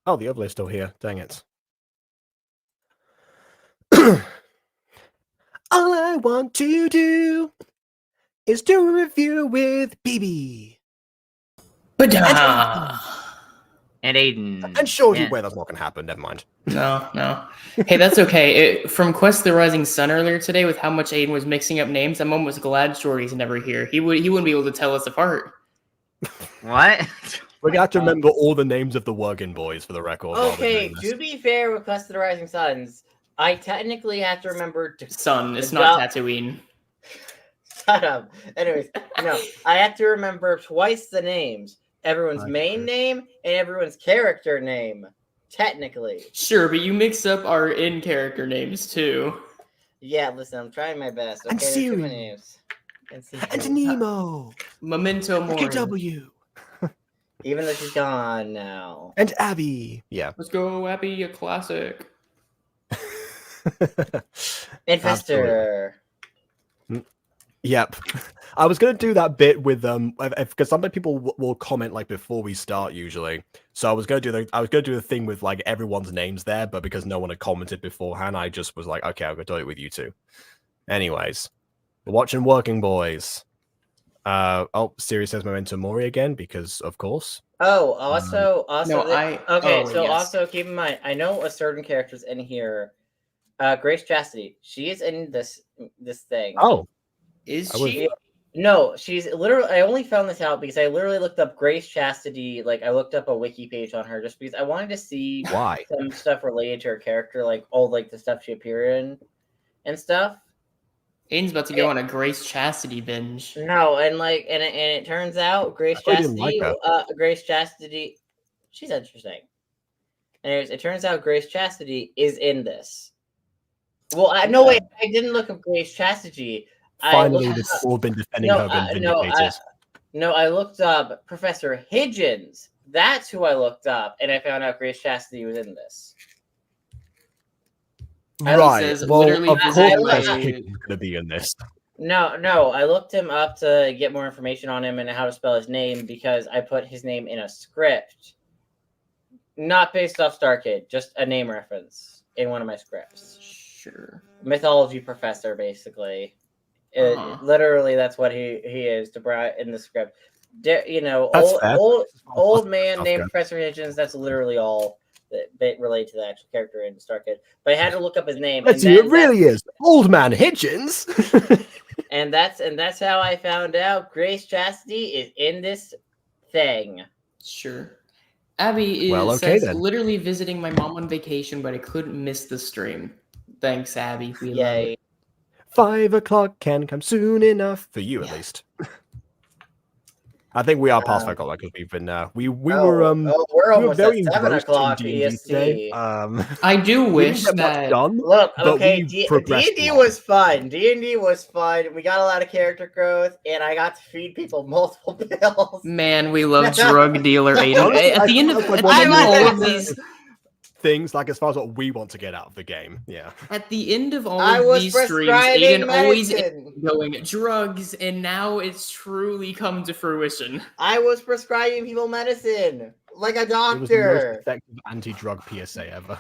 Oh, the overlay's still here. Dang it. All I want to do is do a review with BB. But And Aiden. And sure, Yeah. wait, that's not going to happen. Never mind. No. Hey, that's okay. From Quest of the Rising Sun earlier today, with how much Aiden was mixing up names, I'm almost glad Shorty's never here. He wouldn't be able to tell us apart. What? We're going to have to remember all the names of the Workin boys for the record. Okay, to be fair with Quest of the Rising Suns, I technically have to remember Sun, it's not Tatooine. Shut up. Anyways, no, I have to remember twice the names. Everyone's main name and everyone's character name. Technically. Sure, but you mix up our in-character names too. Yeah, listen, I'm trying my best. Okay, And there's too Siri. many names. And Nemo. Memento Mori. KW. Even though she's gone now. And Abby. Yeah. Let's go, Abby, a classic. Infestor. Yep. I was going to do that bit with because sometimes people will comment like before we start usually. So I was going to do the thing with like everyone's names there, but because no one had commented beforehand, I just was like, okay, I'm going to do it with you two. Anyways, we're watching Working Boys. Siri says Memento Mori again because of course. Oh, also yes. Also keep in mind, I know a certain character's in here. Grace Chastity. She is in this thing. Oh. Is she? No, she's literally. I only found this out because I literally looked up Grace Chastity. Like I looked up a wiki page on her just because I wanted to see why some stuff related to her character, like all like the stuff she appeared in and stuff. Aiden's about to go on a Grace Chastity binge. No, and it turns out Grace Chastity, she's interesting. Anyways, it turns out Grace Chastity is in this. Well, I didn't look up Grace Chastity. Finally, they've all been defending her been vindicated. I looked up Professor Hidgens. That's who I looked up, and I found out Grace Chastity was in this. Right. Well, of course, Hidgens going to be in this. No, I looked him up to get more information on him and how to spell his name because I put his name in a script, not based off Star Kid, just a name reference in one of my scripts. Sure. Mythology professor, basically. Literally, that's what he is to in the script. Old man named Professor Hidgens. That's literally all that relate to the actual character in Star Kid. But I had to look up his name. Let's see, it really is Old Man Hidgens. and that's how I found out Grace Chastity is in this thing. Sure. Abby says literally visiting my mom on vacation, but I couldn't miss the stream. Thanks, Abby. We love it. 5 o'clock can come soon enough for you, at least. I think we are past 5 o'clock because we've been we're almost very at 7 o'clock EST. Today. I do wish that done, look, okay, D&D was fun. D&D was fun. We got a lot of character growth, and I got to feed people multiple pills. Man, we love drug dealer Aiden. At the end of all of these things, like as far as what we want to get out of the game, At the end of all of these streams, Aiden always going drugs, and now it's truly come to fruition. I was prescribing people medicine like a doctor. It was the most effective anti-drug PSA ever.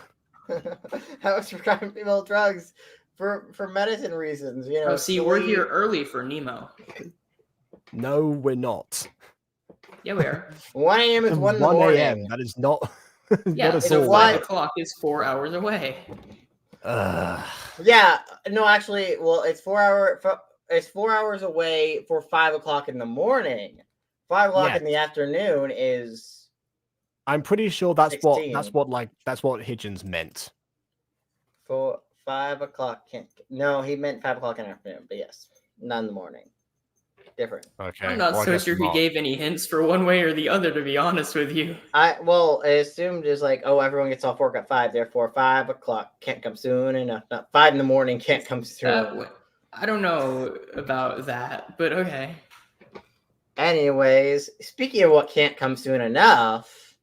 I was prescribing people drugs for medicine reasons. You know. Oh, see, we're here early for Nemo. No, we're not. Yeah, we are. 1 a.m. is 1 in the morning. 1 a.m. That is not. Yeah, so 5 o'clock is 4 hours away. Yeah, no, actually, well, it's 4 hours away for 5 o'clock in the morning. 5 o'clock in the afternoon is. I'm pretty sure that's 16. what Hidgens meant. For 5 o'clock, no, he meant 5 o'clock in the afternoon, but yes, not in the morning. Different. Okay. I'm not so sure he gave any hints for one way or the other, to be honest with you. I assumed it's like, everyone gets off work at 5, therefore 5 o'clock can't come soon enough. Not 5 in the morning can't come soon. I don't know about that, but okay. Anyways, speaking of what can't come soon enough.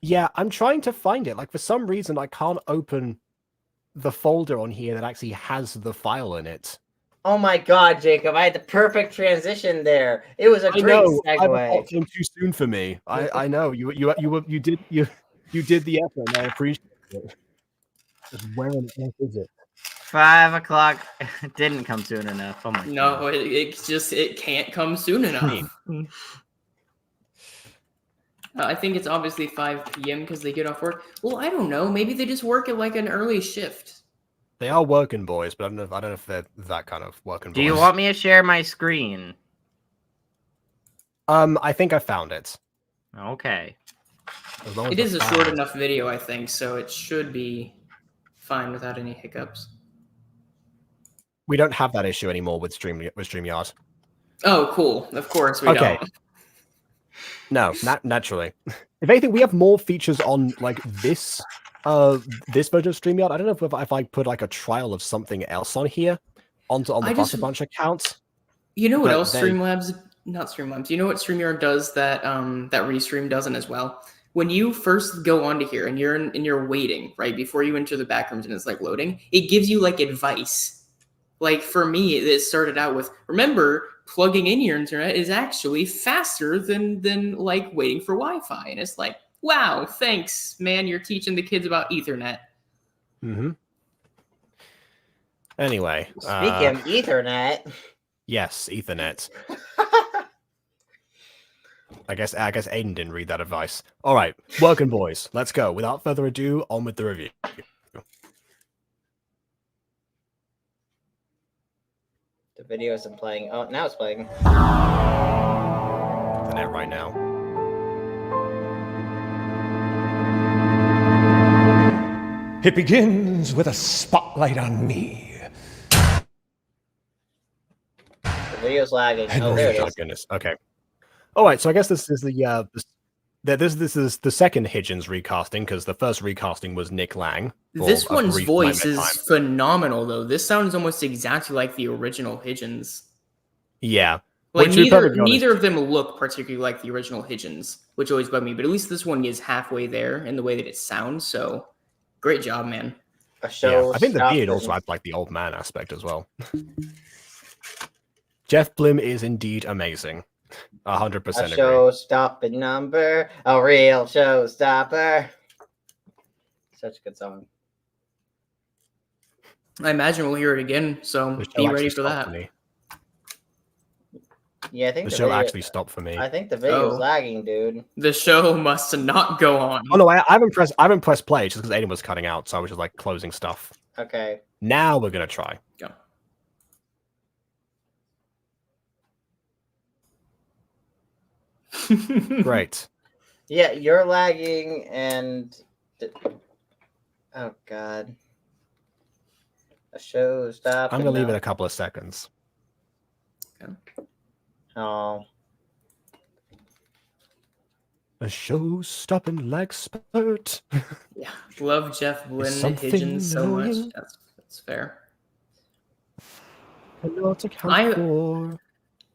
Yeah, I'm trying to find it. Like for some reason, I can't open the folder on here that actually has the file in it. Oh my god, Jacob! I had the perfect transition there. It was a I great know. 5 segue. o'clock came too soon for me. I know. You did the effort, and I appreciate it. Just where on earth is it? 5 o'clock didn't come soon enough. Oh my No, god. it can't come soon enough. I think it's obviously 5 p.m. because they get off work. Well, I don't know. Maybe they just work at like an early shift. They are working boys, but I don't know if they're that kind of working boys. Do you want me to share my screen? I think I found it. Okay. As long as It the is a file short enough video, I think, so it should be fine without any hiccups. We don't have that issue anymore with StreamYard. Oh, cool. Of course we Okay. don't. No, naturally. If anything, we have more features on like this version of StreamYard. I don't know if I put like a trial of something else on here on the Butter Bunch account. You know what But else not Streamlabs. You know what StreamYard does that that Restream doesn't as well? When you first go onto here and you're waiting, right, before you enter the back rooms and it's like loading, it gives you like advice. Like for me, it started out with, remember, plugging in your internet is actually faster than like waiting for Wi-Fi. And it's like, wow, thanks, man. You're teaching the kids about Ethernet. Mm-hmm. Anyway. Speaking of Ethernet. Yes, Ethernet. I guess Aiden didn't read that advice. All right, working boys, let's go. Without further ado, on with the review. The video isn't playing. Oh, now it's playing. The net right now. It begins with a spotlight on me. The video's lagging. Oh, there it Oh is. goodness. Okay. All right. So I guess this is this is the second Hidgens recasting because the first recasting was Nick Lang. This one's voice is phenomenal, though. This sounds almost exactly like the original Hidgens. Yeah. Like neither of them look particularly like the original Hidgens, which always bugged me. But at least this one is halfway there in the way that it sounds. So great job, man. Yeah, I think the beard also adds like the old man aspect as well. Jeff Blim is indeed amazing. 100% A show-stopping number, a real showstopper. Such a good song. I imagine we'll hear it again, so be ready for that. Yeah, I think the show actually stopped for me. I think the video's lagging, dude. The show must not go on. Oh no, I haven't pressed play just because Aiden was cutting out, so I was just like closing stuff. Okay. Now we're gonna try. Go. Great. Yeah, you're lagging and oh god. A show stop. I'm gonna leave it a couple of seconds. Okay. Oh. A show-stopping leg spurt. Yeah, love Jeff Blim Hidgens so much. That's fair.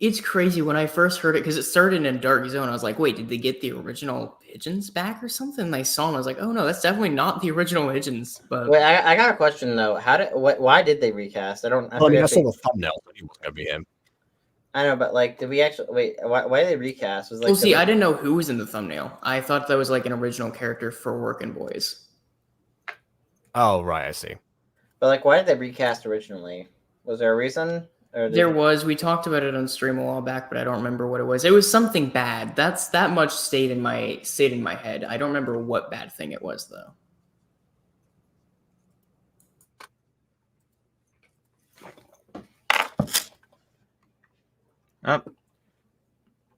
It's crazy when I first heard it because it started in a dark zone. I was like, wait, did they get the original Hidgens back or something? And I saw him. I was like, oh no, that's definitely not the original Hidgens. But wait, I got a question though. Why did they recast? I saw the thumbnail, but he wasn't gonna be him. I know, but like, did we actually wait? Why did they recast? Was like, well, see, I didn't know who was in the thumbnail. I thought that was like an original character for Workin' Boys. Oh right, I see. But like, why did they recast originally? Was there a reason? There was. We talked about it on stream a while back, but I don't remember what it was. It was something bad. That much stayed in my head. I don't remember what bad thing it was though. Up.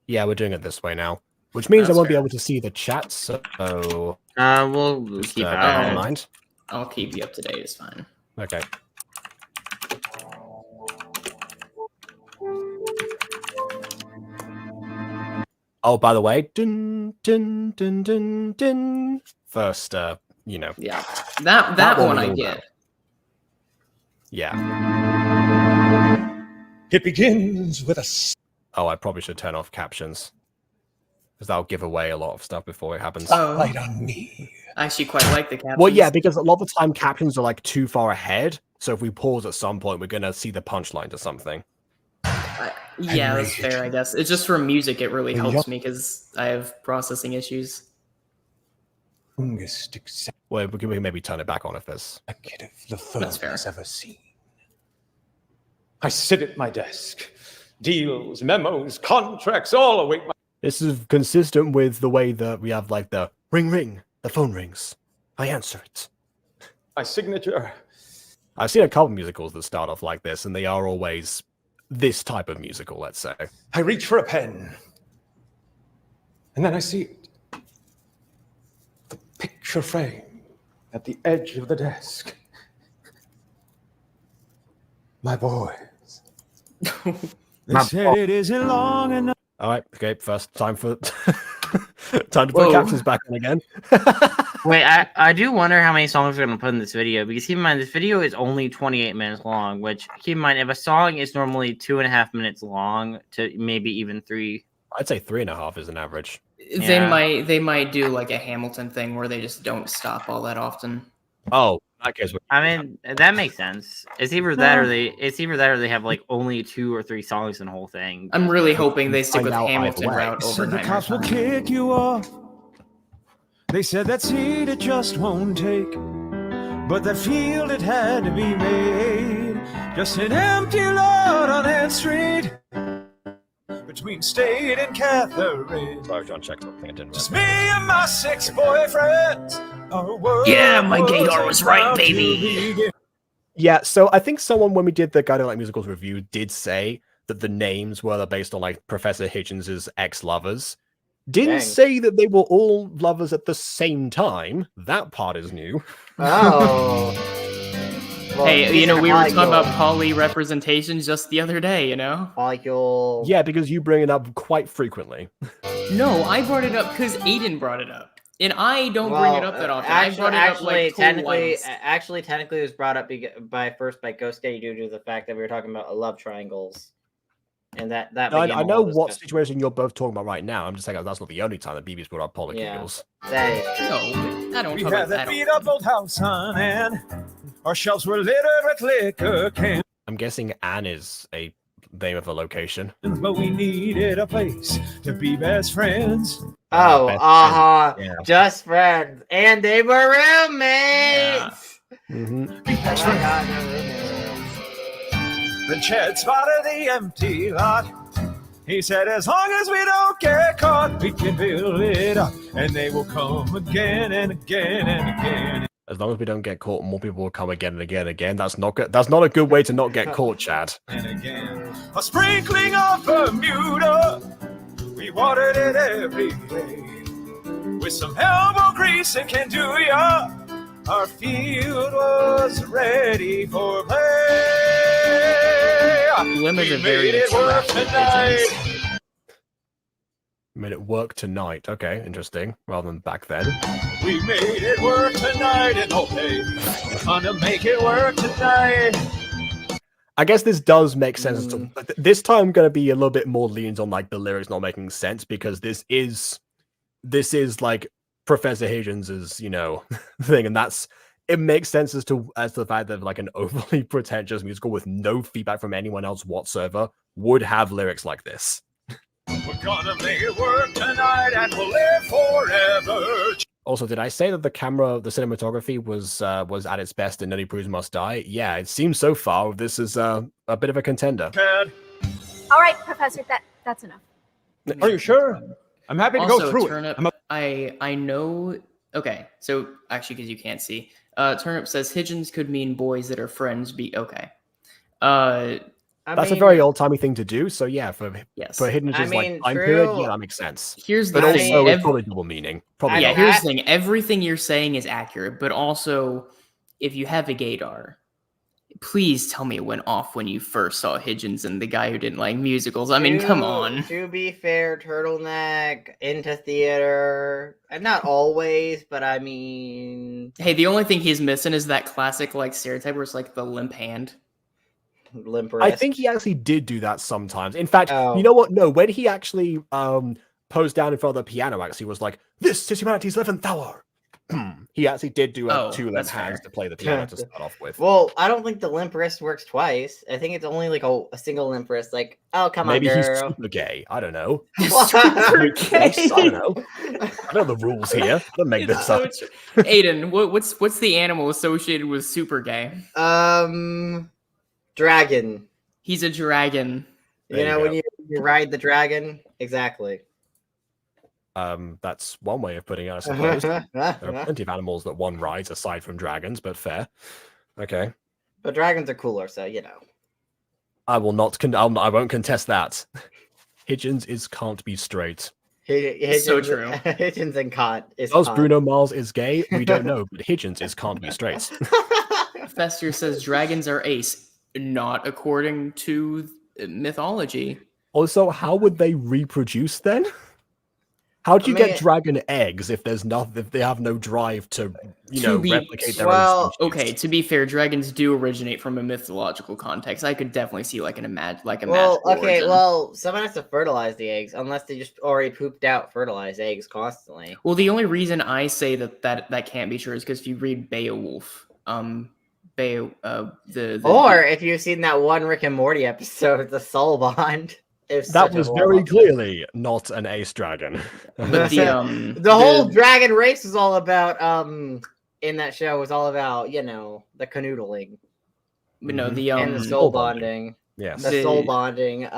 Yeah, we're doing it this way now, which means I won't be able to see the chat. So we'll keep that in mind. I'll keep you up to date. It's fine. Okay. Oh, by the way, dun, dun, dun, dun, dun. First, you know. Yeah, that one I get. Yeah. It begins with a. Oh, I probably should turn off captions because that'll give away a lot of stuff before it happens. Spotlight on me. I actually quite like the captions. Well, yeah, because a lot of the time captions are like too far ahead, So if we pause at some point, we're gonna see the punchline to something. Yeah, that's fair, I guess. It's just for music, it really Well, helps me because I have processing issues. Youngest executive Well, we can maybe turn it back on if there's. the firm That's fair. has ever seen. I sit at my desk. Deals, memos, contracts, all await my... This is consistent with the way that we have like the ring ring, the phone rings. I answer it. My signature. I've seen a couple musicals that start off like this, and they are always this type of musical, let's say. I reach for a pen. And then I see it. The picture frame at the edge of the desk. My boys. They said it isn't long enough. All right, okay, first time for time to put captions back on again. Wait, I do wonder how many songs we're going to put in this video, because keep in mind, this video is only 28 minutes long, which, keep in mind, if a song is normally 2.5 minutes long to maybe even 3. I'd say 3.5 is an average. They might do like a Hamilton thing where they just don't stop all that often. Oh, in that case, I mean, that makes sense. It's either that or they have like only 2 or 3 songs in the whole thing. I'm really hoping they stick with Find out Hamilton either way. route over Said the Nightmare cops will Time. kick you off. They said that seat it just won't take. But that field it had to be made. Just an empty lot on that street. Between State and Catherine. Sorry, John, check something. I didn't. Just me and my 6 boyfriends. Yeah, my gaydar was right, baby. Yeah, so I think someone, when we did the Guiding Light Musicals review, did say that the names were based on like Professor Hidgens' ex-lovers. Didn't say that they were all lovers at the same time. That part is new. Oh. Well, Hey, these you know, are we were talking molecule- about poly representation just the other day, you know? molecule. Yeah, because you bring it up quite frequently. No, I brought it up because Aiden brought it up. And I don't bring it up that often. I brought it up like technically, twice. it was brought up by Ghost Daddy due to the fact that we were talking about love triangles, and that No, became I a know whole what discussion. situation you're both talking about right now. I'm just saying that's not the only time that BB's brought up Yeah. polycules. That is true. No, I don't We talk had about that that. beat up old house, hon, and our shelves were littered with liquor cans. I'm guessing Anne is a name of a location. But we needed a place to be best friends. Oh, Best uh-huh. Yeah. Just friends. And they were roommates. Mm-hmm. Be best Oh my friends. God, they're roommates. Then Chad spotted the empty lot. He said, as long as we don't get caught, we can build it up. And they will come again and again and again. As long as we don't get caught, more people will come again and again and again. That's not good. That's not a good way to not get caught, Chad. And again. A sprinkling of Bermuda. We watered it every day. With some elbow grease and can do ya. Our field was ready for play. Limited We made it work tonight. Made it work tonight. Okay, interesting. Rather than back then. We made it work tonight and okay. We're gonna make it work tonight. I guess this does make sense. This time I'm going to be a little bit more lenient on like the lyrics not making sense, because this is like Professor Hidgens' thing, and it makes sense as to the fact that like an overly pretentious musical with no feedback from anyone else whatsoever would have lyrics like this. We're gonna make it work tonight and we'll live forever. Also, did I say that the cinematography was at its best in Nutty Proves Must Die? Yeah, it seems so far this is a bit of a contender. Chad, All right, Professor, that's enough. are you sure? I'm happy to go Also, through Turnip, it. I know. Okay, so actually, because you can't see, Turnip says Hidgens could mean boys that are friends. Okay. That's a very old-timey thing to do, so yeah, for Yes. Hidden I like mean, time period, true. yeah, that makes sense. Here's the But thing. also, it's probably double meaning. Probably. Yeah, I- here's the thing. Everything you're saying is accurate, but also, if you have a gaydar, please tell me it went off when you first saw Hidgens and the guy who didn't like musicals. I mean, come on. To be fair, turtleneck into theater, and not always, but I mean, Hey, the only thing he's missing is that classic like stereotype where it's like the limp hand. limp I wrist. think he actually did do that sometimes. In fact, Oh. you know what? No, when he actually posed down in front of the piano, actually was like, "This is humanity's 11th hour." he actually did do Oh, two limp that's hands fair. to play the piano to start off with. Well, I don't think the limp wrist works twice. I think it's only like a single limp wrist. Like, oh, come Maybe on, he's girl. super gay. I don't know. Super Yes, I don't gay. know. I know the rules here. I don't make It's this so up. true. Aiden, what's the animal associated with super gay? Dragon. He's a dragon. There You you know, go. when you ride the dragon? Exactly. That's one way of putting it, I suppose. There are plenty of animals that one rides aside from dragons, but fair. Okay. But dragons are cooler, so you know. I will not. I won't contest that. Hidgens can't be straight. Hidgens, So true. Hidgens and Kant is Because Kant. Bruno Mars is gay, we don't know, but Hidgens can't be straight. Fester says dragons are ace, not according to mythology. Also, how would they reproduce then? How do you I mean, get dragon eggs if there's nothing? If they have no drive to, replicate their own species? Okay, to be fair, dragons do originate from a mythological context. I could definitely see like well, magical okay, origin. well, someone has to fertilize the eggs, unless they just already pooped out fertilized eggs constantly. Well, the only reason I say that can't be true is because if you read Beowulf, or if you've seen that one Rick and Morty episode, the soul bond. That was very clearly not an ace dragon. but the whole dragon race was all about in that show was all about the canoodling no, the and the soul bonding. Yes. The soul bonding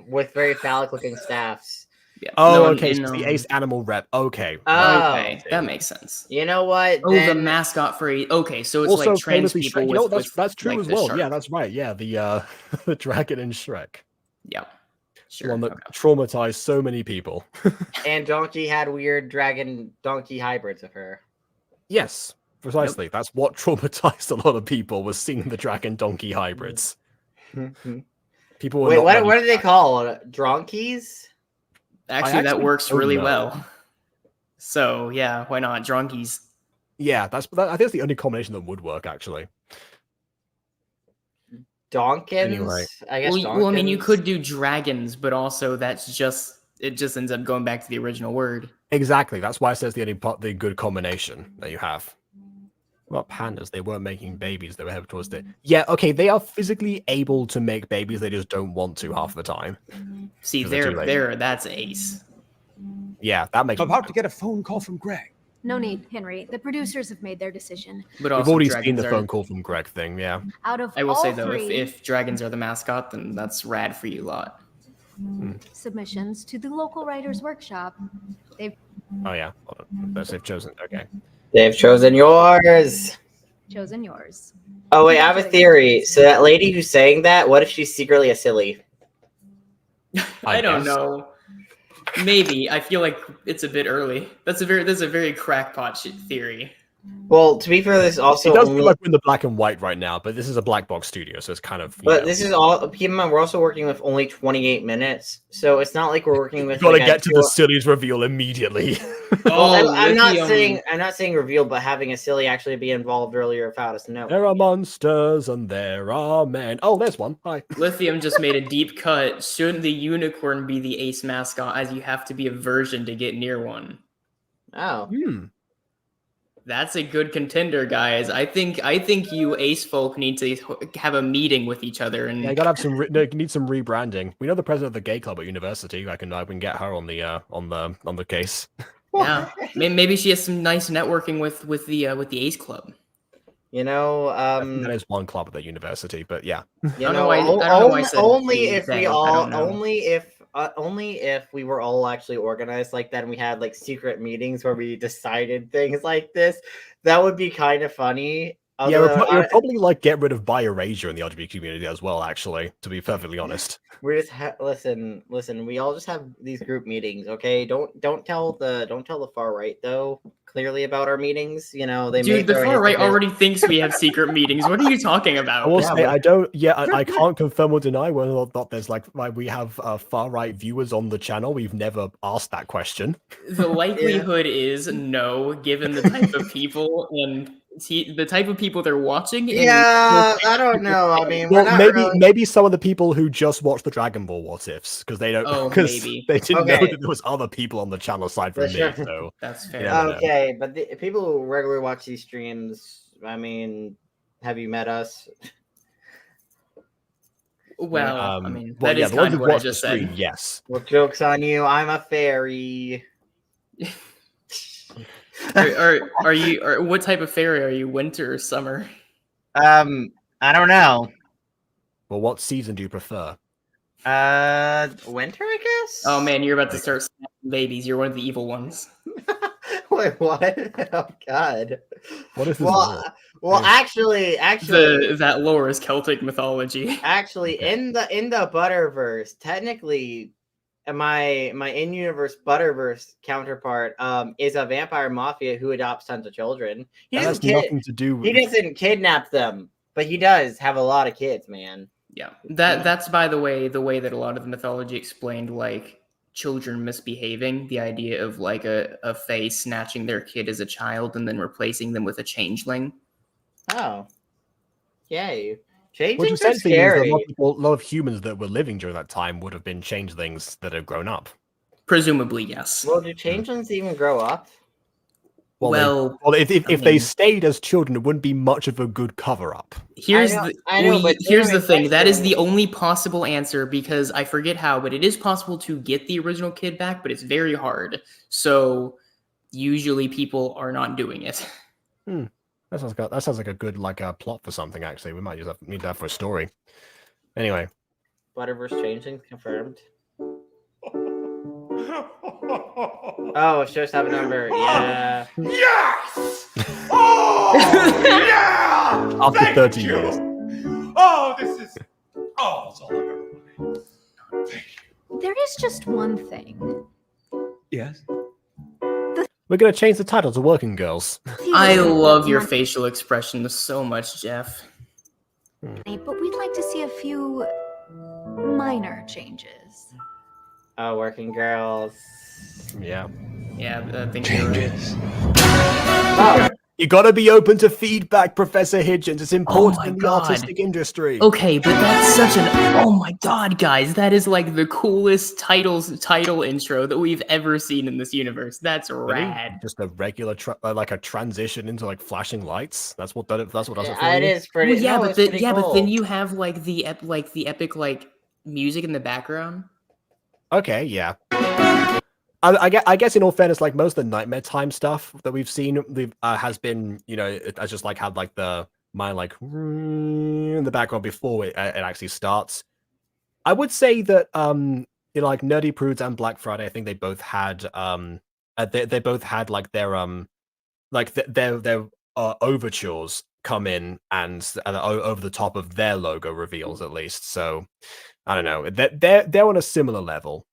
with very phallic looking staffs. Yeah. Oh, No, okay. in, So the ace animal rep. Okay. Okay, that makes sense. You know what? Oh, the mascot for okay, so it's like trans famously people. Shrek. With, That's true like, as the well. shark. Yeah, that's right. Yeah, the the dragon in Shrek. Yeah. The Sure. one that traumatized so many people. And Donkey had weird dragon donkey hybrids of her. Yes, precisely. That's what traumatized a lot of people, was seeing the dragon donkey hybrids. People were Wait, not what ready are for they that. called? Dronkies? Actually, that actually works don't really know. well. So yeah, why not drunkies? Yeah, I think that's the only combination that would work, actually. Donkins? Anyway. I guess Well, I mean, you Donkins? could do dragons, but also it just ends up going back to the original word. Exactly. That's why it says the good combination that you have. What about pandas? They weren't making babies. They were headed towards it. Yeah, okay. They are physically able to make babies. They just don't want to half the time. See, 'Cause they're too late. that's ace. Yeah, that makes I'm about to get a phone call from Greg. No need, Henry. The producers have made their decision. But We've also already seen dragons the are- phone call from Greg thing, yeah. Out of I will all say though, three if dragons are the mascot, then that's rad for you lot. submissions to the local writers' workshop, they've Oh, yeah. Hold on. They've chosen. Okay. They've chosen yours. chosen yours. Oh, wait, I have a theory. So that lady who's saying that, what if she's secretly a silly? I don't guess. know. Maybe. I feel like it's a bit early. That's a very crackpot theory. Well, to be fair, this is also It does only... feel like we're in the black and white right now, but this is a black box studio, so it's kind of. But this is all. Keep in mind, we're also working with only 28 minutes, so it's not like we're working with. You've got to like, get to the sillies reveal immediately. Well, I'm not Lithium- saying reveal, but having a silly actually be involved earlier without us knowing. There are monsters and there are men. Oh, there's one. Hi. Lithium just made a deep cut. Shouldn't the unicorn be the ace mascot, as you have to be a virgin to get near one? Oh, That's a good contender, guys. I think you ace folk need to have a meeting with each other and Yeah, you gotta have some. Need some rebranding. We know the president of the gay club at university. I can get her on the case. yeah. Maybe she has some nice networking with the ace club. you know, That is one club at the university, but yeah. you I don't know know, why- I don't know why I said only they- if they, we I all, don't know. only if we were all actually organized like that, and we had like secret meetings where we decided things like this. That would be kind of funny. Yeah, Although, it would probably like get rid of bi erasure in the LGBT community as well. Actually, to be perfectly honest. we're just listen. We all just have these group meetings, okay? Don't tell the far right though clearly about our meetings. You know, they Dude, the throw far right hit- already thinks we have secret meetings. What are you talking I about? will Yeah, say but- I don't. Yeah, I can't confirm or deny whether or not there's like we have far right viewers on the channel. We've never asked that question. The likelihood is no, given the type of people and See, the type of people they're watching. Yeah, I don't know. I mean, we're Well, not maybe really... maybe some of the people who just watch the Dragon Ball what ifs because they don't Oh, because maybe. they didn't know Okay. that there was other people on the channel aside from Sure. me. So That's you fair. never know. Okay, but the people who regularly watch these streams, I mean, have you met us? Well, I well, mean, well, that yeah, is the ones kind who of what I watch the just stream, said. yes. Well, joke's on you. I'm a fairy. Are you? Or what type of fairy are you? Winter or summer? I don't know. Well, what season do you prefer? Winter, I guess. Oh man, you're about to start snapping babies. You're one of the evil ones. Wait, what? Oh God. What is this? Well, lore? actually, That lore is Celtic mythology. actually, Okay. in the Butterverse, technically, my in-universe Butterverse counterpart is a vampire mafia who adopts tons of children. He That has doesn't nothing to do with. he doesn't kidnap them, but he does have a lot of kids, man. Yeah, that's by the way that a lot of the mythology explained like children misbehaving. The idea of like a fae snatching their kid as a child and then replacing them with a changeling. Oh, yay! Which Changelings are essentially means that scary. a lot of humans that were living during that time would have been changelings that have grown up. Presumably, yes. Well, do changelings even grow up? Well, if I they mean- stayed as children, it wouldn't be much of a good cover-up. Here's I know, but here's the thing. That is question- the only possible answer because I forget how, but it is possible to get the original kid back, but it's very hard. So usually people are not doing it. That sounds like a good plot for something. Actually, we might need that for a story. Anyway, Butterverse changelings confirmed. Oh, shows have a number. Yeah. Yes! Oh, yeah! After Thank 30 you! years. Oh, this is... Oh, it's all I've ever wanted. Thank you. There is just one thing. Yes? We're gonna change the title to Working Girls. I love your Money, facial expression so much, Jeff. but we'd like to see a few minor changes. Oh, working girls. Yeah. Yeah, I think you're right. Changes. Oh, You gotta be open to feedback, Professor Hidgens. It's important my in the God. artistic industry. Okay, but that's such an oh my god, guys! That is like the coolest title intro that we've ever seen in this universe. That's Really? rad. Just a regular like a transition into like flashing lights. That's what does it for it you? is pretty. Well, yeah, no, but it's then pretty cool. but then you have like the epic like music in the background. Okay, yeah. I guess in all fairness, like most of the Nightmare Time stuff that we've seen, has been, it has just like had like the in the background before it actually starts. I would say that like Nerdy Prudes and Black Friday, I think they both had they both had like their overtures come in and over the top of their logo reveals at least. So I don't know. They're on a similar level.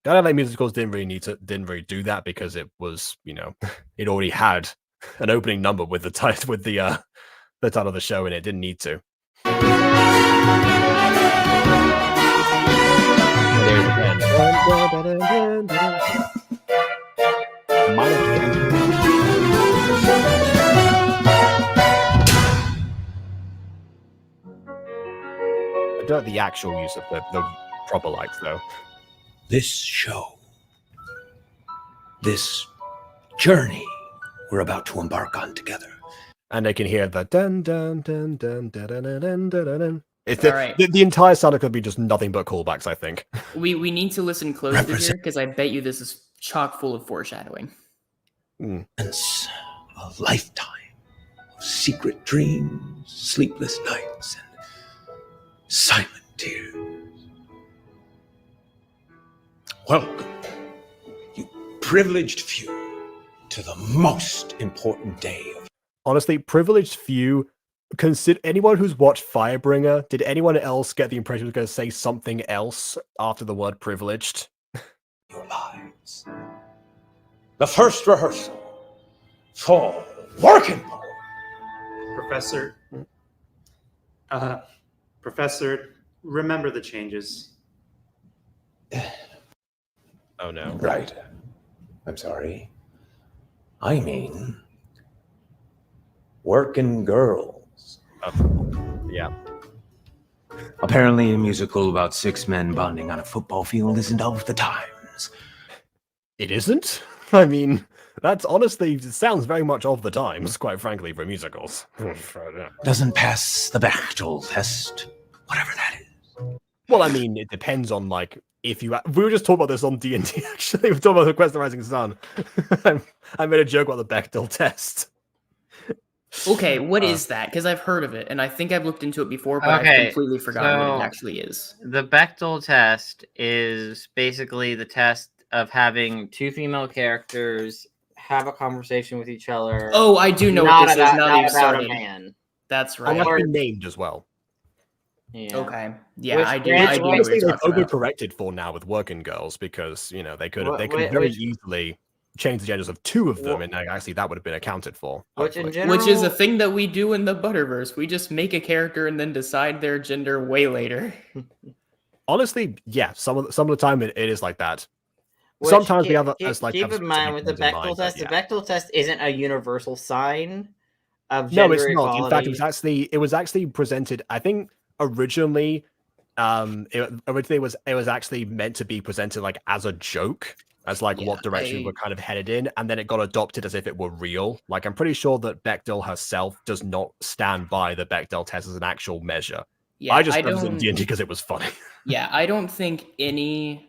Dynamic musicals didn't really do that because it was, it already had an opening number with the title of the show and it didn't need to. I don't like the actual use of the proper lights though. This show, this journey we're about to embark on together. And they can hear the dun dun dun dun dun dun dun dun dun dun. It's All right. the entire sound could be just nothing but callbacks, I think. We need to listen closely here Represent- because I bet you this is chock full of foreshadowing. It's a lifetime of secret dreams, sleepless nights, and silent tears. Welcome, you privileged few, to the most important day of Honestly, privileged few. Consider anyone who's watched Firebringer. Did anyone else get the impression it was going to say something else after the word privileged? your lives. The first rehearsal for Workin. Professor, Professor, remember the changes. Oh no. Right. I'm sorry. I mean, Workin' Girls. Yeah. Apparently, a musical about 6 men bonding on a football field isn't of the times. It isn't? I mean, that's honestly, it sounds very much of the times, quite frankly, for musicals. Doesn't pass the Bechtel test, whatever that is. Well, I mean, it depends on, like, if you... We were just talking about this on D&D, actually. We were talking about the Quest of the Rising Sun. I made a joke about the Bechdel test. Okay, what is that? Because I've heard of it, and I think I've looked into it before, but I've completely forgotten what it actually is. The Bechdel test is basically the test of having two female characters have a conversation with each other. Oh, I do know what this is. Now that you've about a started. man. That's And right. that's been named as well. Yeah. Okay. Yeah, Which I do. branch I do know was- what Honestly, you're they've talking about. overcorrected for now with Working Girls because, you know, they could Wh- very which- easily change the genders of two of them, Wh- and actually that would have been accounted for. Which in hopefully. general, Which is a thing that we do in the Butterverse. We just make a character and then decide their gender way later. Honestly, yeah, some of the time it is like that. which Sometimes keep, we have keep, as like keep have in mind specific with the things in Bechdel mind, but test. yeah. The Bechdel test isn't a universal sign of No, gender it's not. equality. In fact, it was actually presented. I think originally, it was actually meant to be presented like as a joke, as like Yeah, what direction we're kind of headed in, and then it got adopted as if it were real. Like I'm pretty sure that Bechdel herself does not stand by the Bechdel test as an actual measure. Yeah, I just I loved it in don't. D&D because it was funny. Yeah, I don't think anything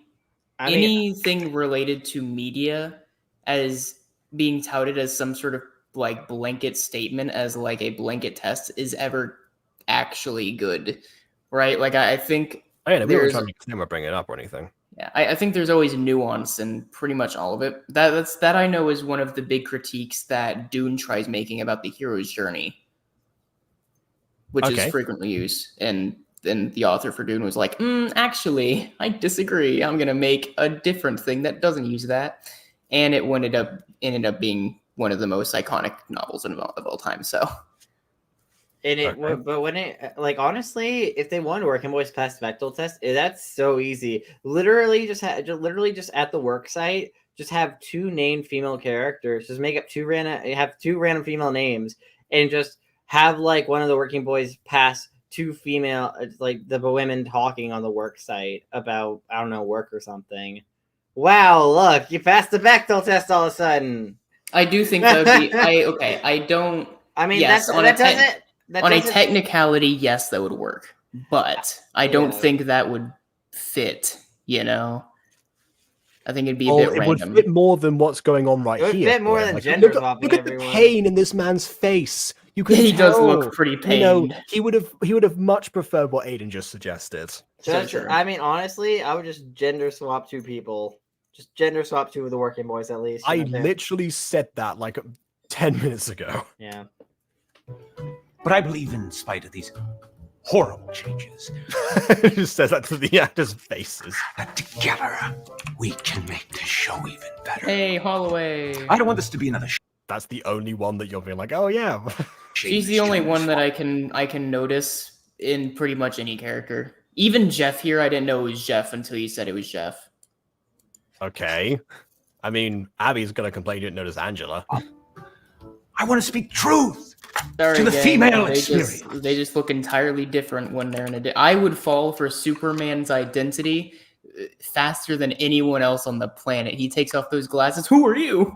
related to media as being touted as some sort of like blanket statement as like a blanket test is ever actually good, right? Like I think I know, we weren't there's trying to bring it up or anything. yeah, I think there's always nuance in pretty much all of it. That I know is one of the big critiques that Dune tries making about the hero's journey, which is Okay. frequently used. And then the author for Dune was like, actually, I disagree. I'm gonna make a different thing that doesn't use that, and it ended up being one of the most iconic novels of all time. So. And it, Okay. but when it, like, honestly, if they want to work Boys pass the Bechdel test, that's so easy. Literally, just at the work site, just have two named female characters. Just make up two random female names, and just have like one of the working boys pass two female, like the women talking on the work site about work or something. Wow, look, you passed the Bechdel test all of a sudden. I do think that would be. I don't. I mean, Yes, on a doesn't. technicality, yes, that would work, but I don't Yeah. think that would fit. You know, I think it'd be a Oh, bit it random. would fit more than what's going on right It would here. fit more Boy. than Like, gender look swapping at the everyone. pain in this man's face. You can He does tell, look pretty You know, pained. he would have much preferred what Aiden just suggested. So true. I mean, honestly, I would just gender swap two people. Just gender swap two of the working boys at least. I you know, literally said that like 10 minutes ago. yeah. But I believe in spite of these horrible changes, He just says that to the actors' faces. that together we can make this show even better. Hey, Holloway. I don't want this to be another That's the only one that you're being like, oh yeah. She's the only one that I can notice in pretty much any character. Even Jeff here, I didn't know it was Jeff until you said it was Jeff. Okay. I mean, Abby's gonna complain you didn't notice Angela. I want to speak truth. Sorry, To the gang, female they just look entirely different when they're in a. I would fall for Superman's identity faster than anyone else on the planet. He takes off those glasses. Who are you?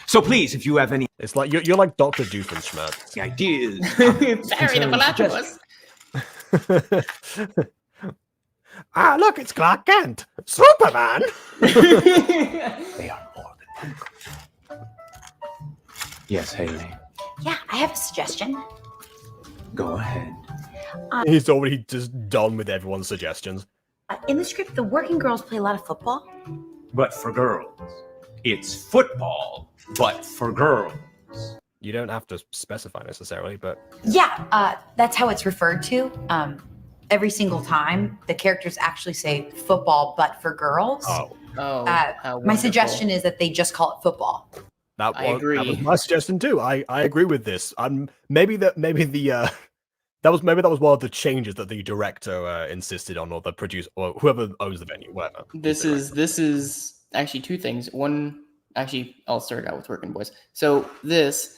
So please, if you have any It's like you're like Dr. Doofenshmirtz. ideas, Barry the Platypus. Ah, look, it's Clark Kent, Superman. they are more than welcome. Yes, Haley, Yeah, I have a suggestion. go ahead. He's already just done with everyone's suggestions. In the script, the working girls play a lot of football. But for girls, it's football, but for girls. You don't have to specify necessarily, but Yeah, that's how it's referred to. Every single time, the characters actually say football, but for girls. oh, Oh, Uh, how My wonderful. suggestion is that they just call it football. that I was agree. my suggestion too. I agree with this. Maybe that was one of the changes that the director insisted on, or the producer, or whoever owns the venue, whatever. This is actually two things. One, actually, I'll start out with Working Boys. So this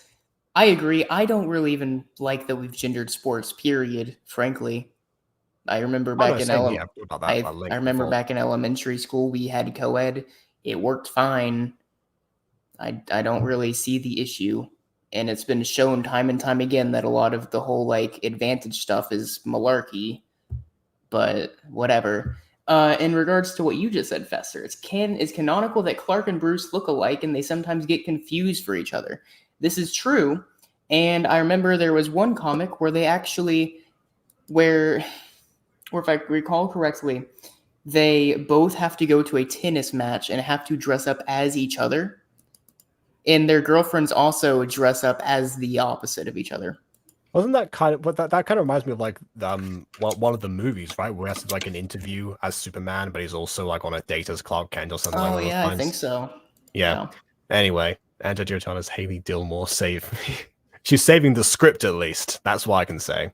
I agree. I don't really even like that we've gendered sports, period, frankly. I remember Oh, no, back in same here. About that, I remember before. back in elementary school we had co-ed. It worked fine. I don't really see the issue. And it's been shown time and time again that a lot of the whole like advantage stuff is malarkey. But whatever. In regards to what you just said, Fester, it's canonical that Clark and Bruce look alike and they sometimes get confused for each other. This is true. And I remember there was one comic where they actually or if I recall correctly, they both have to go to a tennis match and have to dress up as each other. And their girlfriends also dress up as the opposite of each other. Wasn't that kind of, but that kind of reminds me of like one of the movies, right? Where he has like an interview as Superman, but he's also like on a date as Clark Kent or something Oh like that. yeah, I think so. Yeah. Anyway, Enter Giotana's Haley Dillmore she's saving the script at least. That's what I can say.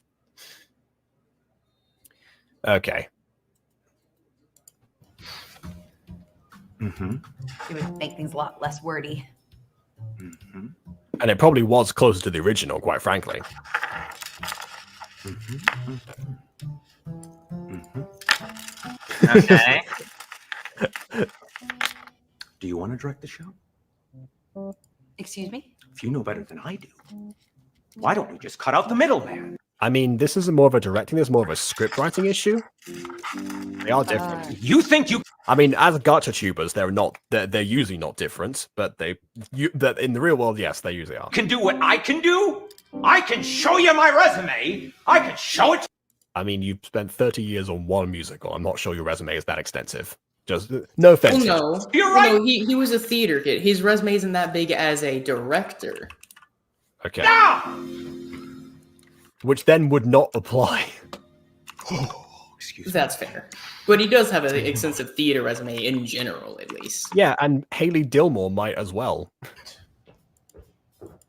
Okay. It would make things a lot less wordy. And it probably was closer to the original, quite frankly. Okay. Do you want to direct the show? Excuse me? If you know better than I do, why don't you just cut out the middleman? I mean, this isn't more of a directing, this is more of a script writing issue. They are different. You think you I mean, as gacha tubers, they're usually not different, but in the real world, yes, they usually are. can do what I can do? I can show you my resume. I can show it. I mean, you spent 30 years on one musical. I'm not sure your resume is that extensive. Just no offense. No, You're right. No, he was a theater kid. His resume isn't that big as a director. Okay. Ah! Which then would not apply. Excuse me. That's fair. But he does have an extensive theater resume in general, at least. Yeah, and Haley Dillmore might as well.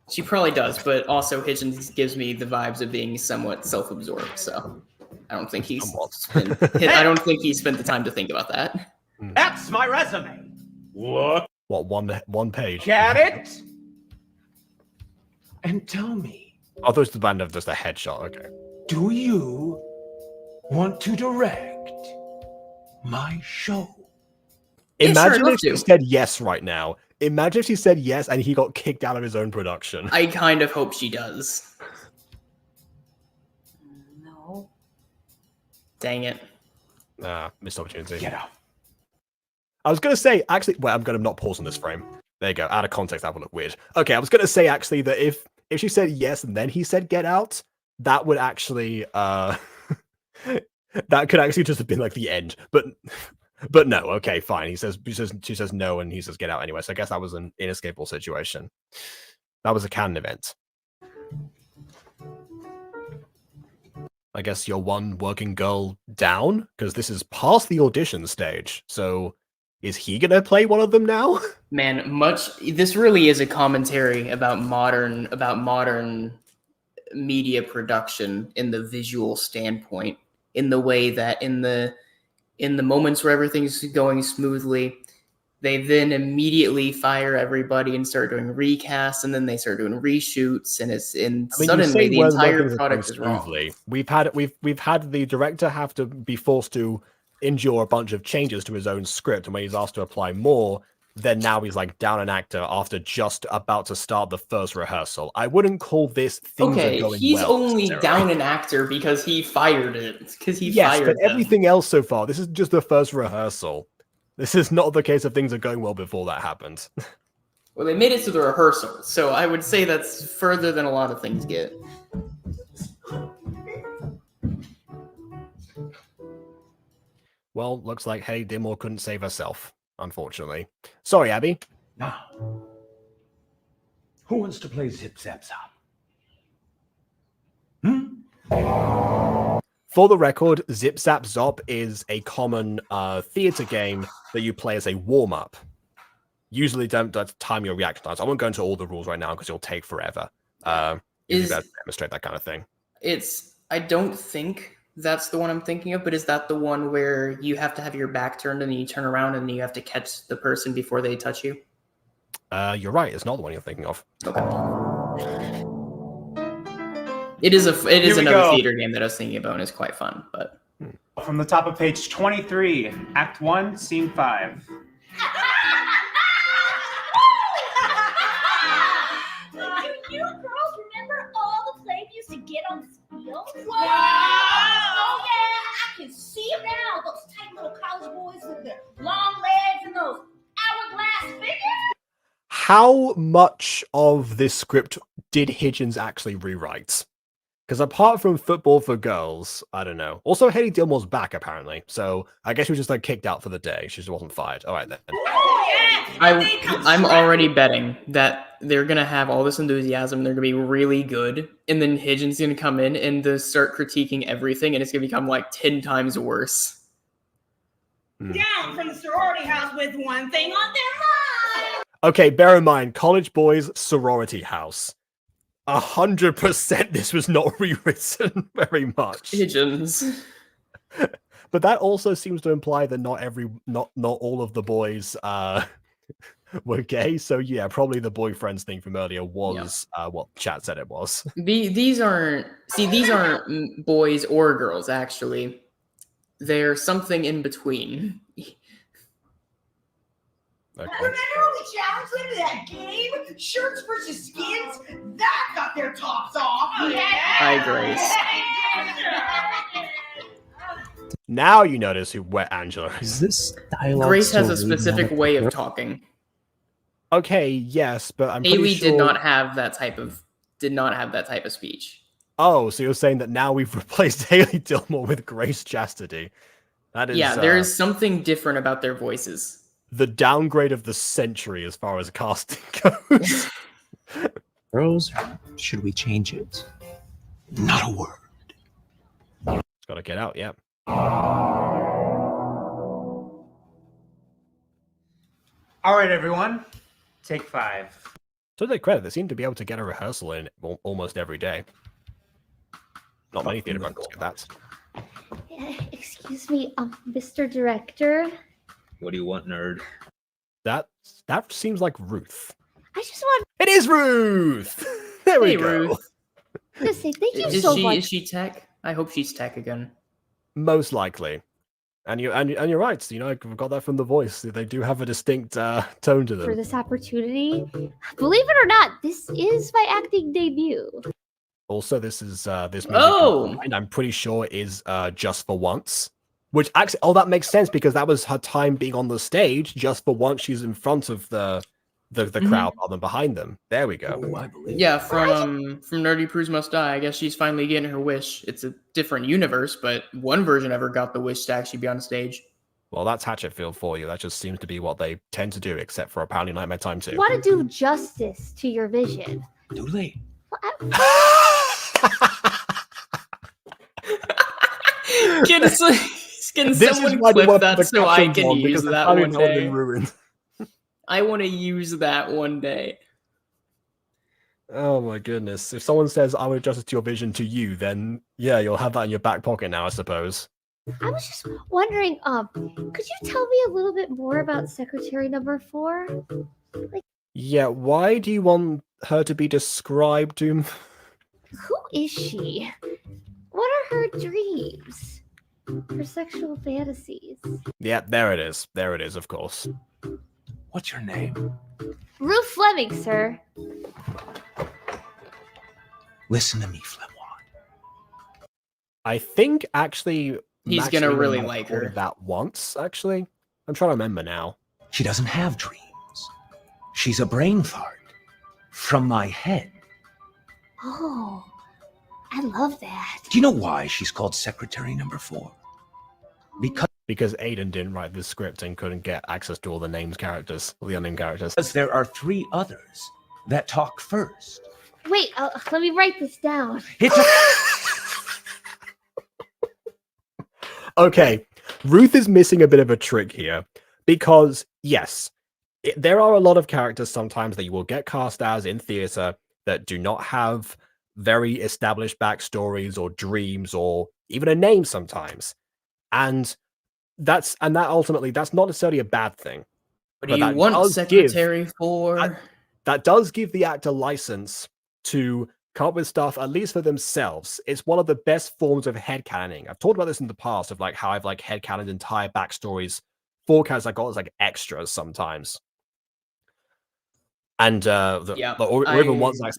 She probably does, but also Hidgens gives me the vibes of being somewhat self-absorbed, so I don't think he's spent the time to think about that. That's my resume. Look What, one page? at it and tell me, I thought it was the band of just a headshot. Okay. do you want to direct my show? Yeah, sure, Imagine I'd love if she to. said yes right now. Imagine if she said yes and he got kicked out of his own production. I kind of hope she does. No. Dang it. Missed opportunity. Get out. I was going to say, actually, well, I'm going to not pause on this frame. There you go. Out of context, that would look weird. Okay, I was going to say, actually, that if she said yes and then he said get out, that would actually, that could actually just have been like the end. But no, okay, fine. She says no and he says get out anyway. So I guess that was an inescapable situation. That was a canon event. I guess you're one working girl down, because this is past the audition stage. So is he gonna play one of them now? Man, this really is a commentary about modern media production in the visual standpoint, in the way that in the moments where everything's going smoothly, they then immediately fire everybody and start doing recasts, and then they start doing reshoots, and suddenly the entire product is wrong. We've had the director have to be forced to endure a bunch of changes to his own script, and when he's asked to apply more, then now he's like down an actor after just about to start the first rehearsal. I wouldn't call this things are going well. He's only down an actor because he fired it. Yes, but everything else so far, this is just the first rehearsal. This is not the case of things are going well before that happens. Well, they made it to the rehearsal, so I would say that's further than a lot of things get. Well, looks like Haley Dillmore couldn't save herself, unfortunately. Sorry, Abby. Now, who wants to play Zip Zap Zop? For the record, Zip Zap Zop is a common theater game that you play as a warm-up. Usually don't time your reaction times. I won't go into all the rules right now because it'll take forever. You better demonstrate that kind of thing. I don't think that's the one I'm thinking of, but is that the one where you have to have your back turned and then you turn around and you have to catch the person before they touch you? You're right. It's not the one you're thinking of. Okay. It is Here we another go. theater game that I was thinking about and it's quite fun, but From the top of page 23, Act 1, Scene 5. Do you girls remember all the play we used to get on this field? Wow! Oh yeah, I can see them now. Those tight little college boys with their long legs and those hourglass figures. How much of this script did Hidgens actually rewrite? Because apart from Football for Girls, I don't know. Also, Haley Gilmore's back, apparently. So I guess she was just like kicked out for the day. She just wasn't fired. All right, then. I'm already betting that they're going to have all this enthusiasm. They're going to be really good. And then Hidgens going to come in and start critiquing everything. And it's going to become like 10 times worse. Down from the sorority house with one thing on their mind. Okay, bear in mind, college boys, sorority house. 100% this was not rewritten very much. Hidgens. But that also seems to imply that not all of the boys were gay. So yeah, probably the boyfriends thing from earlier was what chat said it was. These aren't boys or girls, actually. They're something in between. Okay. Remember when we challenged them to that game? Shirts versus skins? That got their tops off. Yeah. Hi, Grace. Now you notice where Angela is. Is this dialogue? Grace has a still reading specific out of way the of script? talking. Okay, yes, but I'm pretty Haley sure... did not have that type of speech. Oh, so you're saying that now we've replaced Haley Gilmore with Grace Chastity. That is There is something different about their voices. the downgrade of the century as far as casting goes. Rose, should we change it? Not a word. It's got to get out, yeah. All right, everyone. Take 5. So they credit, they seem to be able to get a rehearsal in almost every day. Not many theater productions get that. Excuse me, Mr. Director. What do you want, nerd? That seems like Ruth. I just want It is Ruth! There we Hey, go. Ruth. to say thank you Is so she much. is she tech? I hope she's tech again. Most likely. And you're right, you know, I've got that from the voice. They do have a distinct tone to For them. this opportunity. Believe it or not, this is my acting debut. Also, this is this music, Oh! I'm pretty sure is Just for Once. Which actually, that makes sense because that was her time being on the stage. Just for once, she's in front of the crowd rather than behind them. There we go. Oh, I believe Yeah, from Nerdy Prudes Must Die. I guess she's finally getting her wish. It's a different universe, but one version ever got the wish to actually be on stage. Well, that's Hatchetfield for you. That just seems to be what they tend to do, except for apparently Nightmare Time 2. Want to do justice to your vision. Too late. Can This is someone why they clip want that the so I caption can one, use because the that timing one would have day? been ruined. I want to use that one day. Oh my goodness. If someone says, I would adjust it to your vision to you, then yeah, you'll have that in your back pocket now, I suppose. I was just wondering, could you tell me a little bit more about Secretary Number 4? Yeah, why do you want her to be described to... Who is she? What are her dreams? Her sexual fantasies? Yeah, there it is. There it is, of course. What's your name? Ruth Fleming, sir. Listen to me, Flemwad. I think actually He's Max gonna Rebo really might like have her. that once, actually. I'm trying to remember now. She doesn't have dreams. She's a brain fart from my head. Oh, I love that. Do you know why she's called Secretary Number 4? Because Aiden didn't write the script and couldn't get access to all the names characters, all the unnamed characters. Because there are 3 others that talk first. Wait, let me write this down. Okay, Ruth is missing a bit of a trick here because, yes, there are a lot of characters sometimes that you will get cast as in theater that do not have very established backstories or dreams or even a name sometimes. And that ultimately, that's not necessarily a bad thing. What But do you that want does Secretary for? That does give the actor license to come up with stuff at least for themselves. It's one of the best forms of headcanoning. I've talked about this in the past of like how I've like headcanoned entire backstories for characters I got as like extras sometimes. And or even once I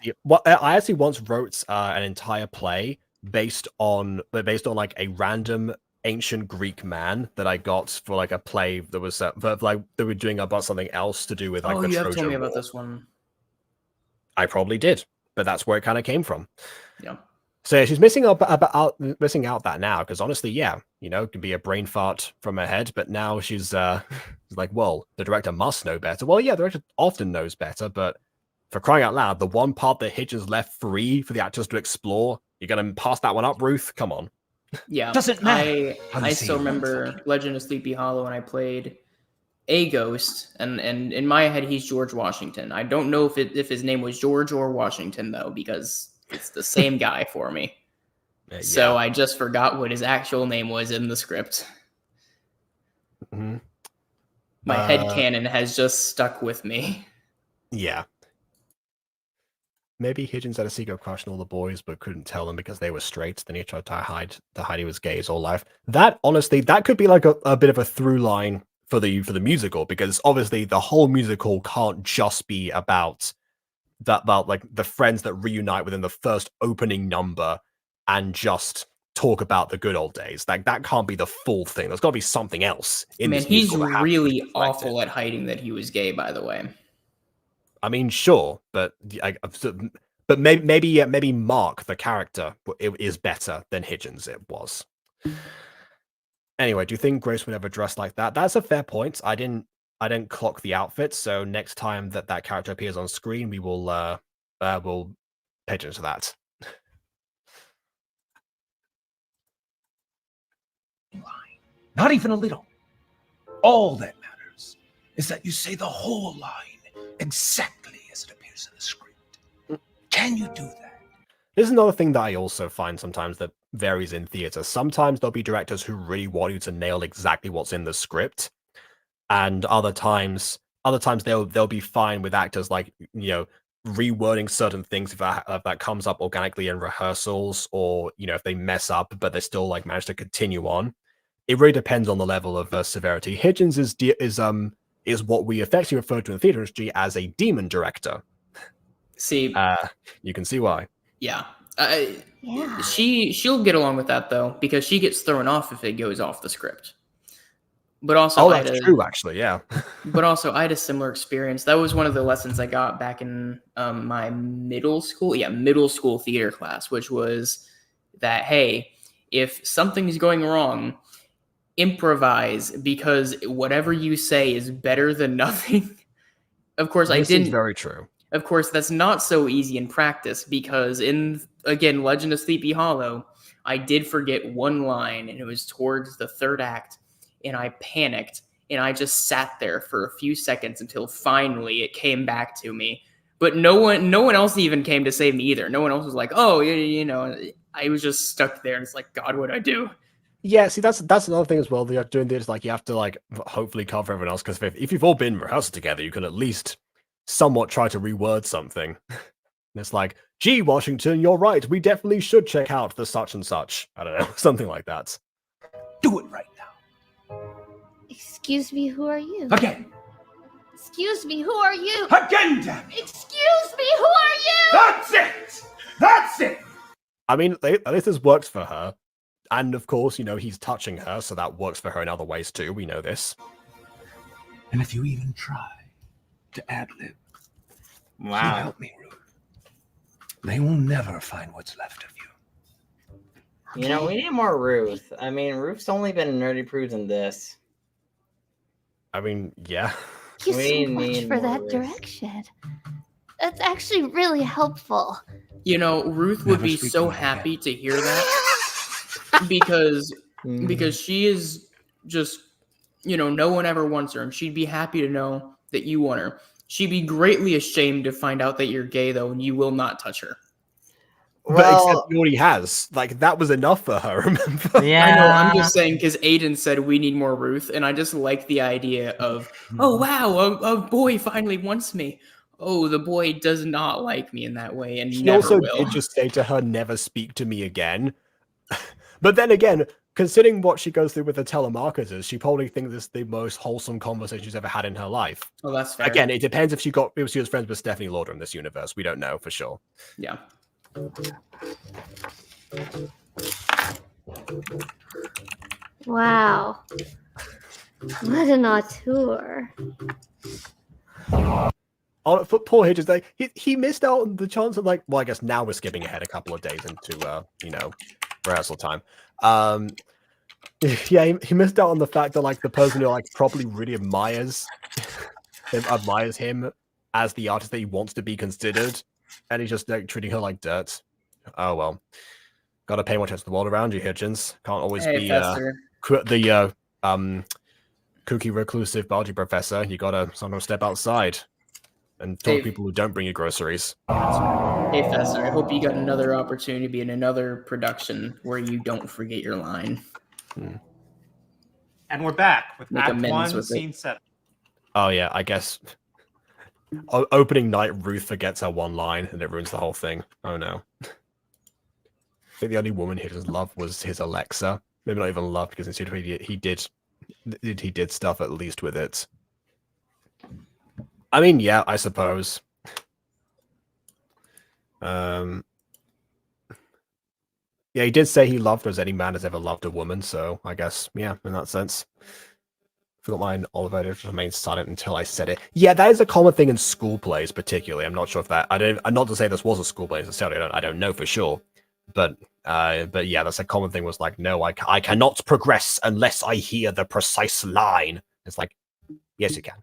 actually once wrote an entire play based on like a random ancient Greek man that I got for like a play that was like they were doing about something else to do with like the you have Trojan told me War. about this one. I probably did, but that's where it kind of came from. Yeah. So yeah, she's missing out that now because honestly, yeah, you know, it can be a brain fart from her head, but now she's like, well, the director must know better. Well, yeah, the director often knows better, but for crying out loud, the one part that Hidgens left free for the actors to explore, you're gonna pass that one up, Ruth? Come on. Yeah. Doesn't matter. I still remember Legend of Sleepy Hollow when I played a ghost, and in my head he's George Washington. I don't know if his name was George or Washington though, because it's the same guy for me. So I just forgot what his actual name was in the script. Mm-hmm. My headcanon has just stuck with me. Yeah. Maybe Hidgens had a secret crush on all the boys, but couldn't tell them because they were straight. Then he tried to hide he was gay his whole life. That honestly, that could be like a bit of a through line for the musical, because obviously the whole musical can't just be about like the friends that reunite within the first opening number and just talk about the good old days. Like that can't be the full thing. There's got to be something else. He's really awful at hiding that he was gay, by the way. I mean, sure, but maybe Mark, the character, is better than Hidgens. It was. Anyway, do you think Grace would ever dress like that? That's a fair point. I didn't clock the outfit, so next time that character appears on screen, we will we'll pay attention to that. Not even a little. All that matters is that you say the whole line exactly as it appears in the script. Can you do that? This is another thing that I also find sometimes that varies in theater. Sometimes there'll be directors who really want you to nail exactly what's in the script, and other times they'll be fine with actors like, you know, rewording certain things if that comes up organically in rehearsals, or you know, if they mess up but they still like manage to continue on. It really depends on the level of severity. Hidgens is what we affectionately refer to in the theater industry as a demon director. See, you can see why. Yeah. She'll get along with that though, because she gets thrown off if it goes off the script. But also, that's true, actually. Yeah. But also, I had a similar experience. That was one of the lessons I got back in my middle school theater class, which was that, hey, if something's going wrong, improvise, because whatever you say is better than nothing. Of course, this is very true. Of course, that's not so easy in practice, because in, again, Legend of Sleepy Hollow, I did forget one line, and it was towards the third act, and I panicked, and I just sat there for a few seconds until finally it came back to me. But no one else even came to save me either. No one else was like, oh, you know, I was just stuck there, and it's like, God, what'd I do? Yeah, see, that's another thing as well. Doing this, like, you have to like hopefully cover everyone else, because if you've all been in rehearsal together, you can at least somewhat try to reword something. And it's like, gee, Washington, you're right. We definitely should check out the such and such. I don't know, something like that. Do it right now. Excuse me, who are you? Again. Excuse me, who are you? Again, damn it. Excuse me, who are you? That's it. That's it. I mean, at least this works for her. And of course, you know, he's touching her, so that works for her in other ways too. We know this. And if you even try to ad-lib, wow, you help me, Ruth. They will never find what's left of you. You know, we need more Ruth. I mean, Ruth's only been nerdy prudes in this. I mean, yeah. Thank you so much for that direction. That's actually really helpful. You know, Ruth would be so happy to hear that. because she is just, you know, no one ever wants her, and she'd be happy to know that you want her. She'd be greatly ashamed to find out that you're gay, though, and you will not touch her. But except he already has. Like, that was enough for her, remember? Yeah. I know, I'm just saying, because Aiden said we need more Ruth, and I just like the idea of, oh, wow, a boy finally wants me. oh, the boy does not like me in that way, and He never also will. did just say to her, "Never speak to me again." But then again, considering what she goes through with the telemarketers, she probably thinks this is the most wholesome conversation she's ever had in her life. Oh, that's fair. Again, it depends if she was friends with Stephanie Lauder in this universe. We don't know for sure. Yeah. Wow. What an auteur. Oh, for poor Hidgens, like he missed out on the chance of like. Well, I guess now we're skipping ahead a couple of days into rehearsal time. Yeah, he missed out on the fact that like the person who like probably really admires him as the artist that he wants to be considered, and he's just like treating her like dirt. Oh well, gotta pay more attention to the world around you, Hidgens. Can't always be the kooky reclusive biology professor. You gotta sometimes step outside and talk to people who don't bring you groceries. Hey, Fester, I hope you got another opportunity to be in another production where you don't forget your line. And we're back with Make Act amends 1, with Scene 7. Oh yeah, I guess opening night, Ruth forgets her one line and it ruins the whole thing. Oh no. I think the only woman he just loved was his Alexa. Maybe not even love, because he did stuff at least with it. I mean, yeah, I suppose. Yeah, he did say he loved her as any man has ever loved a woman, so I guess, yeah, in that sense. Forgot mine, Oliver just remained silent until I said it. Yeah, that is a common thing in school plays, particularly. I'm not sure if that. I'm not to say this was a school play necessarily. I don't know for sure, but yeah, that's a common thing. Was like, no, I cannot progress unless I hear the precise line. It's like, yes, you can.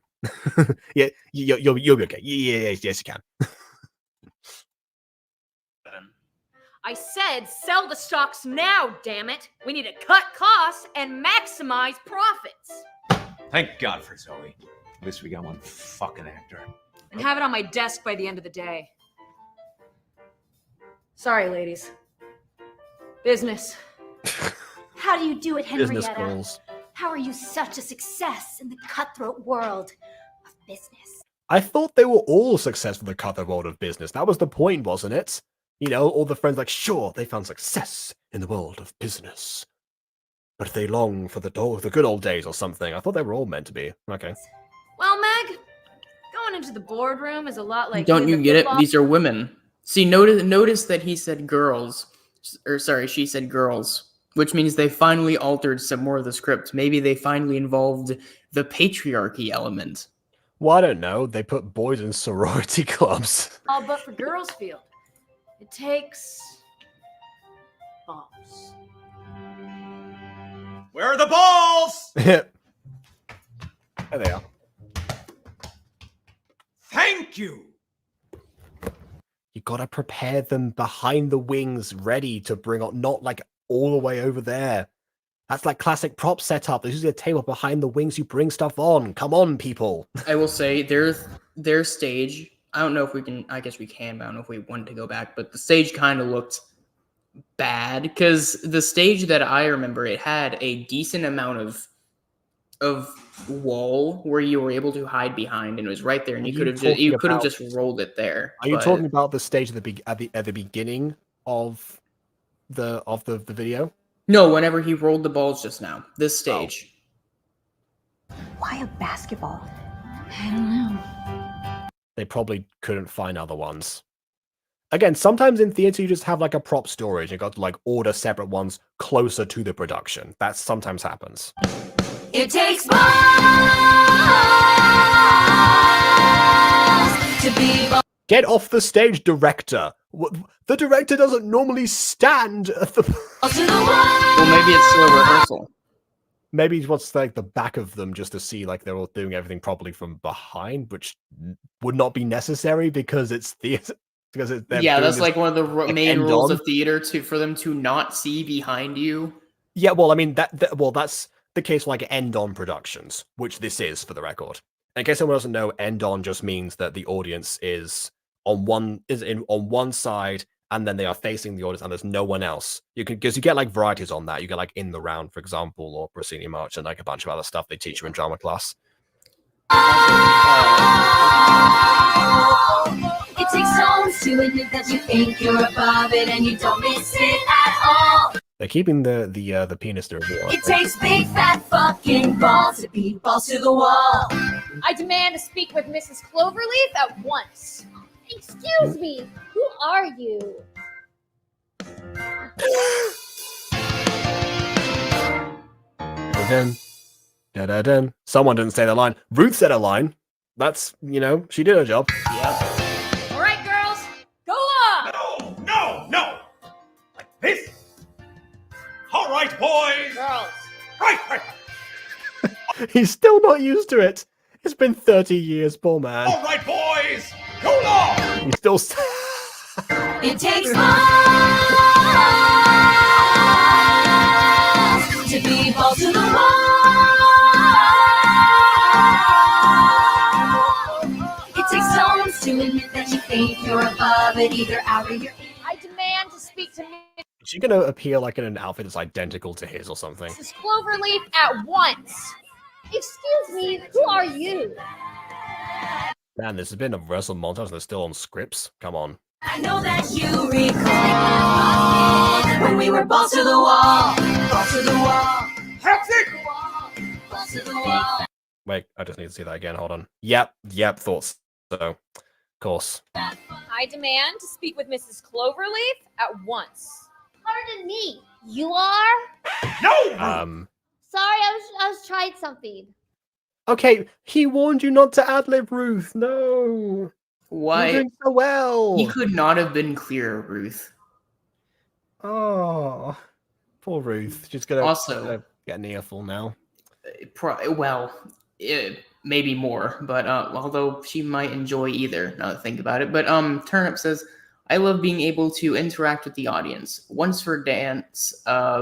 Yeah, you'll be okay. Yeah, yes, you can. I said sell the stocks now, damn it. We need to cut costs and maximize profits. Thank God for Zoe. At least we got one fucking actor. And have it on my desk by the end of the day. Sorry, ladies. Business. How do you do it, Business Henrietta? calls. How are you such a success in the cutthroat world of business? I thought they were all successful in the cutthroat world of business. That was the point, wasn't it? You know, all the friends like, sure, they found success in the world of business, but they long for the good old days or something. I thought they were all meant to be. Okay. Well, Meg, going into the boardroom is a lot like... Don't you get it? These are women. See, notice that he said girls. Or sorry, she said girls. Which means they finally altered some more of the script. Maybe they finally involved the patriarchy element. Well, I don't know. They put boys in sorority clubs. Oh, but for Girls Field, it takes... balls. Where are the balls? There they are. Thank you. You gotta prepare them behind the wings, ready to bring on, not like all the way over there. That's like classic prop setup. There's usually a table behind the wings. You bring stuff on. Come on, people. I will say their stage. I don't know if we can. I guess we can. But I don't know if we want to go back. But the stage kind of looked bad because the stage that I remember, it had a decent amount of wall where you were able to hide behind, and it was right there, and you could have just rolled it there. Are you talking about the stage at the beginning of the video? No, whenever he rolled the balls just now. This stage. Why a basketball? I don't know. They probably couldn't find other ones. Again, sometimes in theater you just have like a prop storage. You got to like order separate ones closer to the production. That sometimes happens. It takes balls to be balls. Get off the stage, director. The director doesn't normally stand at the... Well, maybe it's still a rehearsal. Maybe he wants like the back of them just to see like they're all doing everything properly from behind, which would not be necessary because it's theater. Yeah, that's like one of the main rules of theater for them to not see behind you. Yeah, well, I mean that's the case for like end-on productions, which this is for the record. In case anyone doesn't know, end-on just means that the audience is on one side, and then they are facing the audience, and there's no one else. Because you get like varieties on that. You get like In the Round, for example, or Proscenium March, and like a bunch of other stuff they teach you in drama class. It takes songs to admit that you think you're above it and you don't miss it at all. They're keeping the penis to reveal. It takes big fat fucking balls to be balls to the wall. I demand to speak with Mrs. Cloverleaf at once. Excuse me, who are you? Da-da-dum. Someone didn't say the line. Ruth said a line. That's, she did her job. All right, girls, go on. No! Like this? All right, boys! Girls. Right! He's still not used to it. It's been 30 years, poor man. All right, boys! Go long! He's still... It takes balls to be balls to the wall. It takes stones to admit that you think you're above it, either out or you're in. I demand to speak to Is she gonna appear like in an outfit that's identical to his or something? Mrs. Cloverleaf at once. Excuse me, who are you? Man, this has been a rehearsal montage and they're still on scripts. Come on. I know that you recall when we were balls to the wall. Balls to the wall. That's it! Balls to the wall. Wait, I just need to see that again. Hold on. Yep, thoughts. So, of course. I demand to speak with Mrs. Cloverleaf at once. Pardon me, you are? No! Sorry, I was trying something. Okay, he warned you not to ad-lib, Ruth. No. Why? You're doing so well. He could not have been clearer, Ruth. Oh, poor Ruth. She's gonna Also get an earful now. Maybe more, but although she might enjoy either, now that I think about it. But Turnip says, I love being able to interact with the audience. Once for dance,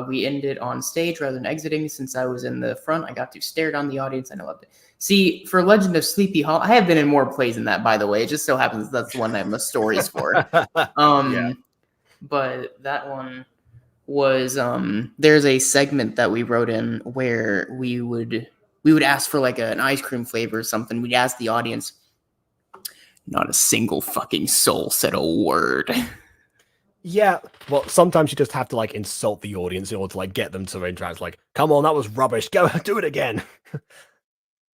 we ended on stage rather than exiting. Since I was in the front, I got to stare down the audience and I loved it. See, for Legend of Sleepy Hollow, I have been in more plays than that, by the way. It just so happens that's the one I have most stories for. But that one was there's a segment that we wrote in where we would ask for like an ice cream flavor or something. We'd ask the audience. Not a single fucking soul said a word. Yeah, well, sometimes you just have to like insult the audience in order to like get them to interact. Like, come on, that was rubbish. Go do it again.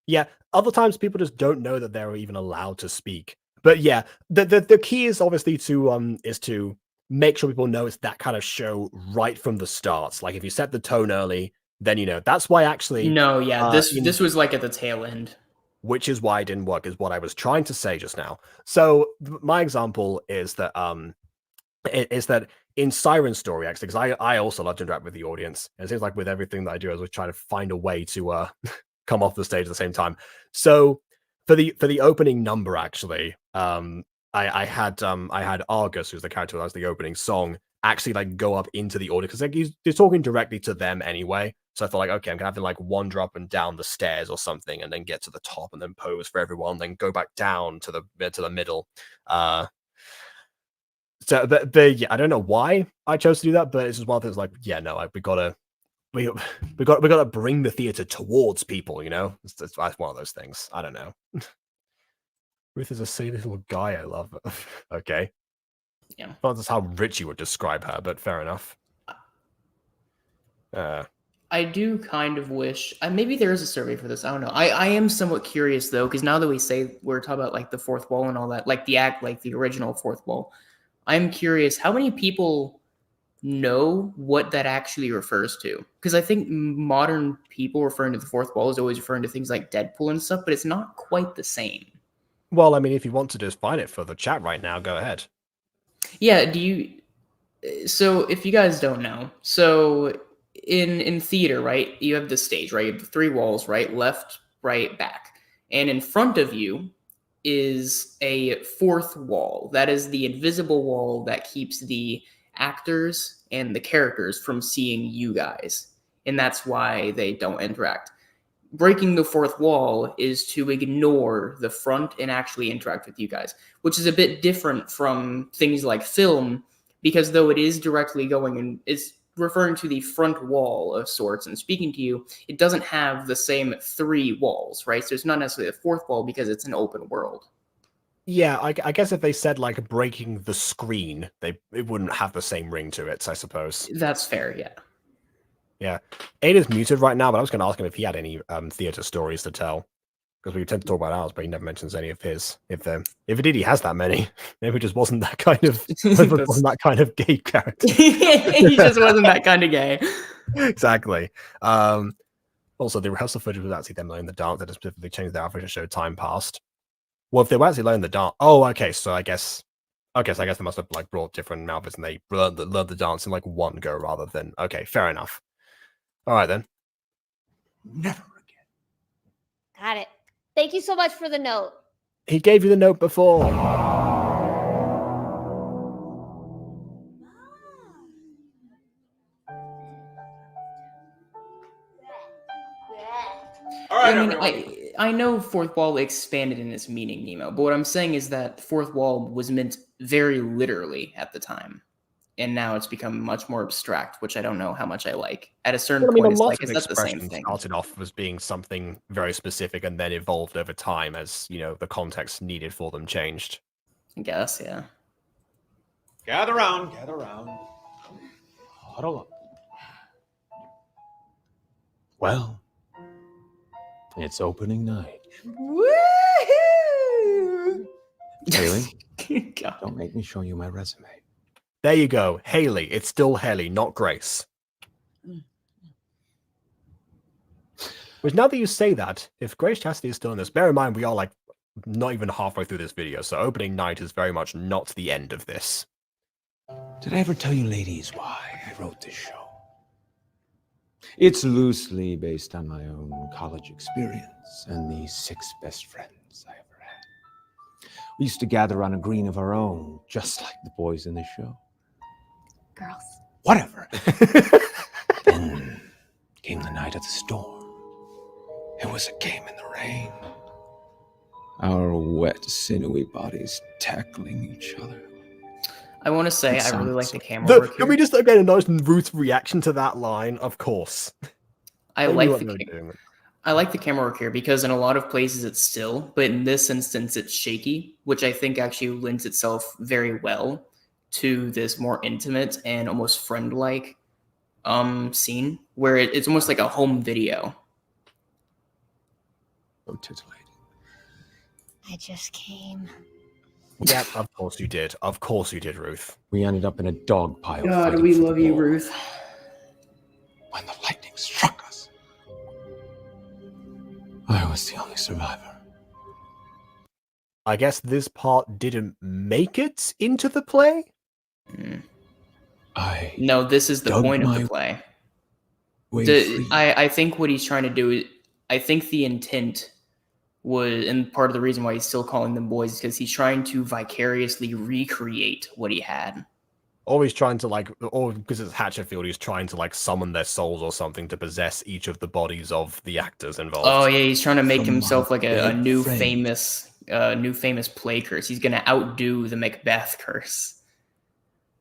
Yeah, other times people just don't know that they're even allowed to speak. But yeah, the key is obviously to make sure people know it's that kind of show right from the start. Like if you set the tone early, then that's why actually. No, yeah, this was like at the tail end. Which is why it didn't work, is what I was trying to say just now. So my example is that in Siren Story, actually, because I also love to interact with the audience. It seems like with everything that I do, I was trying to find a way to come off the stage at the same time. So for the opening number, actually, I had Argus, who's the character that has the opening song, actually like go up into the audience because like he's talking directly to them anyway. So I thought like, okay, I'm gonna have to like wander up and down the stairs or something, and then get to the top, and then pose for everyone, then go back down to the middle. So, but yeah, I don't know why I chose to do that, but it's just one of those like, yeah, no, we gotta bring the theater towards people, It's one of those things. I don't know. Ruth is a silly little guy. I love it. Okay. Yeah. Well, that's how Richie would describe her, but fair enough. I do kind of wish maybe there is a survey for this. I don't know. I am somewhat curious though, because now that we're talking about like the fourth wall and all that, like the original fourth wall, I'm curious how many people know what that actually refers to. Because I think modern people referring to the fourth wall is always referring to things like Deadpool and stuff, but it's not quite the same. Well, I mean, if you want to just find it for the chat right now, go ahead. Yeah. So if you guys don't know, so in theater, right, you have the stage, right? You have the three walls, right? Left, right, back. And in front of you is a fourth wall. That is the invisible wall that keeps the actors and the characters from seeing you guys. And that's why they don't interact. Breaking the fourth wall is to ignore the front and actually interact with you guys, which is a bit different from things like film, because though it is directly going and it's referring to the front wall of sorts and speaking to you, it doesn't have the same 3 walls, right? So it's not necessarily a 4th wall because it's an open world. Yeah, I guess if they said like breaking the screen, it wouldn't have the same ring to it, I suppose. That's fair, yeah. Yeah. Ada's muted right now, but I was going to ask him if he had any theater stories to tell. Because we tend to talk about ours, but he never mentions any of his. If indeed he has that many, maybe it just wasn't that kind of wasn't that kind of gay character. He just wasn't that kind of gay. Exactly. Also, the rehearsal footage was actually them learning the dance. They just specifically changed the outfit to show time passed. Well, if they were actually learning the dance, okay. So I guess they must have like brought different outfits and they learned the dance in like one go rather than fair enough. All right then. Never again. Got it. Thank you so much for the note. He gave you the note before. All right, I mean, everyone. I know 4th wall expanded in its meaning, Nemo, but what I'm saying is that 4th wall was meant very literally at the time. And now it's become much more abstract, which I don't know how much I like. At a certain Well, I mean, point, a it's lot like, of is that the same expressions thing? started off as being something very specific and then evolved over time as, the context needed for them changed. I guess, yeah. Gather round, gather round. Huddle up. Well, it's opening night. Woohoo! Haley, God. don't make me show you my resume. There you go. Haley. It's still Haley, not Grace. Which now that you say that, if Grace Chastity is still in this, bear in mind we are like not even halfway through this video, so opening night is very much not the end of this. Did I ever tell you ladies why I wrote this show? It's loosely based on my own college experience and the 6 best friends I ever had. We used to gather on a green of our own, just like the boys in the show. Girls. Whatever. Then came the night of the storm. It was a game in the rain. Our wet, sinewy bodies tackling each other. I want to say It I really sounds- like the camera work Can we here. just again notice Ruth's reaction to that line? Of course. I They knew like what the they were doing. I like the camera work here because in a lot of places it's still, but in this instance it's shaky, which I think actually lends itself very well to this more intimate and almost friend-like scene where it's almost like a home video. So titillating. I just came. Yeah, of course you did. Of course you did, Ruth. We ended up in a dog pile. God, fighting we for the love you, ball. Ruth. When the lightning struck us, I was the only survivor. I guess this part didn't make it into the play? No, this is the dug point of my the play. way free. I think what he's trying to do, I think the intent was, and part of the reason why he's still calling them boys is because he's trying to vicariously recreate what he had. Or he's trying to or because it's Hatchetfield, he's trying to summon their souls or something to possess each of the bodies of the actors involved. Oh yeah, he's trying to make From himself my like a dead new friend. famous play curse. He's gonna outdo the Macbeth curse.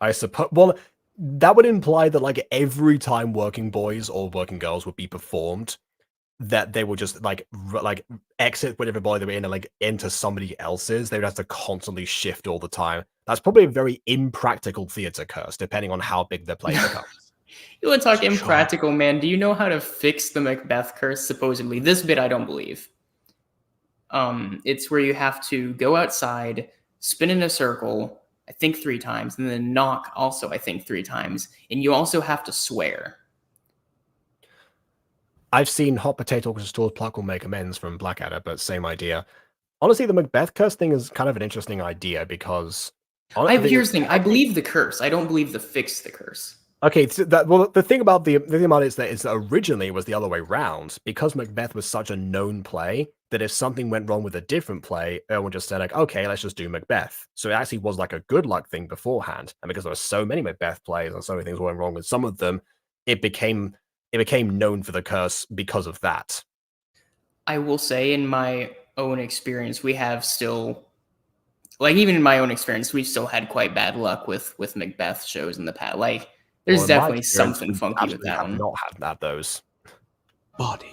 I suppose. Well, that would imply that every time Working Boys or Working Girls would be performed, that they would just exit whatever body they were in and enter somebody else's. They would have to constantly shift all the time. That's probably a very impractical theater curse, depending on how big their play becomes. You want to talk impractical, man? Do you know how to fix the Macbeth curse? Supposedly, this bit I don't believe. It's where you have to go outside, spin in a circle, I think 3 times, and then knock also, I think 3 times, and you also have to swear. I've seen Hot Potato Stores Pluck will make amends from Blackadder, but same idea. Honestly, the Macbeth curse thing is kind of an interesting idea because Here's the thing: I believe the curse. I don't believe the fix the curse. Okay, so the thing about the thing about it is that originally it was the other way round because Macbeth was such a known play that if something went wrong with a different play, everyone just said okay, let's just do Macbeth. So it actually was a good luck thing beforehand, and because there were so many Macbeth plays and so many things went wrong with some of them, it became known for the curse because of that. I will say, in my own experience, we have still, even in my own experience, we've still had quite bad luck with Macbeth shows in the past. There's Well, in my definitely experience, something we funky with absolutely that have one. not had those. Bodies.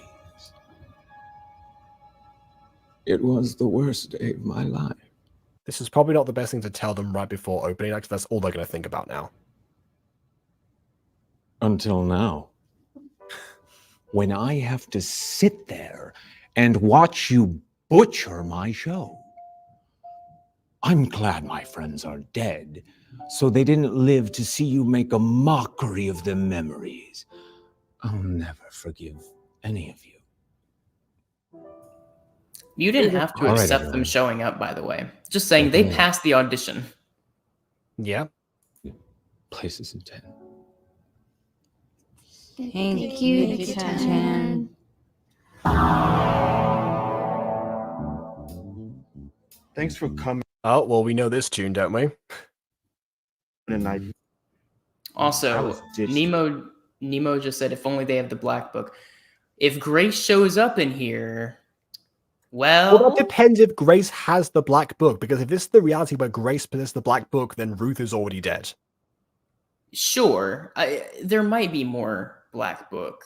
It was the worst day of my life. This is probably not the best thing to tell them right before opening, because that's all they're going to think about now. Until now. When I have to sit there and watch you butcher my show. I'm glad my friends are dead, so they didn't live to see you make a mockery of their memories. I'll never forgive any of you. You didn't have to All right, accept them everyone. showing up, by the way. Just saying, they passed the audition. Yeah. Places in 10. Thank you, Chan. Thanks for coming. Oh, well, we know this tune, don't we? And Also, Nemo just said, if only they have the black book. If Grace shows up in here, well, Well, that depends if Grace has the black book, because if this is the reality where Grace possesses the black book, then Ruth is already dead. sure. There might be more black book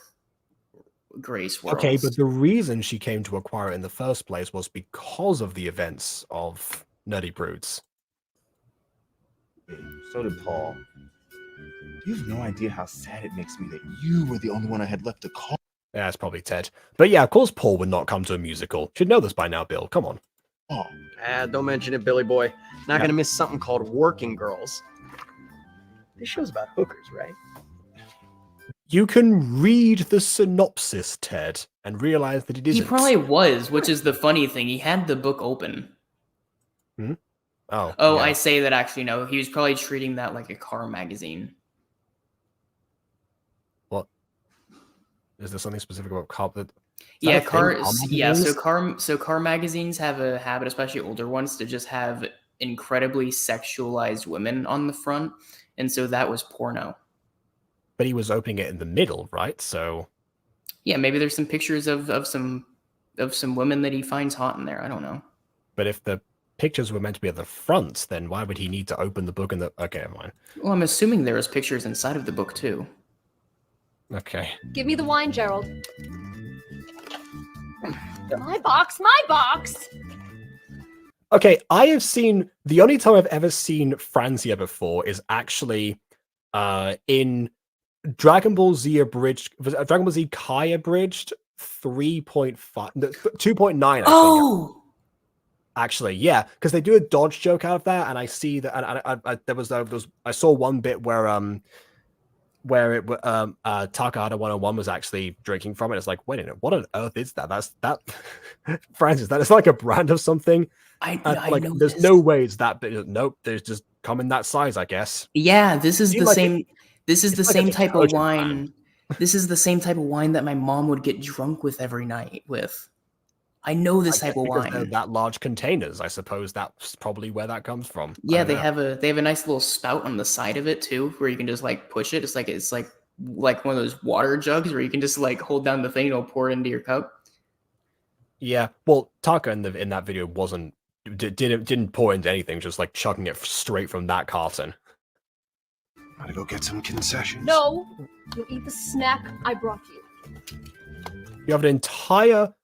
Grace worlds. Okay, but the reason she came to acquire it in the first place was because of the events of Nerdy Broods. So did Paul. You have no idea how sad it makes me that you were the only one I had left to call. Yeah, it's probably Ted. But yeah, of course Paul would not come to a musical. Should know this by now, Bill. Come on. Oh. Don't mention it, Billy boy. Not gonna miss something called Working Girls. This show's about hookers, right? You can read the synopsis, Ted, and realize that it isn't. He probably was, which is the funny thing. He had the book open. Hmm? Oh. Oh, yeah. I say that actually no. He was probably treating that like a car magazine. What? Is there something specific about car? Yeah, cars. Yeah, so car magazines have a habit, especially older ones, to just have incredibly sexualized women on the front, and so that was porno. But he was opening it in the middle, right? So yeah, maybe there's some pictures of some women that he finds hot in there. I don't know. But if the pictures were meant to be at the front, then why would he need to open the book in the? Okay, never mind. Well, I'm assuming there was pictures inside of the book too. Okay. Give me the wine, Gerald. My box, my box. Okay, I have seen the only time I've ever seen Franzia before is actually in Dragon Ball Z abridged, Dragon Ball Z Kai abridged 3.5, 2.9. I think. Actually, yeah, because they do a dodge joke out of that, and I see that. And I saw one bit where Takahata 101 was actually drinking from it. It's like, wait a minute, what on earth is that? That's that, Francis. That is like a brand of something. I like, there's no way it's that big. Nope, there's just come in that size, I guess. Yeah, this is the like same. This is the like a same type of detergent wine. This is the same type of wine that my mom would get drunk with every night with. I know this type of Because they're wine. that large containers. I suppose that's probably where that comes from. Yeah, they have a nice little spout on the side of it too, where you can just like push it. It's like one of those water jugs where you can just like hold down the thing and it'll pour it into your cup. Yeah, well, Taka in that video didn't pour into anything, just like chugging it straight from that carton. Gotta go get some concessions. No, you'll eat the snack I brought you. You have an entire.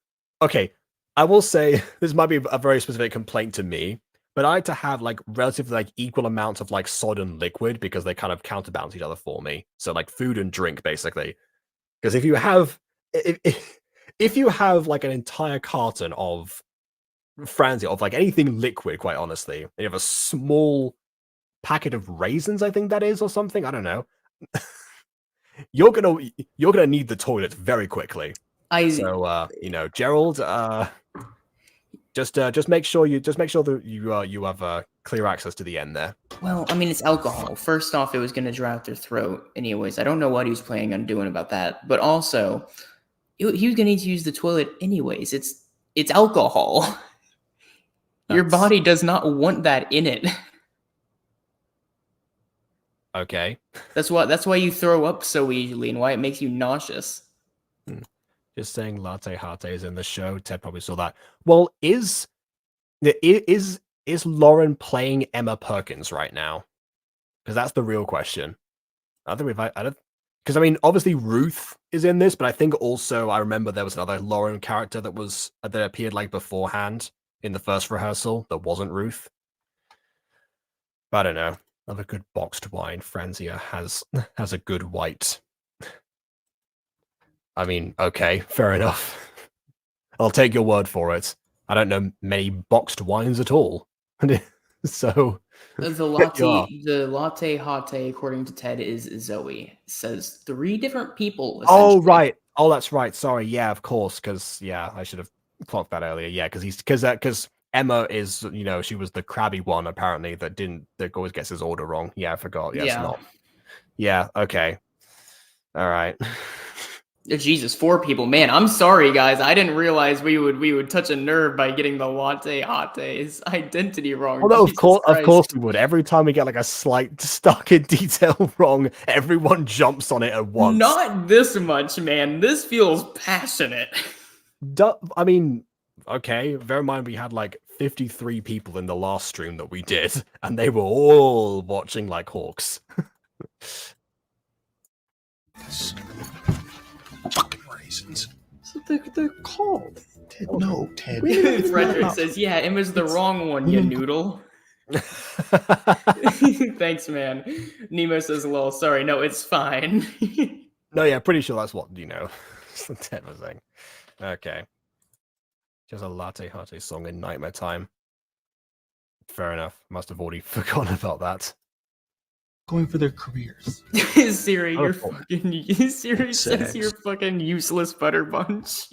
Okay, I will say this might be a very specific complaint to me, but I like to have like relatively like equal amounts of like solid and liquid because they kind of counterbalance each other for me. So like food and drink basically, because if you have like an entire carton of Franzia, of like anything liquid, quite honestly, and you have a small packet of raisins, I think that is, or something, I don't know. you're gonna need the toilet very quickly. Gerald, just make sure that you have clear access to the end there. Well, I mean, it's alcohol. First off, it was going to dry out their throat. Anyways, I don't know what he was planning on doing about that. But also, he was going to need to use the toilet anyways. It's alcohol. Your body does not want that in it. Okay. That's why you throw up so easily and why it makes you nauseous. Just saying latte hate is in the show. Ted probably saw that. Well, is Lauren playing Emma Perkins right now? Because that's the real question. I don't think I don't, because I mean, obviously Ruth is in this, but I think also I remember there was another Lauren character that appeared like beforehand in the first rehearsal that wasn't Ruth. But I don't know. Another good boxed wine. Franzia has a good white. I mean, okay, fair enough. I'll take your word for it. I don't know many boxed wines at all. So the latte hottie, according to Ted, is Zoe. It says 3 different people. Oh right. Oh, that's right. Sorry. Yeah, of course. Because I should have clocked that earlier. Yeah, because Emma is, she was the crabby one apparently that always gets his order wrong. Yeah, I forgot. Yeah, it's not. Yeah. Okay. All right. Jesus, 4 people. Man, I'm sorry, guys. I didn't realize we would touch a nerve by getting the latte hotte's identity wrong. Although Jesus of course Christ. we would. Every time we get like a slight stuck in detail wrong, everyone jumps on it at once. Not this much, man. This feels passionate. I mean, okay. Bear in mind we had like 53 people in the last stream that we did, and they were all watching like hawks. Fucking raisins. They're called. Ted, no, Ted. Frederick says, yeah, Emma's the wrong one, you noodle. Thanks, man. Nemo says, lol, sorry, no, it's fine. No, yeah, pretty sure that's what, Ted was saying. Okay. Just a latte hottie song in Nightmare Time. Fair enough. Must have already forgotten about that. Going for their careers. Siri, you're fucking. Siri says you're fucking useless butter bunch.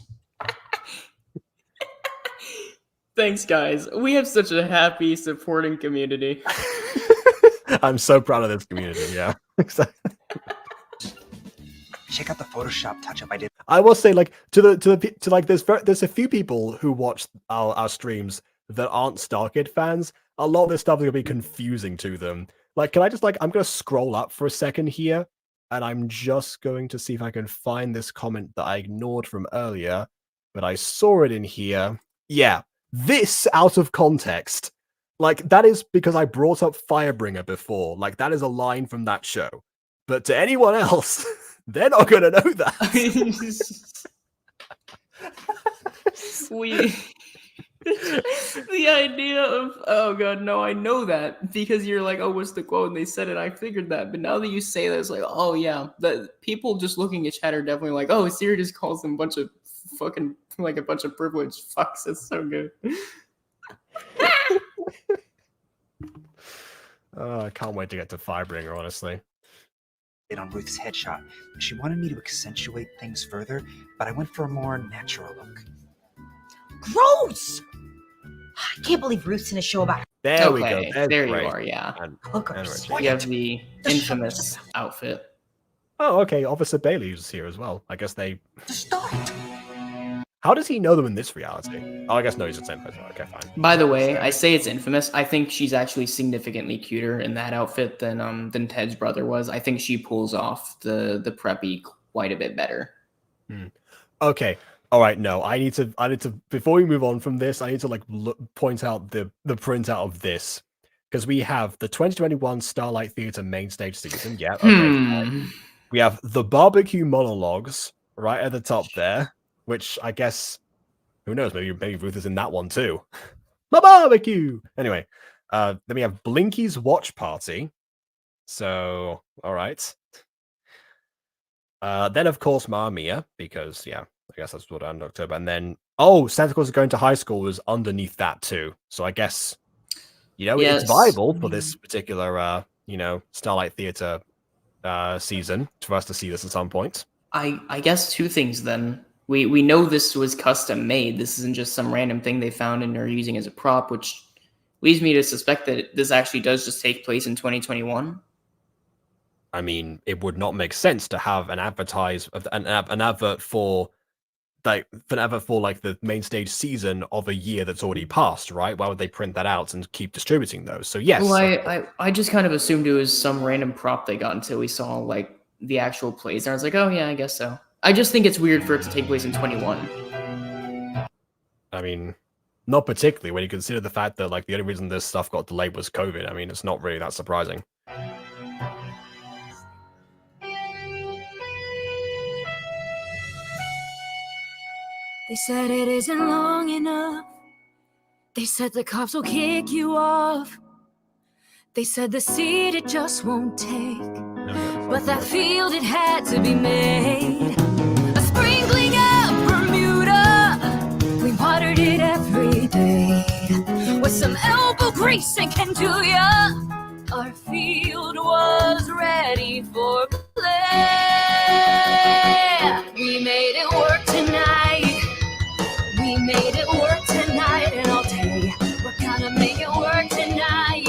Thanks, guys. We have such a happy, supporting community. I'm so proud of this community. Yeah, exactly. Check out the Photoshop touch-up I did. I will say, like, there's a few people who watch our streams that aren't StarKid fans. A lot of this stuff is gonna be confusing to them. Like, can I just I'm gonna scroll up for a second here, and I'm just going to see if I can find this comment that I ignored from earlier, but I saw it in here. Yeah, this out of context. Like, that is because I brought up Firebringer before. Like, that is a line from that show. But to anyone else, they're not gonna know that. The idea of, oh god, no, I know that because you're like, oh, what's the quote? And they said it, I figured that. But now that you say that, it's like, oh yeah, that people just looking at chat are definitely like, oh, Siri just calls them a bunch of fucking, like a bunch of privileged fucks. It's so good. I can't wait to get to Firebringer, honestly. On Ruth's headshot. She wanted me to accentuate things further, but I went for a more natural look. Gross! I can't believe Ruth's in a show about. There we go. There you are, yeah. You have the infamous outfit. Oh, okay. Officer Bailey is here as well. I guess they. How does he know them in this reality? Oh, I guess no, he's the same person. Okay, fine. By the way, I say it's infamous. I think she's actually significantly cuter in that outfit than Ted's brother was. I think she pulls off the preppy quite a bit better. Okay. All right. No, I need to. Before we move on from this, I need to point out the printout of this because we have the 2021 Starlight Theatre main stage season. Yeah. Okay. Fine. We have the barbecue monologues right at the top there. Which I guess, who knows? Maybe Ruth is in that one too. My barbecue. Anyway, then we have Blinky's watch party. So, all right. Then of course Mamma Mia, because I guess that's what happened in October. And then Santa Claus is going to high school was underneath that too. So I guess it's viable for this particular Starlight Theatre season for us to see this at some point. I guess 2 things then. We know this was custom made. This isn't just some random thing they found and are using as a prop, which leads me to suspect that this actually does just take place in 2021. I mean, it would not make sense to have an advert for the main stage season of a year that's already passed, right? Why would they print that out and keep distributing those? So yes. Well, I just kind of assumed it was some random prop they got until we saw like the actual plays, and I was like, oh yeah, I guess so. I just think it's weird for it to take place in 21. I mean, not particularly when you consider the fact that like the only reason this stuff got delayed was COVID. I mean, it's not really that surprising. They said it isn't long enough. They said the cops will kick you off. They said the seed it just won't take. But that field it had to be made. A sprinkling of Bermuda. We watered it every day. With some elbow grease and can do ya. Our field was ready for play. We made it work tonight. We made it work tonight and all day. We're gonna make it work tonight.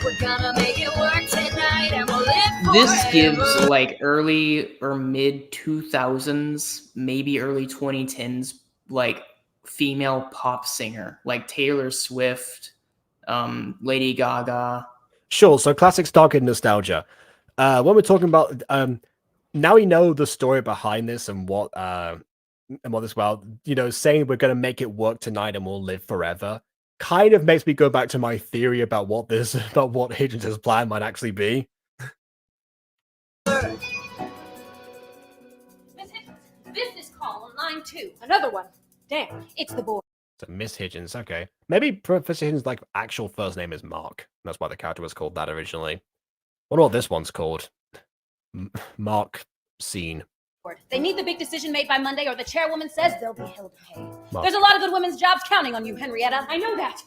We're gonna make it work tonight and we'll live forever. This gives like early or mid 2000s, maybe early 2010s, like female pop singer like Taylor Swift, Lady Gaga. Sure, so classic Starkid nostalgia. When we're talking about now we know the story behind this and what this, well, you know, saying we're gonna make it work tonight and we'll live forever kind of makes me go back to my theory about what Hidgens' plan might actually be. Business call on line 2. Another one. Damn, it's the boy. So Miss Hidgens, okay. Maybe Professor Hidgens' like actual first name is Mark. That's why the character was called that originally. Wonder what this one's called. Mark Scene. They need the big decision made by Monday, or the chairwoman says they'll be held to pay. Mark. There's a lot of good women's jobs counting on you, Henrietta. I know that.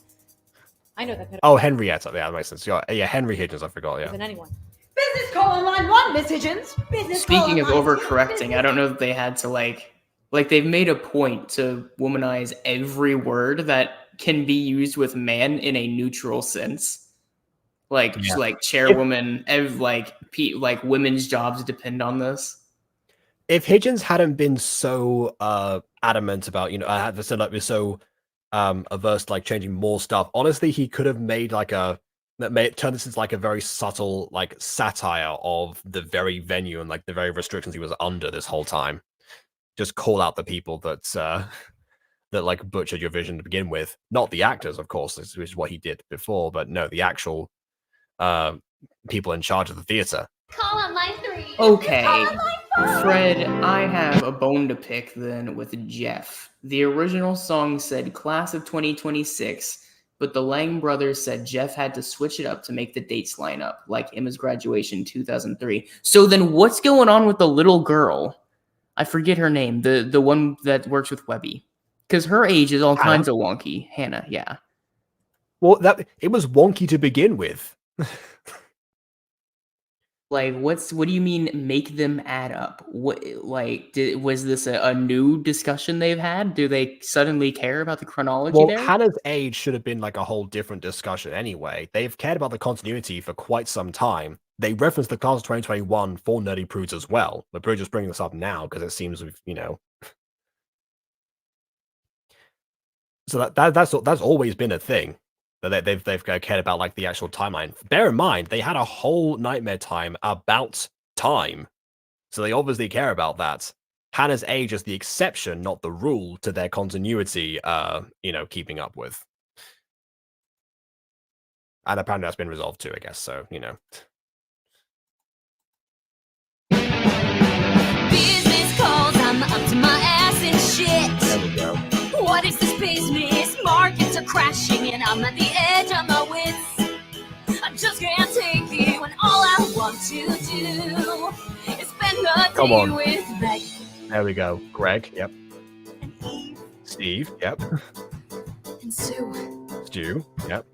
I know that better Oh, Henrietta. Yeah, that makes sense. Yeah, Henry Hidgens, I forgot, yeah. than anyone. Business call on line 1, Miss Hidgens. Business call Speaking on of line 2. overcorrecting, I don't know that they had to like they've made a point to womanize every word that can be used with man in a neutral sense. Like chairwoman, like women's jobs depend on this. If Hidgens hadn't been so adamant about, you know, I had to say like was so averse to like changing more stuff, honestly, he could have made like turn this into like a very subtle like satire of the very venue and like the very restrictions he was under this whole time. Just call out the people that that like butchered your vision to begin with, not the actors, of course, which is what he did before, but no, the actual people in charge of the theater. Call on line 3. Okay, Fred, I have a bone to pick then with Jeff. The original song said class of 2026, but the Lang brothers said Jeff had to switch it up to make the dates line up, like Emma's graduation 2003. So then what's going on with the little girl? I forget her name, the one that works with Webby. Because her age is all Hannah? kinds of wonky. Hannah, yeah. Well, it was wonky to begin with. Like, what do you mean make them add up? What, like, was this a new discussion they've had? Do they suddenly care about the chronology Well, there? Hannah's age should have been like a whole different discussion anyway. They've cared about the continuity for quite some time. They referenced the class of 2021 for Nerdy Prudes as well. But we're just bringing this up now because it seems we've, you know. So that's always been a thing. That they've cared about like the actual timeline. Bear in mind, they had a whole Nightmare Time about time. So they obviously care about that. Hannah's age is the exception, not the rule, to their continuity, you know, keeping up with. And apparently that's been resolved too, I guess, so, you know. Business calls, I'm up to my ass in shit. There we go. What is this business? Markets are crashing and I'm at the edge of my wits. I just can't take it when all I want to do is spend a Come day on. with Meg. There we go. Greg, yep. Steve, yep. And Sue. Stu, yep.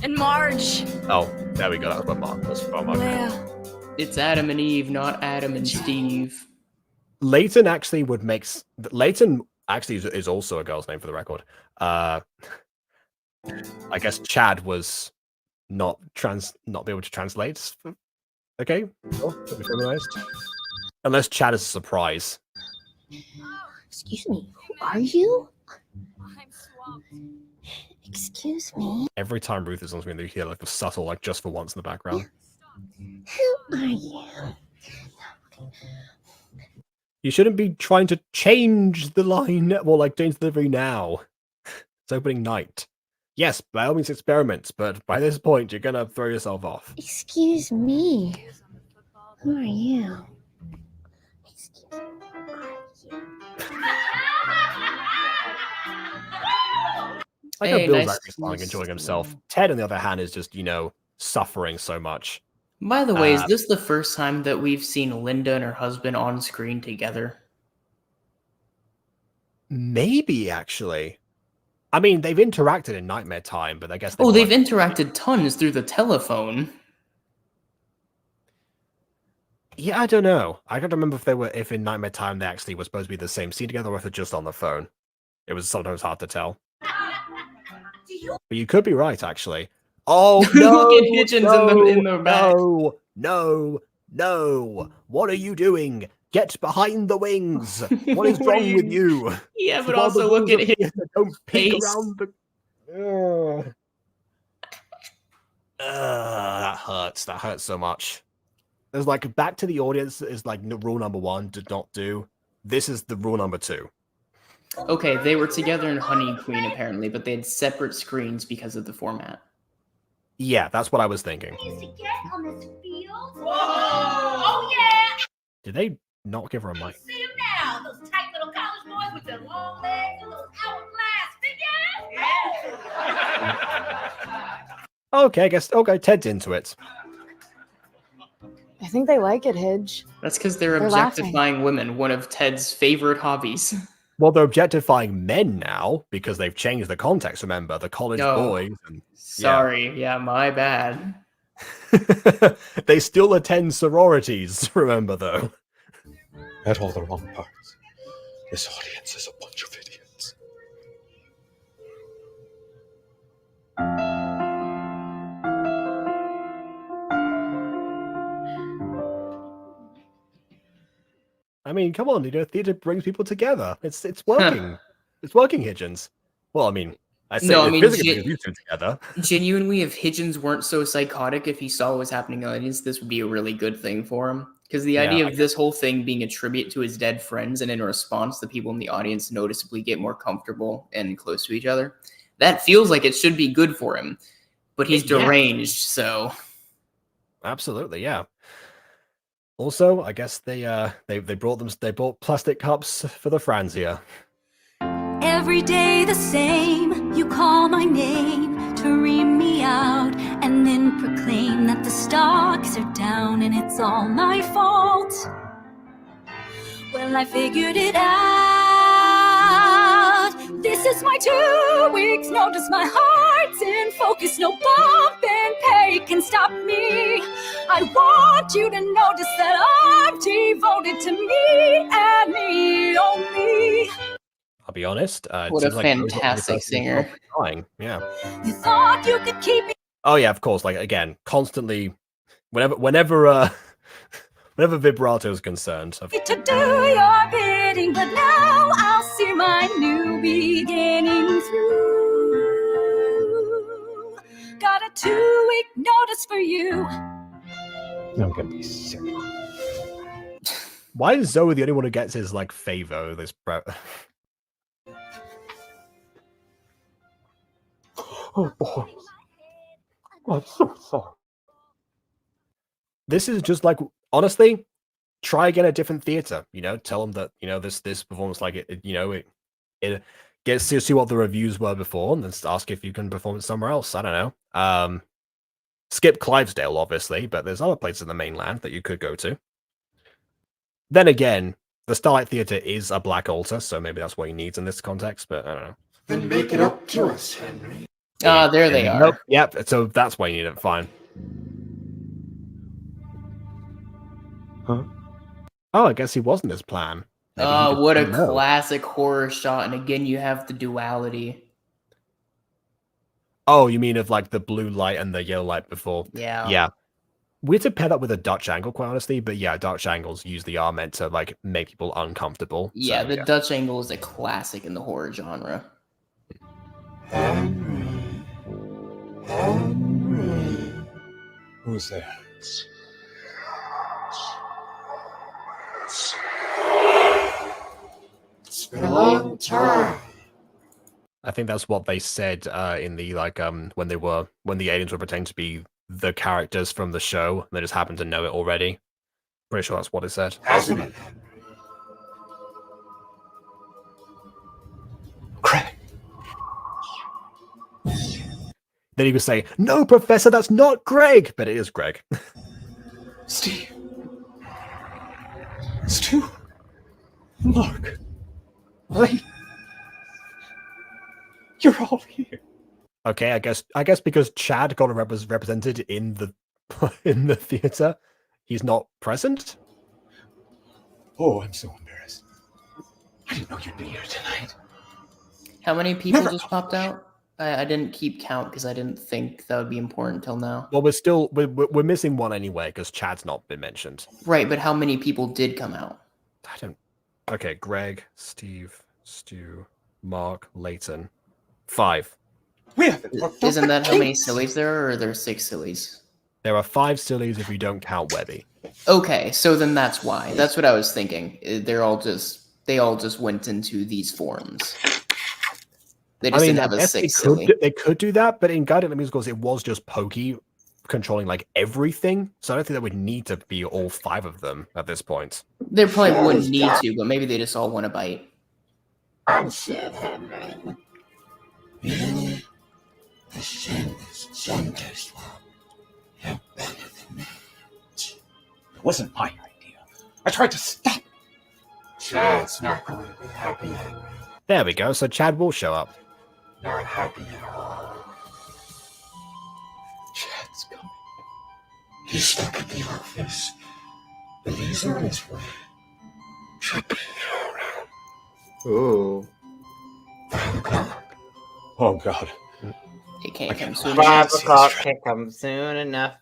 And Marge. Oh, there we go. That was my mom. That's from my Yeah. It's Adam and Eve, not Adam and Steve. Leighton actually would make... Leighton actually is also a girl's name for the record. I guess Chad was not be able to translate. Okay, sure, to be feminized. Unless Chad is a surprise. Excuse me, who are you? Excuse me. Every time Ruth is on screen, they hear like the subtle, like just for once in the background. Who are you? You shouldn't be trying to change the line, or like change the delivery now. It's opening night. Yes, by all means experiment, but by this point, you're gonna throw yourself off. Excuse me. Who are you? Like, Bill's nice actually to smiling, see enjoying you. himself. Ted, on the other hand, is just, suffering so much. By the way, is this the first time that we've seen Linda and her husband on screen together? Maybe, actually. I mean, they've interacted in Nightmare Time, but I guess Oh, they've interacted tons through the telephone. Yeah, I don't know. I can't remember if in Nightmare Time they actually were supposed to be the same scene together, or if they're just on the phone. It was sometimes hard to tell. But you could be right, actually. Oh no! Look at Hidgens in the back. No! What are you doing? Get behind the wings! What is wrong with you? Yeah, but While the also look rules at of his theater don't peek face. around the. That hurts. That hurts so much. There's like back to the audience is like rule number 1, did not do. This is the rule number 2. Okay, they were together in Honey Queen apparently, but they had separate screens because of the format. Yeah, that's what I was thinking. Used to get on this field. Oh yeah! Did they not give her a mic? See them now, those tight little college boys with their long legs and those hourglass figures. Okay, I guess. Okay, Ted's into it. I think they like it, Hidge. That's because they're laughing. objectifying women, one of Ted's favorite hobbies. Well, they're objectifying men now because they've changed the context. Remember, the college Oh, boys. And, sorry, yeah, my bad. they still attend sororities. Remember, though. At all the wrong parts. This audience is a bunch of idiots. I mean, come on, theater brings people together. It's working. It's working, Hidgens. Well, I mean, I say physically brings you two together. Genuinely, if Hidgens weren't so psychotic, if he saw what was happening in the audience, this would be a really good thing for him. Because the idea of this whole thing being a tribute to his dead friends, and in response, the people in the audience noticeably get more comfortable and close to each other, that feels like it should be good for him. But he's deranged, so. Absolutely, yeah. Also, I guess they brought plastic cups for the Franzia. Every day the same, you call my name to ream me out and then proclaim that the stocks are down and it's all my fault. Well, I figured it out. This is my 2 weeks notice, my heart's in focus, no bump and pay can stop me. I want you to notice that I'm devoted to me and me only. I'll be honest. What a fantastic singer. Yeah. You thought you could keep me. Oh yeah, of course. Like again, constantly, whenever vibrato is concerned. To do your bidding, but now I'll see my new beginning through. Got a 2-week notice for you. I'm gonna be sick. Why is Zoe the only one who gets his like favor? This Oh boy, I'm so sorry. This is just like, honestly, try again at a different theater. Tell them that this performance, like it gets to see what the reviews were before, and then ask if you can perform it somewhere else. I don't know. Skip Clivesdale, obviously, but there's other places in the mainland that you could go to. Then again, the Starlight Theatre is a black altar, so maybe that's what he needs in this context, but I don't know. Then make it up to us, Henry. Ah, there they are. Nope, yep, so that's why you need it, fine. Huh? Oh, I guess he wasn't his plan. Oh, what a classic horror shot, and again, you have the duality. Oh, you mean of like the blue light and the yellow light before? Yeah. Yeah. We had to pair that with a Dutch angle, quite honestly, but yeah, Dutch angles usually are meant to like make people uncomfortable. Yeah, so, the Dutch angle is a classic in the horror genre. Who's there? It's been a long time. I think that's what they said in the when the aliens were pretending to be the characters from the show. They just happened to know it already. Pretty sure that's what it said. Hasn't it? Craig. Then he would say, "No, Professor, that's not Greg," but it is Greg. Steve. Stu. Mark. Lee. You're all here. Okay, I guess because Chad got represented in the in the theater, he's not present. Oh, I'm so embarrassed. I didn't know you'd be here tonight. How many people just popped out? I didn't keep count because I didn't think that would be important till now. Well, we're missing one anyway because Chad's not been mentioned. Right, but how many people did come out? I don't. Okay, Greg, Steve, Stu, Mark, Leighton, 5. Isn't that how many sillies there are, or are there 6 sillies? There are 5 sillies if you don't count Webby. Okay, so then that's why. That's what I was thinking. They all just went into these forums. They just didn't have a 6 silly. They could do that, but in Guided Musicals, it was just Pokey controlling like everything. So I don't think there would need to be all 5 of them at this point. They probably wouldn't need to, but maybe they just all want a bite. I'm Sir Henry. Really? The shameless gender swap. You're better than that. It wasn't my idea. I tried to stop it. Chad's not going to be happy, Henry. There we go. So Chad will show up. Not happy at all. Chad's coming. He's stuck at the office, but he's on his way. Should be here around Ooh. 5 o'clock. Oh, God. It can't come soon. 5 o'clock can't come soon enough.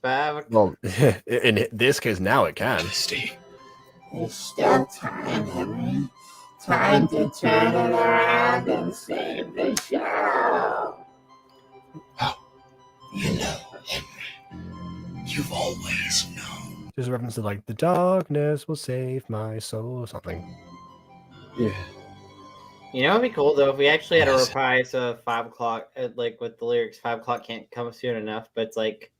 5 o'clock. Well, in this case, now it can. Steve. There's still time, Henry. Time to turn it around and save the show. Oh. You know, Henry. You've always known. There's a reference to like, the darkness will save my soul or something. Yeah. You know, it'd be cool though if we actually had a reprise of 5 o'clock, like with the lyrics, 5 o'clock can't come soon enough, but it's like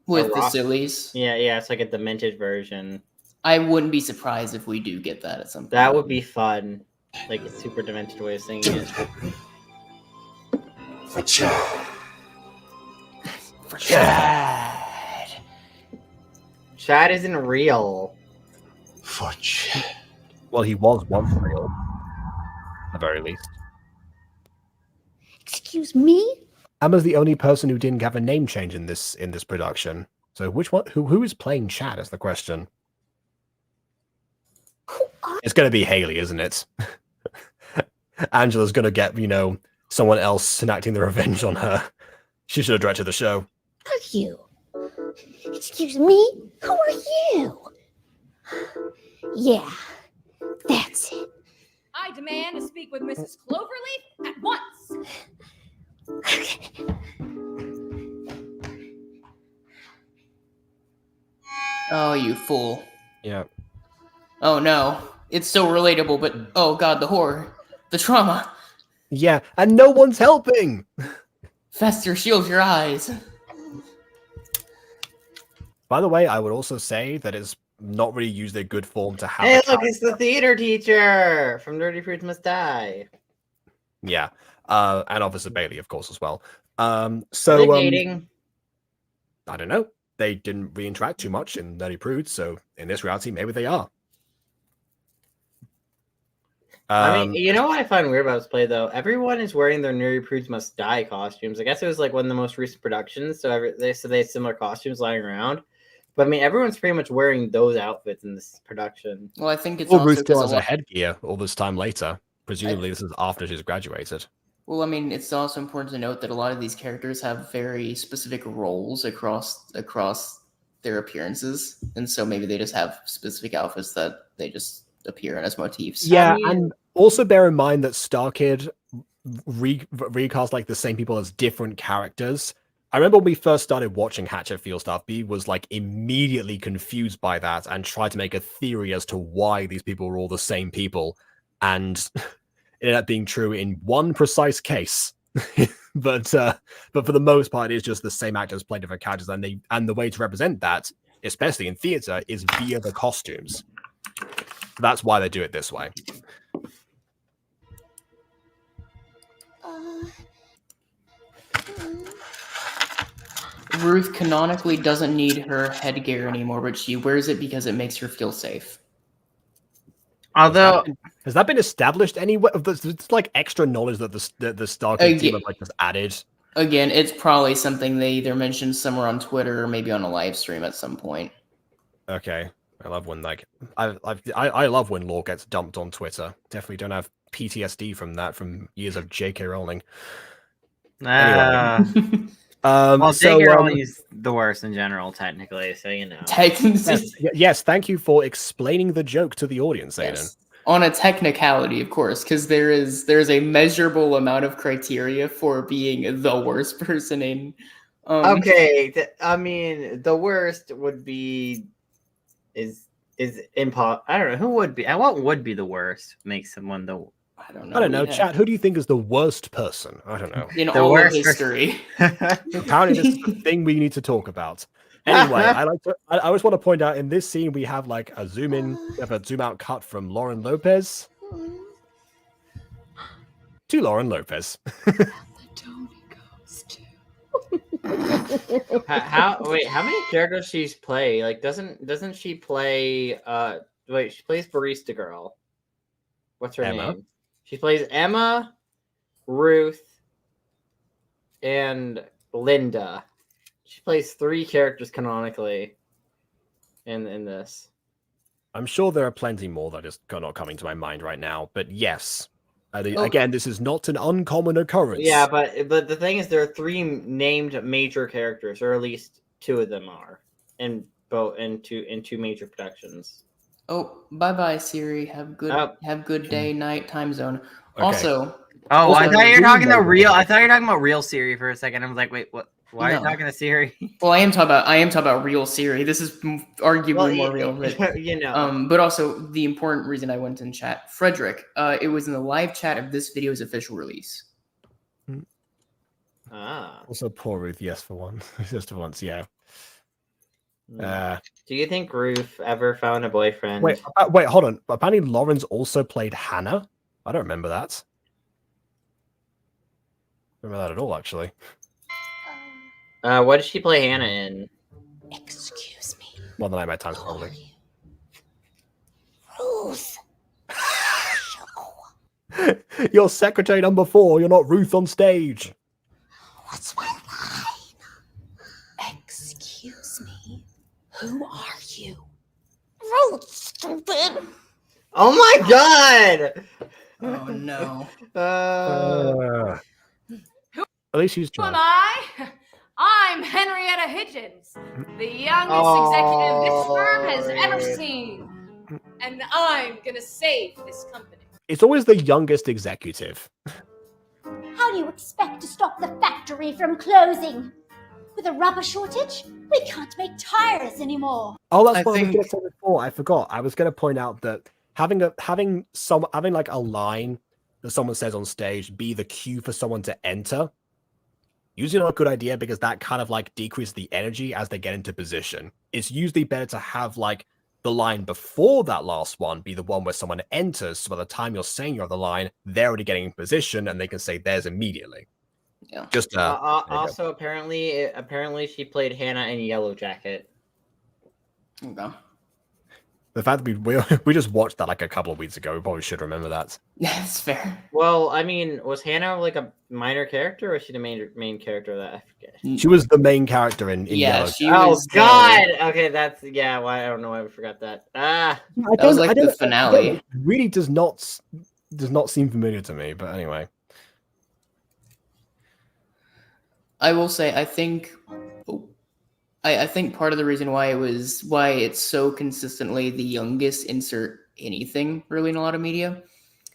With the sillies. Yeah, it's like a demented version. I wouldn't be surprised if we do get that at some point. That would be fun. Like a super demented way of singing it. For Chad. For Chad. Chad isn't real. For Chad. Well, he was once real. At the very least. Excuse me? Emma's the only person who didn't have a name change in this production. So which one? Who is playing Chad is the question. It's going to be Haley, isn't it? Angela's going to get, someone else enacting the revenge on her. She should have directed the show. Who are you? Excuse me? Who are you? Yeah, that's it. I demand to speak with Mrs. Cloverleaf at once. Oh, you fool. Yeah. Oh no. It's so relatable, but oh god, the horror. The trauma. Yeah, and no one's helping! Fester, shield your eyes. By the way, I would also say that it's not really used in good form to have. Hey, look, it's the theater teacher from Dirty Fruits Must Die. Yeah, and Officer Bailey, of course, as well. Are they dating? I don't know. They didn't really interact too much in Nerdy Prudes, so in this reality, maybe they are. I mean, you know what I find weird about this play, though? Everyone is wearing their Nerdy Prudes Must Die costumes. I guess it was like one of the most recent productions, so they had similar costumes lying around. But I mean, everyone's pretty much wearing those outfits in this production. Well, I think it's Well, also Ruth still has because a headgear all this time later. Presumably, this is after she's graduated. Well, I mean, it's also important to note that a lot of these characters have very specific roles across their appearances, and so maybe they just have specific outfits that they just appear in as motifs. Yeah, and also bear in mind that StarKid recast like the same people as different characters. I remember when we first started watching Hatchetfield stuff, B was like immediately confused by that and tried to make a theory as to why these people were all the same people, and it ended up being true in one precise case. but for the most part, it's just the same actors play different characters, and the way to represent that, especially in theater, is via the costumes. That's why they do it this way. Ruth canonically doesn't need her headgear anymore, but she wears it because it makes her feel safe. Although, has that been established anywhere? It's like extra knowledge that the Stargate team have like just added. Again, it's probably something they either mentioned somewhere on Twitter or maybe on a live stream at some point. Okay, I love when like I love when lore gets dumped on Twitter. Definitely don't have PTSD from that from years of J.K. Rowling. Anyway. Well, J.K. Rowling is the worst in general, technically, so you know. Yes, thank you for explaining the joke to the audience, Aiden. Yes. On a technicality, of course, because there's a measurable amount of criteria for being the worst person in. Okay, I mean, the worst would be is impossible. I don't know who would be. What would be the worst? Makes someone the. I don't know. I don't know, chat. Who do you think is the worst person? I don't know. In all of history. Apparently, this is the thing we need to talk about. Anyway, I always want to point out in this scene we have like a zoom in, we have a zoom out cut from Lauren Lopez to Lauren Lopez. How many characters she's play? Like doesn't she play she plays Barista Girl. What's her Emma? name? She plays Emma, Ruth, and Linda. She plays 3 characters canonically in this. I'm sure there are plenty more that is not coming to my mind right now, but yes. Again, this is not an uncommon occurrence. Yeah, but the thing is, there are 3 named major characters, or at least 2 of them are, in two major productions. Oh, bye Siri. Have good day, night, time zone. Okay. Also, I thought you were talking about real Siri for a second. I was like, wait, what? Why are you No. talking to Siri? Well, I am talking about real Siri. This is arguably more real, but, you know. But also the important reason I went in chat, Frederick. It was in the live chat of this video's official release. Also, poor Ruth. Yes, for one, just for once. Yeah. Do you think Ruth ever found a boyfriend? Wait, hold on. Apparently, Lauren's also played Hannah. I don't remember that. Remember that at all, actually. What did she play Hannah in? Excuse me. More than I met times, probably. Ruth. You're secretary number 4. You're not Ruth on stage. What's my line? Excuse me. Who are you? Ruth, stupid. Oh my god! Oh no. At least she's Who am trying. I? I'm Henrietta Hidgens, the youngest executive this firm has ever seen. And I'm gonna save this company. It's always the youngest executive. How do you expect to stop the factory from closing? With a rubber shortage, we can't make tires anymore. Oh, that's what I was going to say before. I forgot. I was going to point out that having like a line that someone says on stage be the cue for someone to enter, usually not a good idea because that kind of like decreases the energy as they get into position. It's usually better to have like the line before that last one be the one where someone enters, so by the time you're saying you're on the line, they're already getting in position and they can say theirs immediately. Yeah. Just also apparently she played Hannah in Yellow Jacket. Okay. The fact that we just watched that like a couple of weeks ago, we probably should remember that. Yeah, that's fair. Well, I mean, was Hannah like a minor character, or was she the main character of that? I forget. She was the main character in Yellow. She Oh was God! Okay, that's Why I don't know why I forgot that. That was like the finale. It really does not seem familiar to me. But anyway, I will say I think part of the reason why it's so consistently the youngest insert anything really in a lot of media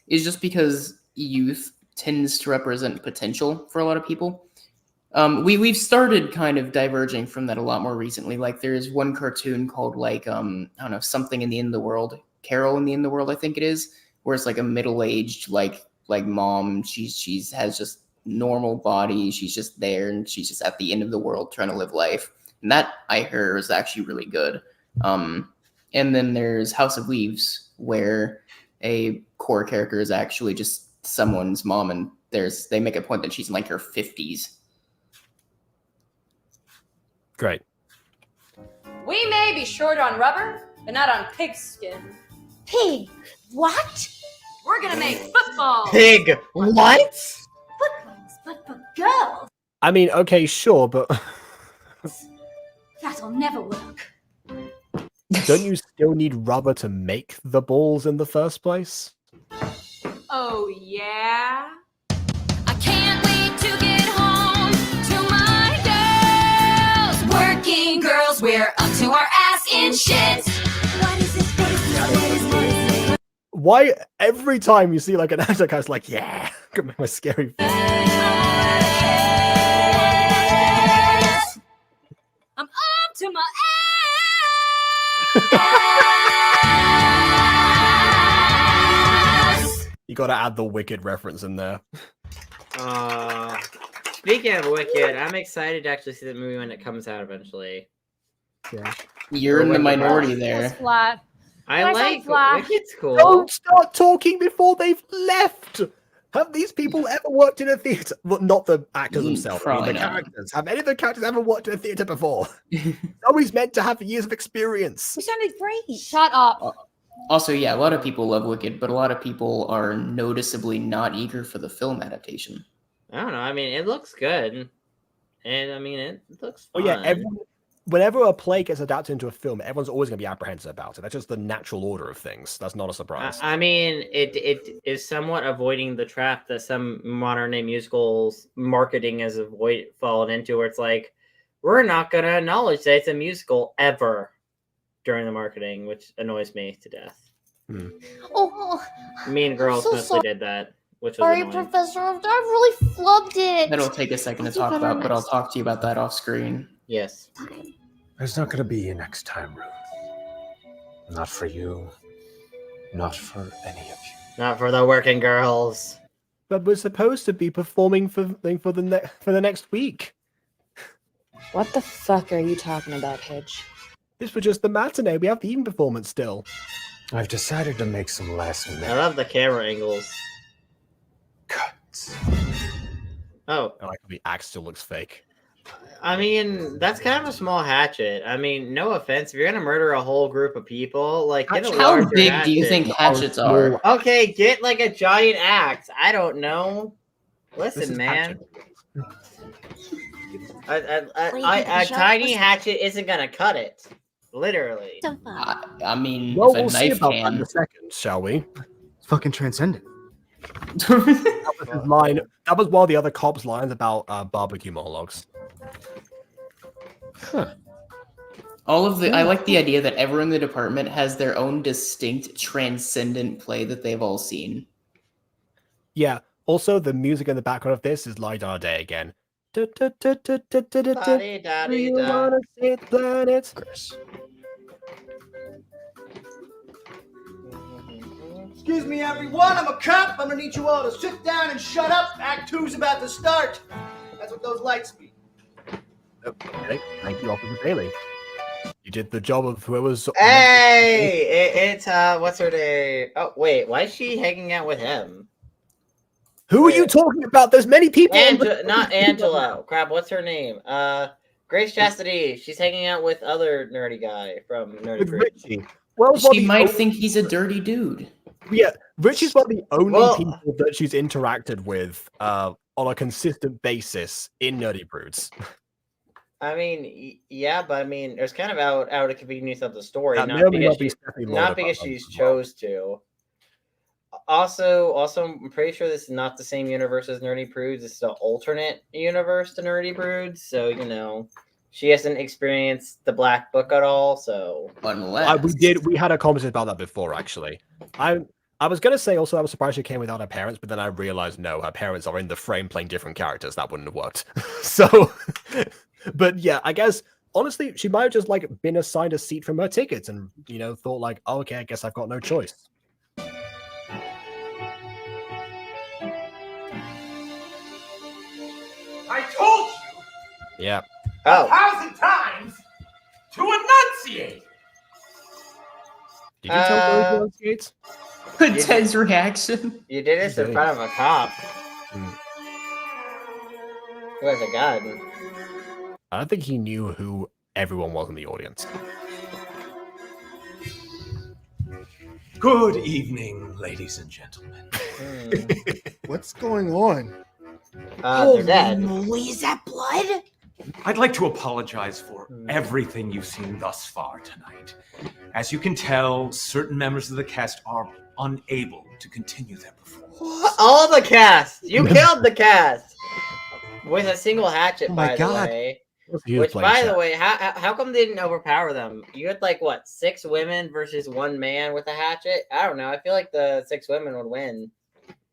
is just because youth tends to represent potential for a lot of people. We've started kind of diverging from that a lot more recently. Like there's one cartoon called like I don't know, something in the end of the world, Carol in the end of the world, I think it is, where it's like a middle-aged like mom. She's has just normal body. She's just there and she's just at the end of the world trying to live life. And that I heard was actually really good. And then there's House of Leaves, where a core character is actually just someone's mom, and they make a point that she's in like her 50s. Great. We may be short on rubber, but not on pigskin. Pig? What? We're gonna make football. Pig. What? Footballs, but for girls? I mean, okay, sure, but That'll never work. don't you still need rubber to make the balls in the first place? Oh, yeah? I can't wait to get home to my girls. Working girls, we're up to our ass in shit. What is this face? Why every time you see like an actor guy's like, yeah, look at my scary face. I'm up to my ass. You gotta add the Wicked reference in there. Speaking of Wicked, I'm excited to actually see the movie when it comes out eventually. Yeah. You're in the minority there. Flat. I Nice like and flat. Wicked's cool. Don't start talking before they've left. Have these people ever worked in a theater? Well, not the actors themselves, I mean, probably the not. characters. Have any of the characters ever worked in a theater before? Always meant to have years of experience. You sounded great. Shut up. Also, yeah, a lot of people love Wicked, but a lot of people are noticeably not eager for the film adaptation. I don't know. I mean, it looks good, and I mean, it looks Oh fun. yeah, whenever a play gets adapted into a film, everyone's always going to be apprehensive about it. That's just the natural order of things. That's not a surprise. I mean, it is somewhat avoiding the trap that some modern day musicals marketing has fallen into, where it's like, we're not going to acknowledge that it's a musical ever during the marketing, which annoys me to death. Oh, Mean Girls so mostly sorry. did that, which was sorry, annoying. Professor. I really flubbed it. That'll take a second to I'll do talk better about, but I'll next talk to you about that off screen. Yes. There's not going to be a next time, Ruth. Not for you. Not for any of you. Not for the working girls. But we're supposed to be performing for the next week. What the fuck are you talking about, Hitch? This was just the matinee. We have the evening performance still. I've decided to make some last minute. I love the camera angles. Cuts. Oh. I like the axe still looks fake. I mean, that's kind of a small hatchet. I mean, no offense. If you're gonna murder a whole group of people, like, get a How larger big do you hatchet. think hatchets are? Okay, get like a giant axe. I don't know. This Listen, is man. hatchet. A tiny hatchet isn't gonna cut it. Literally. I mean, Well, if a we'll see knife about that in can. a second, shall we? It's fucking transcendent. That was his line. That was one of the other cops' lines about barbecue monologues. All of the I like the idea that everyone in the department has their own distinct transcendent play that they've all seen. Yeah. Also, the music in the background of this is Light on a Day again. Do you wanna see the planet? Excuse me, everyone. I'm a cop. I'm gonna need you all to sit down and shut up. Act 2's about to start. That's what those lights mean. Okay. Thank you, Officer Bailey. You did the job of whoever's. Hey, it's what's her name? Oh wait, why is she hanging out with him? Who are you talking about? There's many people. Not Angela. Crap, what's her name? Grace Chastity. She's hanging out with other nerdy guy from Nerdy With Fruit. Richie. Well, She might think he's a dirty dude. Yeah, Richie's one of the only people that she's interacted with on a consistent basis in Nerdy Broods. I mean, yeah, but I mean, there's kind of out of convenience of the story, That may not or may because not be Stephanie Lauder, not because but- she's chose to. Also, I'm pretty sure this is not the same universe as Nerdy Prudes. This is an alternate universe to Nerdy Prudes, so she hasn't experienced the Black Book at all. So We had a conversation about that before, actually. I was gonna say also I was surprised she came without her parents, but then I realized no, her parents are in the frame playing different characters. That wouldn't have worked. So, but yeah, I guess honestly she might have just like been assigned a seat from her tickets and thought like, oh, okay, I guess I've got no choice. I told you Yeah. 1,000 times to enunciate. Did you tell Billy to enunciate? Ted's reaction. You did this in front of a cop. Who has a gun? I don't think he knew who everyone was in the audience. Good evening, ladies and gentlemen. What's going on? They're dead. Moly, is that blood? I'd like to apologize for everything you've seen thus far tonight. As you can tell, certain members of the cast are unable to continue their performance. All the cast! You killed the cast! With a single hatchet, Oh my by God. the way. He was Which, playing by chat. the way, how come they didn't overpower them? You had, like, what, 6 women versus 1 man with a hatchet? I don't know. I feel like the 6 women would win.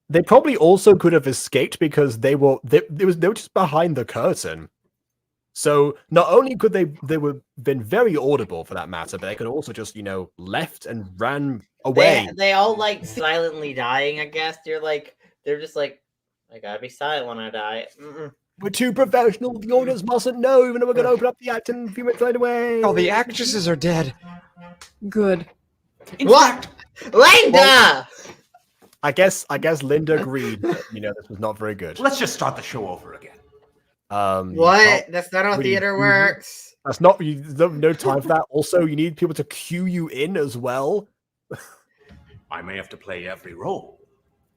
They probably also could have escaped because they were just behind the curtain. So not only could they were been very audible for that matter, but they could also just, you know, left and ran away. They all, like, silently dying, I guess. They're just like, I gotta be silent when I die. We're too professional. The audience mustn't know, even though we're going to open up the act in a few minutes right away. Oh, the actresses are dead. Good. What? Linda! Well, I guess Linda agreed that, you know, this was not very good. Let's just start the show over again. What? That's not how theater works. That's not. No time for that. Also, you need people to cue you in as well. I may have to play every role,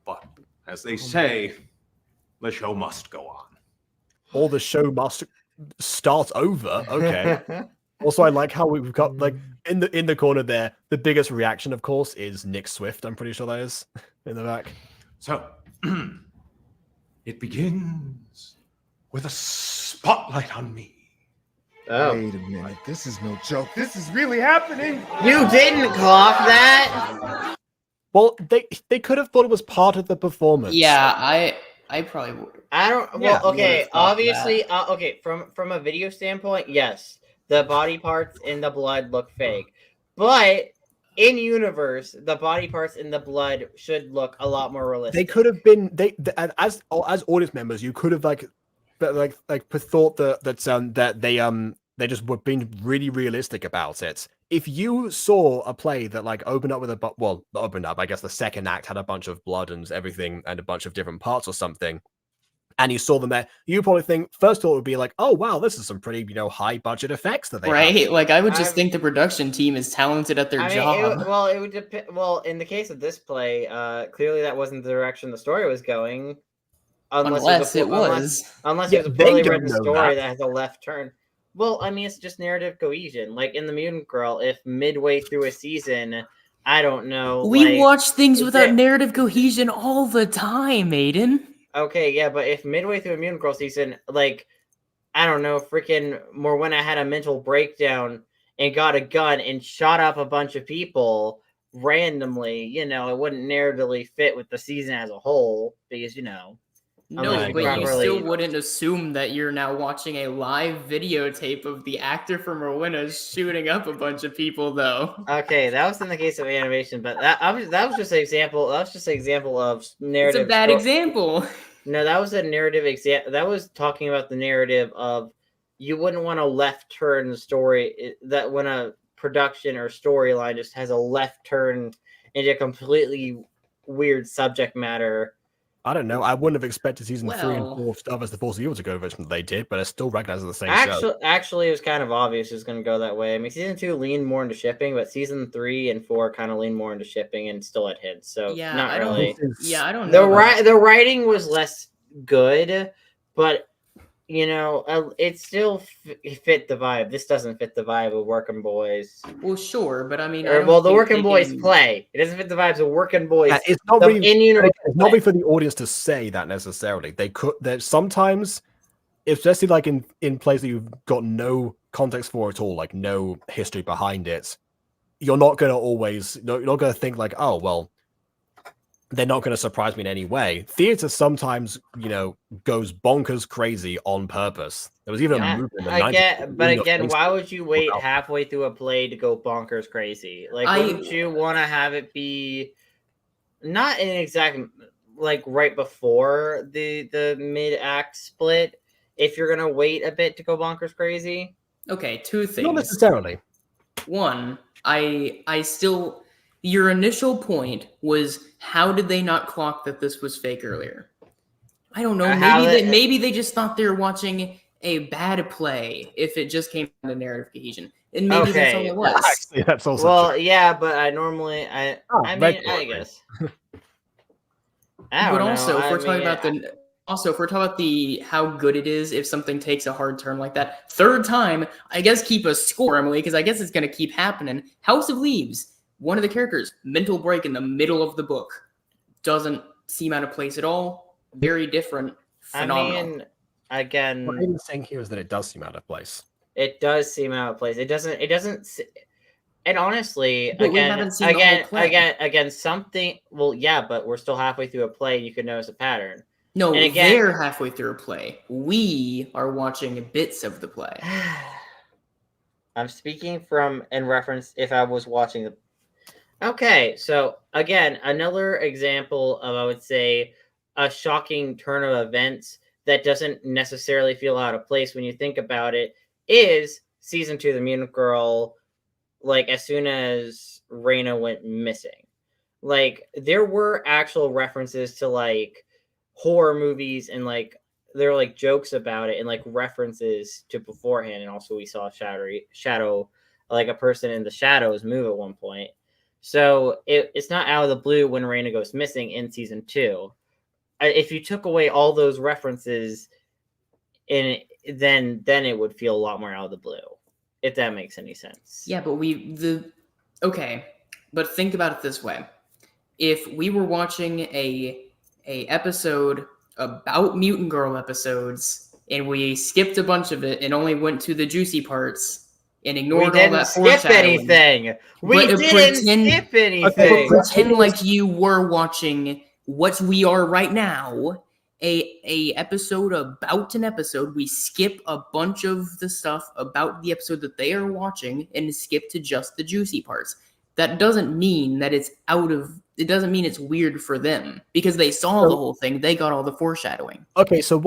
but as they say, the show must go on. Or the show must start over. Okay. Also, I like how we've got like in the corner there. The biggest reaction, of course, is Nick Swift. I'm pretty sure that is in the back. So it begins with a spotlight on me. Oh. Wait a minute. This is no joke. This is really happening. You didn't clock that? Well, they could have thought it was part of the performance. Yeah, I probably would. I don't. Well, Yeah, okay. Obviously, that. okay. From a video standpoint, yes, the body parts in the blood look fake, but in universe, the body parts in the blood should look a lot more realistic. They could have been as audience members. You could have thought that they just were being really realistic about it. If you saw a play that like opened up with not opened up, I guess the second act had a bunch of blood and everything and a bunch of different parts or something, and you saw them there, you probably think first thought would be like, oh wow, this is some pretty high budget effects that they have. Like I would just think the production team is talented at their job. It would depend. Well, in the case of this play, clearly that wasn't the direction the story was going. Unless it was a poorly written story that has a left turn. Well, I mean, it's just narrative cohesion. Like in The Mutant Girl, if midway through a season, I don't know. We watch things without narrative cohesion all the time, Aiden. Okay, yeah, but if midway through a Mutant Girl season, like, I don't know, freaking Morwenna had a mental breakdown and got a gun and shot up a bunch of people randomly, you know, it wouldn't narratively fit with the season as a whole because, you know. No, but you still wouldn't assume that you're now watching a live videotape of the actor from Rowena shooting up a bunch of people, though. Okay, that was in the case of animation, but that was just an example. That was just an example of narrative. It's a bad example. No, that was a narrative example. That was talking about the narrative of you wouldn't want a left turn in the story that when a production or storyline just has a left turn into completely weird subject matter. I don't know. I wouldn't have expected season 3 and 4 Star vs. the Force of Evil to go version that they did, but it's still recognized as the same show. Actually, it was kind of obvious it was going to go that way. I mean, season 2 leaned more into shipping, but season 3 and 4 kind of leaned more into shipping and still had hints. So yeah, not really. I don't know. The writing was less good, but you know, it still fit the vibe. This doesn't fit the vibe of Workin' Boys. Well, sure, but I mean, the Workin' Boys play. It doesn't fit the vibes of Workin' Boys. It's not really it's not really for the audience to say that necessarily. They could. That sometimes, especially like in plays that you've got no context for at all, like no history behind it, you're not going to think like, oh well, they're not going to surprise me in any way. Theater sometimes, you know, goes bonkers crazy on purpose. There was even a movement in the 90s. But again, why would you wait halfway through a play to go bonkers crazy? Like, wouldn't you want to have it be not an exact, like, right before the mid-act split, if you're going to wait a bit to go bonkers crazy? Okay, two things. Not necessarily. One, I still... Your initial point was, how did they not clock that this was fake earlier? I don't know. Maybe they just thought they were watching a bad play if it just came down to narrative cohesion. And maybe that's all it was. Actually, that's also Well, true. yeah, but I normally I mean, I regularly. guess. I don't But know. also, if I we're talking mean, about the how good it is if something takes a hard turn like that, third time, I guess keep a score, Emily, because I guess it's gonna keep happening. House of Leaves, one of the characters, mental break in the middle of the book, doesn't seem out of place at all. Very different, phenomenal. I mean, again, What I'm saying here is that it does seem out of place. it does seem out of place. It doesn't. And honestly, But we haven't seen the whole play. again, something. Well, yeah, but we're still halfway through a play. And you could notice a pattern. No, and again, they're halfway through a play. We are watching bits of the play. I'm speaking from in reference if I was watching the. Okay, so again, another example of, I would say, a shocking turn of events that doesn't necessarily feel out of place when you think about it is season 2 of The Mutant Girl. Like, as soon as Raina went missing, like, there were actual references to like horror movies, and like there were like jokes about it and like references to beforehand. And also we saw shadow, like a person in the shadows move at one point. So it's not out of the blue when Raina goes missing in season 2. If you took away all those references, then it would feel a lot more out of the blue. If that makes any sense. Yeah, but okay, but think about it this way: if we were watching a episode about Mutant Girl episodes, and we skipped a bunch of it and only went to the juicy parts and ignored all that foreshadowing, skip anything. We didn't skip anything. Pretend like you were watching what we are right now. A episode about an episode, we skip a bunch of the stuff about the episode that they are watching and skip to just the juicy parts. That doesn't mean that it doesn't mean it's weird for them, because they saw the whole thing. They got all the foreshadowing. Okay, so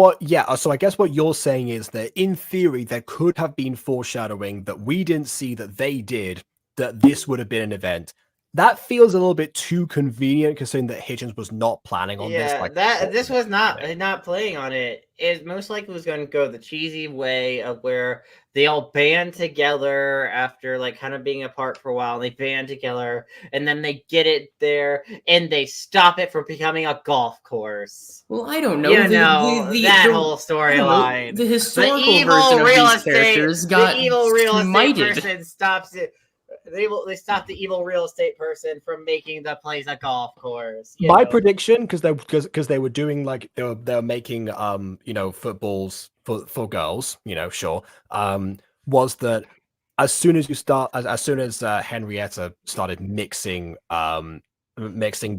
so I guess what you're saying is that in theory there could have been foreshadowing that we didn't see that they did, that this would have been an event. That feels a little bit too convenient, considering that Hidgens was not planning on this. Like, this was not playing on it. It most likely was going to go the cheesy way of where they all band together after like kind of being apart for a while. And they band together, and then they get it there, and they stop it from becoming a golf course. Well, I don't know. That whole storyline. The historical version of these characters got the evil real estate smited. person stops it. They stop the evil real estate person from making the place a golf course. My prediction, because they were doing like they were making footballs for girls, sure, was that as soon as Henrietta started mixing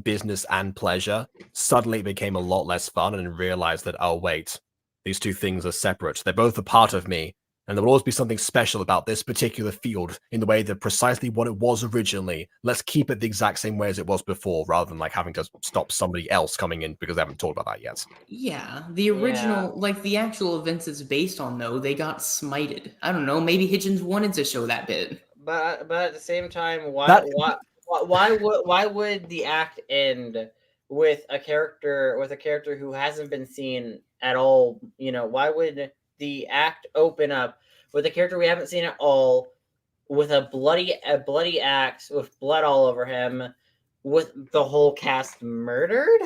business and pleasure, suddenly it became a lot less fun, and realized that, oh wait, these two things are separate. They're both a part of me. And there will always be something special about this particular field in the way that precisely what it was originally. Let's keep it the exact same way as it was before, rather than like having to stop somebody else coming in because they haven't talked about that yet. Yeah, the original, like the actual events it's based on, though, they got smited. I don't know. Maybe Hidgens wanted to show that bit. But at the same time, why would the act end with a character who hasn't been seen at all? Why would the act open up with a character we haven't seen at all, with a bloody axe with blood all over him, with the whole cast murdered?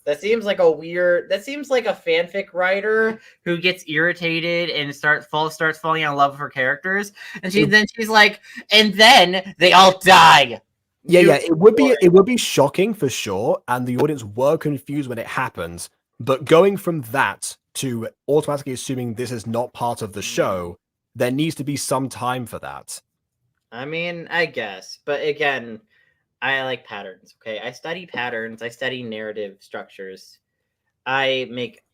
That seems like a fanfic writer who gets irritated and starts falling in love with her characters, and she's like, and then they all die. Yeah, it would be shocking for sure, and the audience were confused when it happened. But going from that to automatically assuming this is not part of the show, there needs to be some time for that. I mean, I guess. But again, I like patterns, okay? I study patterns. I study narrative structures. I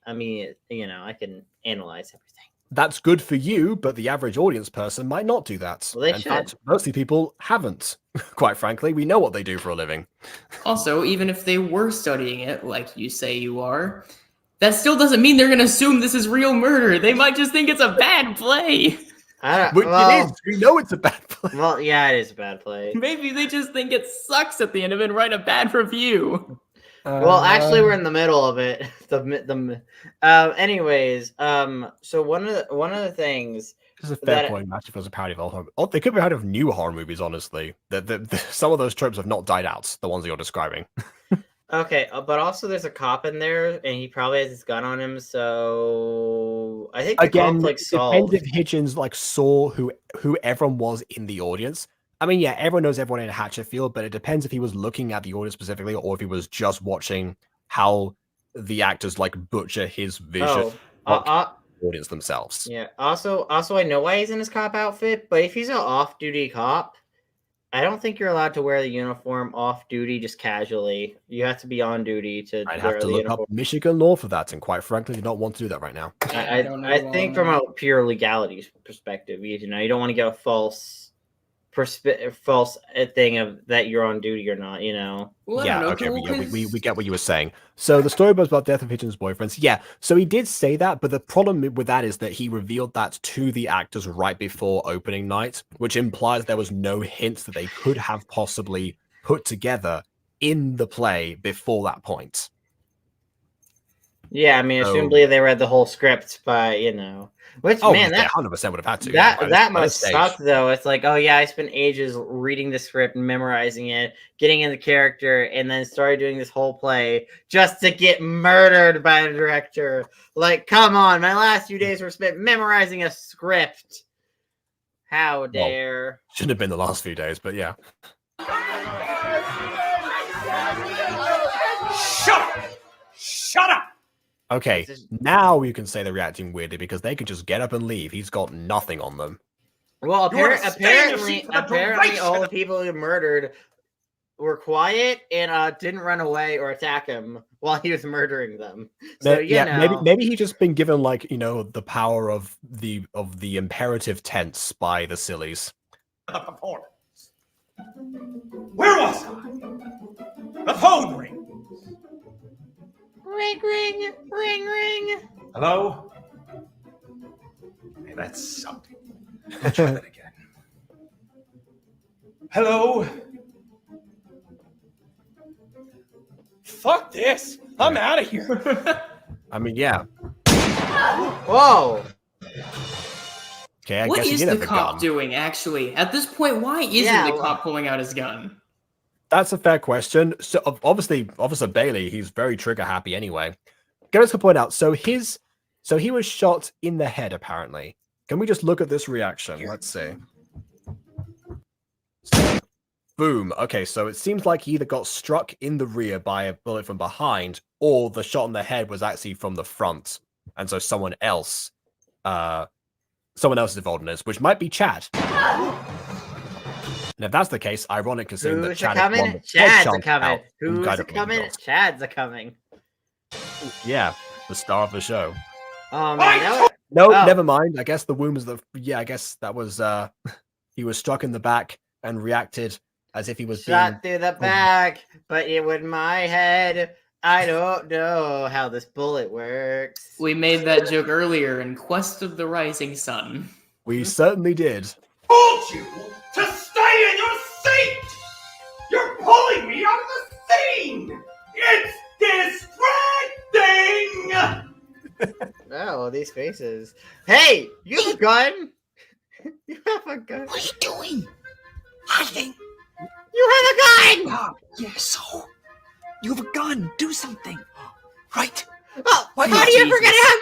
can analyze everything. That's good for you, but the average audience person might not do that. Well, they in should. fact, mostly people haven't. Quite frankly, we know what they do for a living. Also, even if they were studying it, like you say you are, that still doesn't mean they're going to assume this is real murder. They might just think it's a bad play. It is. We know it's a bad play. Well, yeah, it is a bad play. Maybe they just think it sucks at the end of it and write a bad review. Well, actually, we're in the middle of it. Anyways, so one of the things. This is a fair point. Hatchetfield was a parody of old horror. Oh, they could be parody of new horror movies. Honestly, some of those tropes have not died out. The ones you're describing. Okay, but also there's a cop in there, and he probably has his gun on him. So I think the conflict's solved. Depends if Hidgens like saw who everyone was in the audience. I mean, yeah, everyone knows everyone in Hatchetfield, but it depends if he was looking at the audience specifically, or if he was just watching how the actors like butcher his vision of the audience themselves. Yeah. Also, I know why he's in his cop outfit, but if he's an off-duty cop, I don't think you're allowed to wear the uniform off-duty just casually. You have to be on duty to. I'd have to look up Michigan law for that, and quite frankly, do not want to do that right now. I think from a pure legality perspective, you don't want to get a false thing of that you're on duty or not, Well, yeah, okay, we get what you were saying. So the story was about death of Hidgens' boyfriends. Yeah, so he did say that, but the problem with that is that he revealed that to the actors right before opening night, which implies there was no hints that they could have possibly put together in the play before that point. Yeah, I mean, assumably they read the whole script by, which, man, that 100% would have had to. That must suck, though. It's like, oh, yeah, I spent ages reading the script, memorizing it, getting in the character, and then started doing this whole play just to get murdered by the director. Like, come on, my last few days were spent memorizing a script. How dare. Well, shouldn't have been the last few days, but yeah. Shut up! Okay, now you can say they're reacting weirdly because they can just get up and leave. He's got nothing on them. Well, apparently all the people who murdered were quiet and didn't run away or attack him while he was murdering them. So maybe he's just been given the power of the imperative tense by the sillies. The performance. Where was I? The phone rings. Ring, ring, ring, ring. Hello? Hey, that's something. I'll try that again. Hello? Fuck this. I'm out of here. I mean, yeah. Whoa. Okay, What is the cop doing, actually? At this point, why isn't the cop pulling out his gun? That's a fair question. So obviously, Officer Bailey, he's very trigger happy anyway. Goes to point out, so he was shot in the head, apparently. Can we just look at this reaction? Let's see. So, boom. Okay, so it seems like he either got struck in the rear by a bullet from behind, or the shot in the head was actually from the front. And so someone else is involved in this, which might be Chad. And if that's the case, ironic considering that Chad is one Chad's a coming. Who's a coming? Chad's a coming. Yeah, the star of the show. Man, never mind. I guess the wound was I guess that was he was struck in the back and reacted as if he was shot through the back, but it was my head. I don't know how this bullet works. We made that joke earlier in Quest of the Rising Sun. We certainly did. Told you to stay in your seat! You're pulling me out of the scene! It's distracting! Oh, these faces. Hey, you have a gun! You have a gun. What are you doing? Hiding. You have a gun! Yes, so you have a gun. Do something. Right. Oh, how do you ever gonna have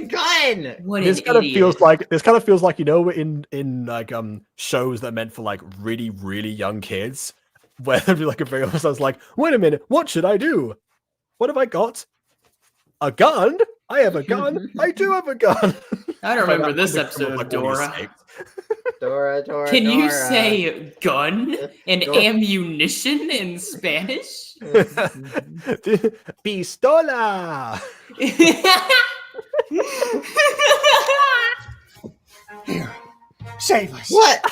a gun? What this kind of feels like in like shows that are meant for like really, really young kids, where there'd be like a very honest, I was like, wait a minute, what should I do? What have I got? A gun? I have a gun. I do have a gun. I don't remember this episode of Dora. Dora. Can you say gun and ammunition in Spanish? Pistola. Here, save us. What?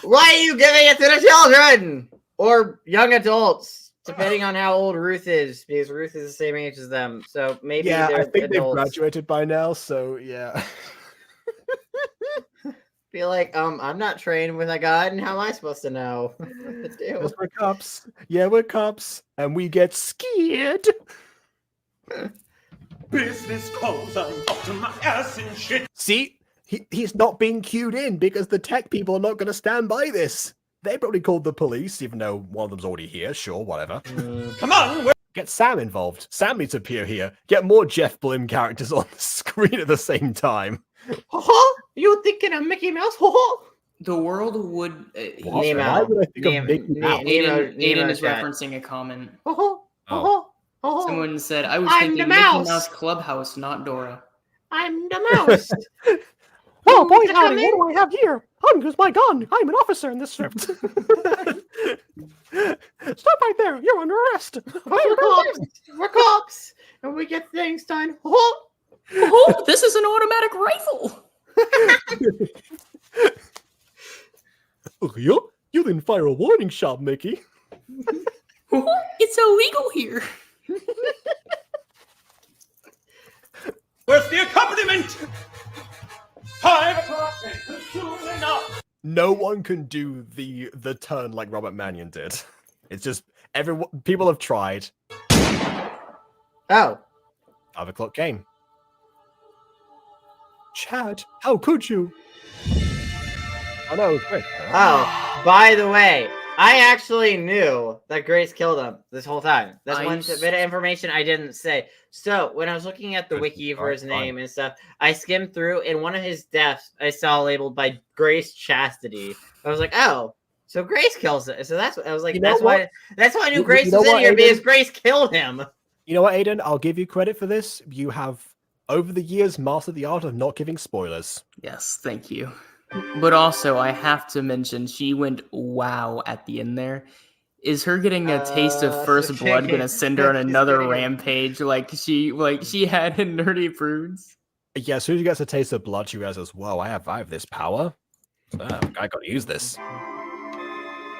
Why are you giving it to the children or young adults, depending on how old Ruth is? Because Ruth is the same age as them, so maybe I think adults. they've graduated by now. So yeah. Be like, I'm not trained with a gun. How am I supposed to know what to do? Because we're cops. Yeah, we're cops, and we get scared. Business calls, I'm up to my ass in shit. See, he's not being cued in because the tech people are not going to stand by this. They probably called the police, even though one of them's already here. Sure, whatever. Come on, get Sam involved. Sam needs to appear here. Get more Jeff Blim characters on the screen at the same time. You thinking of Mickey Mouse? The world would. Nemo. Why would I think of Mickey Mouse? Aiden is chat. referencing a comment. Oh. Someone said, I was I'm thinking the Mickey mouse. Mouse Clubhouse, not Dora. I'm the mouse. Well, boys, howdy, what do I have here? Here's my gun. I'm an officer in this script. Stop right there. You're under arrest. We're cops. We're cops. And we get things done. Oh, this is an automatic rifle. You didn't fire a warning shot, Mickey. It's illegal here. Where's the accompaniment? 5 o'clock and soon enough. No one can do the turn like Robert Mannion did. It's just people have tried. Oh. 5 o'clock came. Chad, how could you? Oh no, it was Chris. Oh, by the way, I actually knew that Grace killed him this whole time. That's one bit of information I didn't say. So when I was looking at the wiki for his name and stuff, I skimmed through, and one of his deaths I saw labeled by Grace Chastity. I was like, oh, so Grace kills it. So that's what I was like. That's why I knew Grace was in here because Grace killed him. You know what, Aiden? I'll give you credit for this. You have over the years mastered the art of not giving spoilers. Yes, thank you. But also, I have to mention, she went wow at the end there. Is her getting a taste of first blood gonna send her on another rampage like she had in Nerdy Prudes? Yeah, as soon as she gets a taste of blood, she realizes, whoa, I have this power. I gotta use this. 5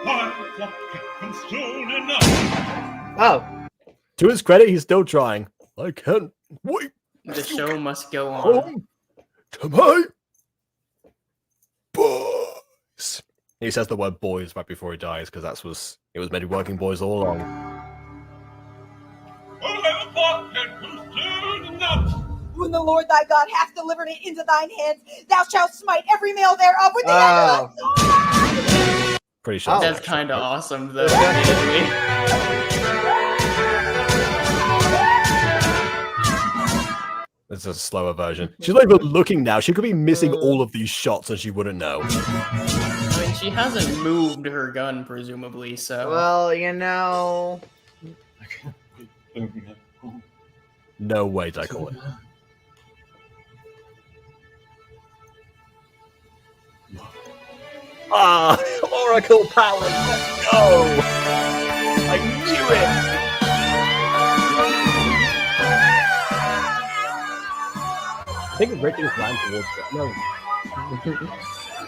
o'clock and soon enough. Oh. To his credit, he's still trying. I can't wait. The show must go on. To my boys. He says the word boys right before he dies because it was meant to be working boys all along. 5 o'clock and soon enough. When the Lord thy God hath delivered it into thine hands, thou shalt smite every male thereof with the edge of thy sword. Pretty sure. That's kind of awesome, though. This is a slower version. She's not even looking now. She could be missing all of these shots and she wouldn't know. I mean, she hasn't moved her gun, presumably, so... Well, you know... No way, I call it. Ah, Oracle Power, let's go! I knew it! I think Richard's ran towards that. No.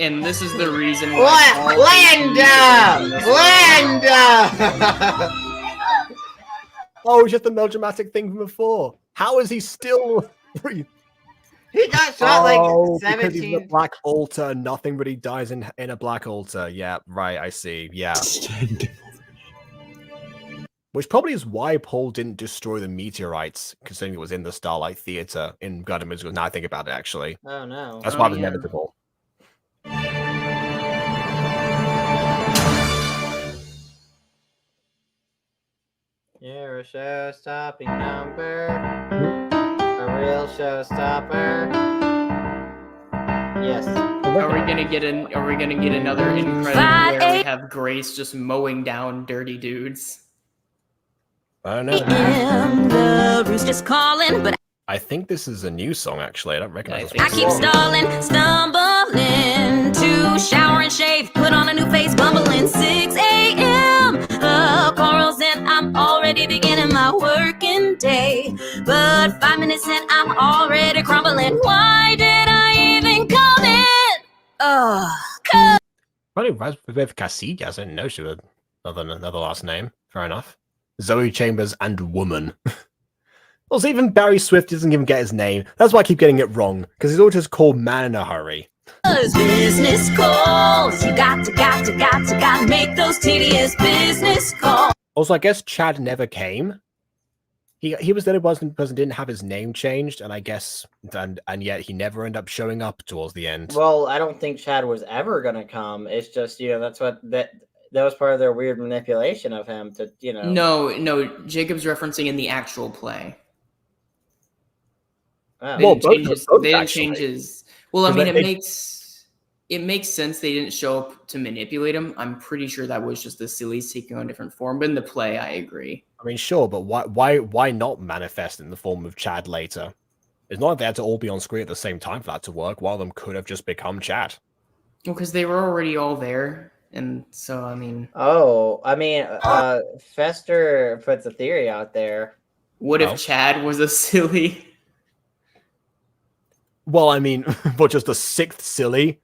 And this is the reason why... Linda! Oh, it's just the melodramatic thing from before. How is he still breathing? He got shot like Because he's 17. in a black altar, nothing really dies in a black altar. Yeah, right, I see. Yeah. Which probably is why Paul didn't destroy the meteorites, considering it was in the Starlight Theater in Garden Musical. Now I think about it, actually. Oh, no. That's why it was inevitable. You're a show-stopping number. A real showstopper. Yes. Are we gonna get another end credit where we have Grace just mowing down dirty dudes? I don't know. The rooster's calling, but I think this is a new song, actually. I don't recognize this I keep stalling, stumbling to shower and shave, put on a new face, bumbling 6 a.m. Corals and I'm already beginning my working day. But 5 minutes in, I'm already crumbling. Why did I even come in? Probably with Casillas. I didn't know she had another last name. Fair enough. Zoe Chambers and Woman. Also, even Barry Swift doesn't even get his name. That's why I keep getting it wrong, because he's always just called Man in a Hurry. Business calls. You got to make those tedious business calls. Also, I guess Chad never came. He was the only person didn't have his name changed, and I guess and yet he never ended up showing up towards the end. Well, I don't think Chad was ever gonna come. It's just that's what that was part of their weird manipulation of him to No, Jacob's referencing in the actual play. Oh. They didn't change his. Well, I mean, it makes sense they didn't show up to manipulate him. I'm pretty sure that was just the sillies taking on a different form. But in the play, I agree. I mean, sure, but why not manifest in the form of Chad later? It's not like they had to all be on screen at the same time for that to work. One of them could have just become Chad. Well, because they were already all there, and so I mean. Oh, I mean, Fester puts a theory out there. What if Chad was a silly? Well, I mean, but just a sixth silly.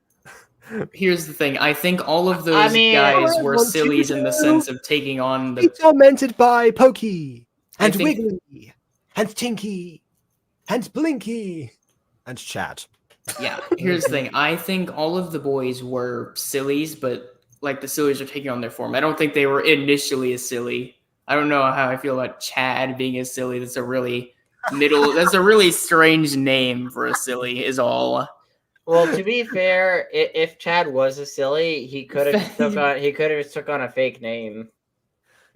Here's the thing. I think all of those guys were sillies in the sense of taking on the. Tormented by Pokey and Wiggly and Tinky and Blinky and Chad. Yeah, here's the thing. I think all of the boys were sillies, but like the sillies are taking on their form. I don't think they were initially a silly. I don't know how I feel about Chad being a silly. That's a really strange name for a silly, is all. Well, to be fair, if Chad was a silly, he could have took on a fake name,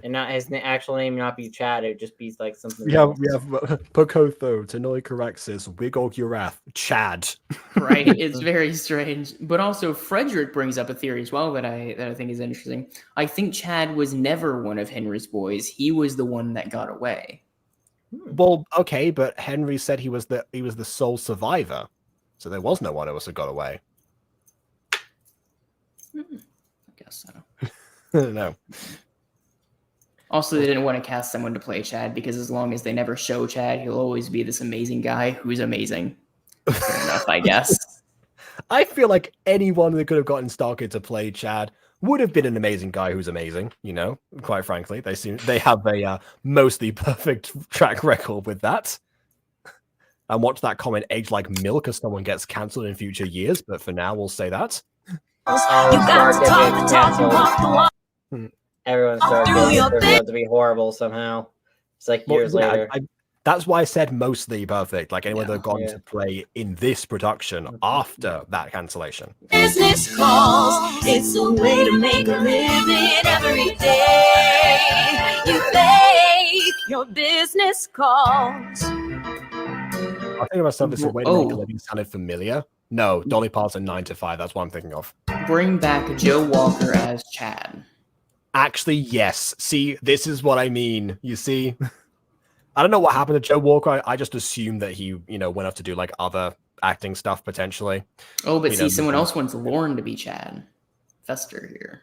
and not his actual name not be Chad. It would just be like something. We have Pokotho, Tanoi Caraxis, Wigog Urath, Chad. Right, it's very strange. But also, Frederick brings up a theory as well that I think is interesting. I think Chad was never one of Henry's boys. He was the one that got away. Well, okay, but Henry said he was the sole survivor. So there was no one else who got away. I guess so. I don't know. Also, they didn't want to cast someone to play Chad because as long as they never show Chad, he'll always be this amazing guy who's amazing. Fair enough, I guess. I feel like anyone that could have gotten Starkid to play Chad would have been an amazing guy who's amazing, quite frankly. They have a mostly perfect track record with that. And watch that comment age like milk as someone gets cancelled in future years, but for now we'll say that. Everyone started to be horrible somehow. It's like years later. That's why I said mostly perfect. Like anyone that had gone to play in this production after that cancellation. Business calls. It's a way to make a living every day. You make your business calls. I think about something that's a way to make a living sounded familiar. No, Dolly Parton 9 to 5. That's what I'm thinking of. Bring back Joe Walker as Chad. Actually, yes. See, this is what I mean. You see, I don't know what happened to Joe Walker. I just assumed that he, went off to do like other acting stuff potentially. Oh, but see, someone else wants Lauren to be Chad. Fester here.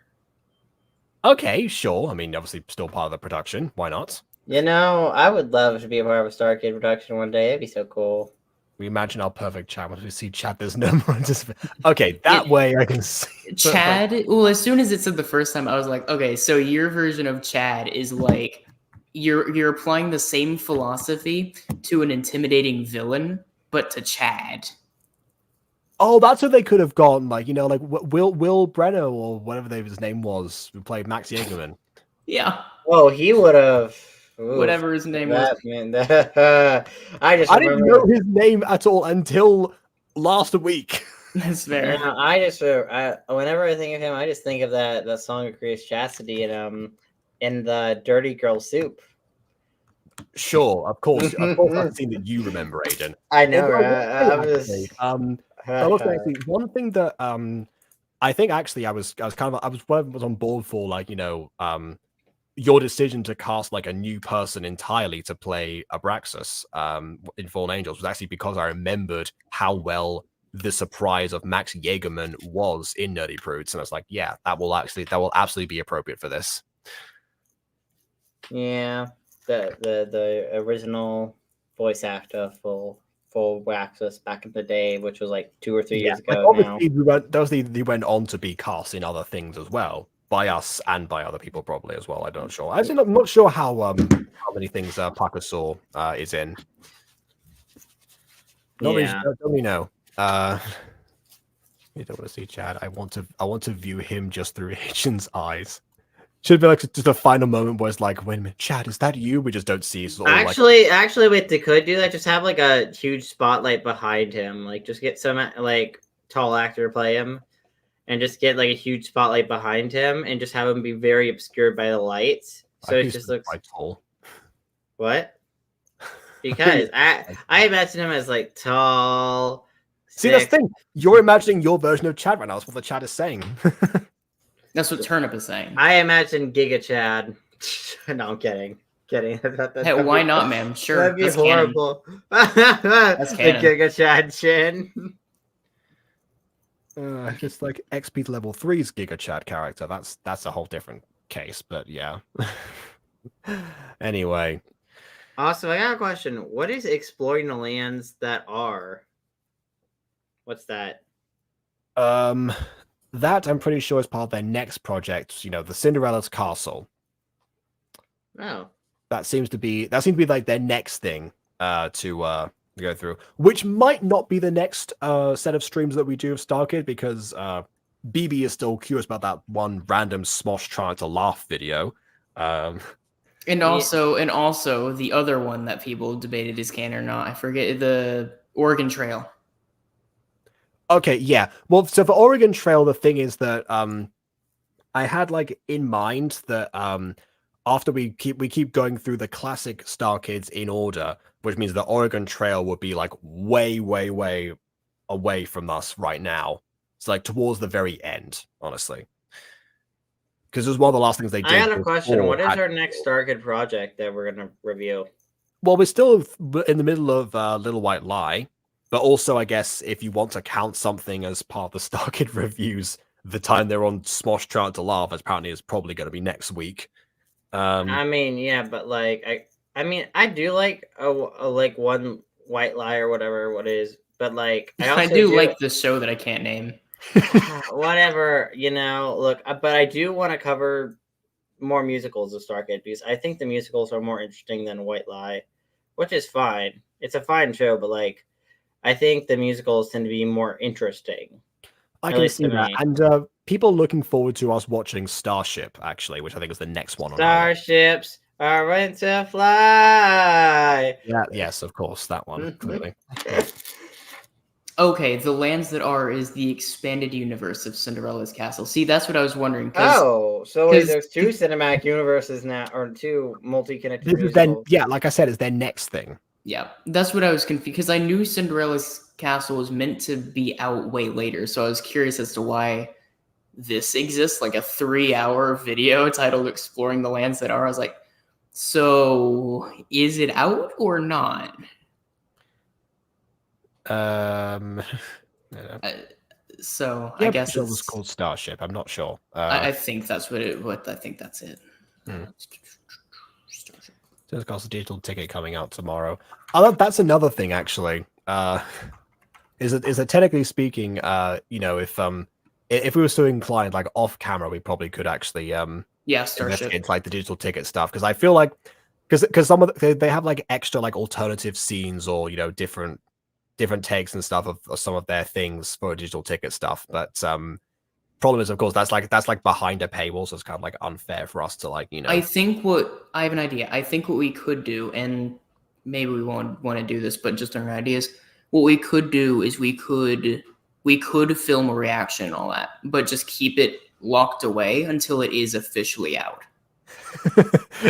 Okay, sure. I mean, obviously, still part of the production. Why not? I would love to be a part of a Starkid production one day. It'd be so cool. We imagine our perfect Chad. Once we see Chad, there's no more okay, that way I can see. Chad, well, as soon as it said the first time, I was like, okay, so your version of Chad is like, you're applying the same philosophy to an intimidating villain, but to Chad. Oh, that's what they could have gone. Like, like Will Breno or whatever his name was, who played Max Jagerman. Yeah. Oh, he would have. Whatever his name was. Man, I didn't know his name at all until last week. That's fair. Whenever I think of him, I just think of that song of Chris Chastity in the Dirty Girl Soup. Sure, of course. Of course, I've seen that you remember, Aiden. I know. Actually, one thing that I think actually I was on board for, like, your decision to cast like a new person entirely to play Abraxas in Fallen Angels was actually because I remembered how well the surprise of Max Jagerman was in Nerdy Prudes, and I was like, yeah, that will absolutely be appropriate for this. Yeah, the original voice actor for Abraxas back in the day, which was like 2 or 3 years ago. Obviously, they went on to be cast in other things as well. by us and by other people probably as well. I'm not sure. Actually, I'm not sure how many things Parker Saw is in. Don't we know? You don't want to see Chad. I want to view him just through Hitchens' eyes. Should be like just a final moment where it's like, wait a minute, Chad, is that you? We just don't see. It's all Actually, wait, they could do that. Just have like a huge spotlight behind him. Like, just get some like tall actor to play him, and just get like a huge spotlight behind him, and just have him be very obscured by the lights. So it just looks quite tall. What? Because I imagine him as like tall. See, that's the thing. You're imagining your version of Chad right now. That's what the chat is saying. That's what Turnip is saying. I imagine Giga Chad. No, I'm kidding. Kidding. Hey, why not, man? Sure. That'd be that's horrible. That's canon. The Giga Chad chin. Just like XP level 3's Giga Chad character. That's a whole different case, but yeah. Anyway. Also, I got a question. What is exploring the lands that are? What's that? That I'm pretty sure is part of their next project, you know, the Cinderella's Castle. Oh. That seems to be like their next thing to go through, which might not be the next set of streams that we do of StarKid, because BB is still curious about that one random Smosh trying to laugh video. And also the other one that people debated is canon or not. I forget, the Oregon Trail. Okay, yeah. Well, so for Oregon Trail, the thing is that I had like in mind that after we keep going through the classic StarKids in order, which means the Oregon Trail would be like way, way, way away from us right now. It's like towards the very end, honestly. Because it was one of the last things they did. I had a question. What is our next StarKid project that we're going to review? Well, we're still in the middle of Little White Lie. But also, I guess, if you want to count something as part of the StarKid reviews, the time they're on Smosh trying to laugh, apparently is probably going to be next week. I mean, yeah, but like, I do like a like one White Lie or whatever what it is, but like, I do like this show that I can't name. Whatever, you know. Look, but I do want to cover more musicals of StarKid because I think the musicals are more interesting than White Lie, which is fine. It's a fine show, but like, I think the musicals tend to be more interesting. I can see that. And people looking forward to us watching Starship, actually, which I think is the next one. Starships are meant to fly. Yeah, yes, of course, that one, clearly. Okay, the lands that are is the expanded universe of Cinderella's Castle. See, that's what I was wondering. Oh, so wait, there's two cinematic universes now, or two multi-connected musicals. Then, yeah, like I said, it's their next thing. Yeah, that's what I was confused, because I knew Cinderella's Castle was meant to be out way later, so I was curious as to why this exists, like a 3-hour video titled Exploring the Lands That Are. I was like, so is it out or not? So yeah, I guess it was called Starship. I'm not sure. I think that's what I think that's it. So it's got a digital ticket coming out tomorrow. Oh, that's another thing, actually. Is that technically speaking, you know, if we were so inclined, like off camera, we probably could actually investigate like the digital ticket stuff, because I feel like because some of they have like extra like alternative scenes or, you know, different takes and stuff of some of their things for digital ticket stuff, but problem is, of course, that's like behind a paywall, so it's kind of like unfair for us to, like, you know. I have an idea. I think what we could do, and maybe we won't want to do this, but just our ideas, what we could do is we could film a reaction and all that, but just keep it locked away until it is officially out.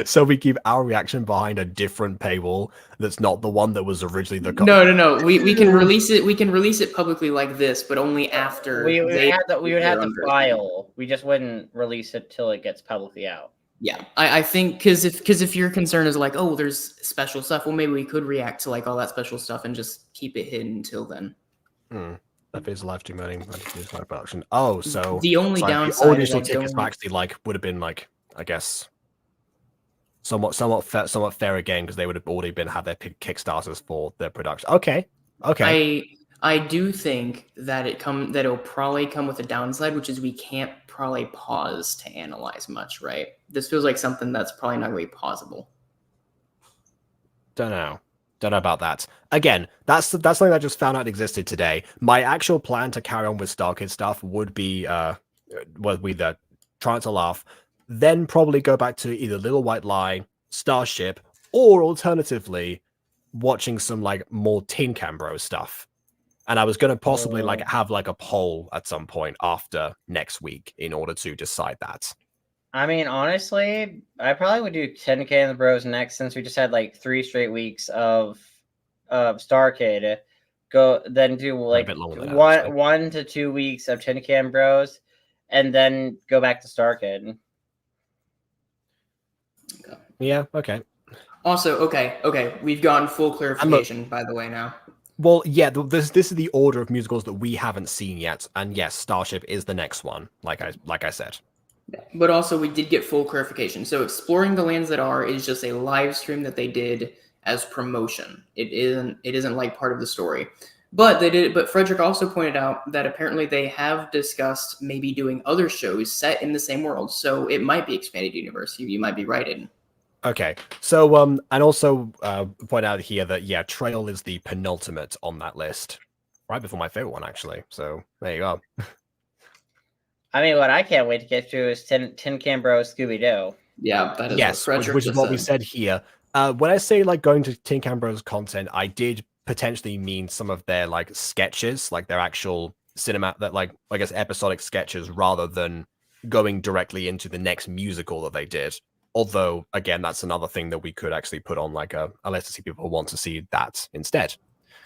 So we keep our reaction behind a different paywall that's not the one that was originally the No. We can release it. We can release it publicly like this, but only after we would have to file. We just wouldn't release it till it gets publicly out. Yeah, I think because if your concern is like, oh, there's special stuff, well, maybe we could react to like all that special stuff and just keep it hidden until then. That is live stream earning production. Oh, so the only downside all digital tickets actually like would have been like, I guess, somewhat fair again, because they would have already had their Kickstarters for their production. Okay. I do think that it'll probably come with a downside, which is we can't probably pause to analyze much, right? This feels like something that's probably not going to be pausable. Don't know about that. Again, that's something I just found out existed today. My actual plan to carry on with StarKid stuff would be the trying to laugh, then probably go back to either Little White Lie, Starship, or alternatively watching some like more Tin Can Bros stuff. And I was going to possibly like have like a poll at some point after next week in order to decide that. I mean, honestly, I probably would do 10K and the Bros next, since we just had like 3 straight weeks of StarKid. Then do like 1 to 2 weeks of 10K and Bros, and then go back to StarKid. Yeah. Okay. Also, okay, we've gotten full clarification, by the way, now. Well, yeah, this is the order of musicals that we haven't seen yet, and yes, Starship is the next one, like I said. But also, we did get full clarification. So, Exploring the Lands That Are is just a live stream that they did as promotion. It isn't like part of the story. But Frederick also pointed out that apparently they have discussed maybe doing other shows set in the same world. So it might be expanded universe. You might be right, Aiden. Okay, so and also point out here that yeah, Trail is the penultimate on that list, right before my favorite one actually. So there you go. I mean, what I can't wait to get to is Tin Can Bros Scooby Doo. Yeah, that is yes, which is what we said here. When I say like going to Tin Can Bros content, I did potentially mean some of their like sketches, like their actual cinema, that like I guess episodic sketches, rather than going directly into the next musical that they did. Although, again, that's another thing that we could actually put on like a list to see people want to see that instead.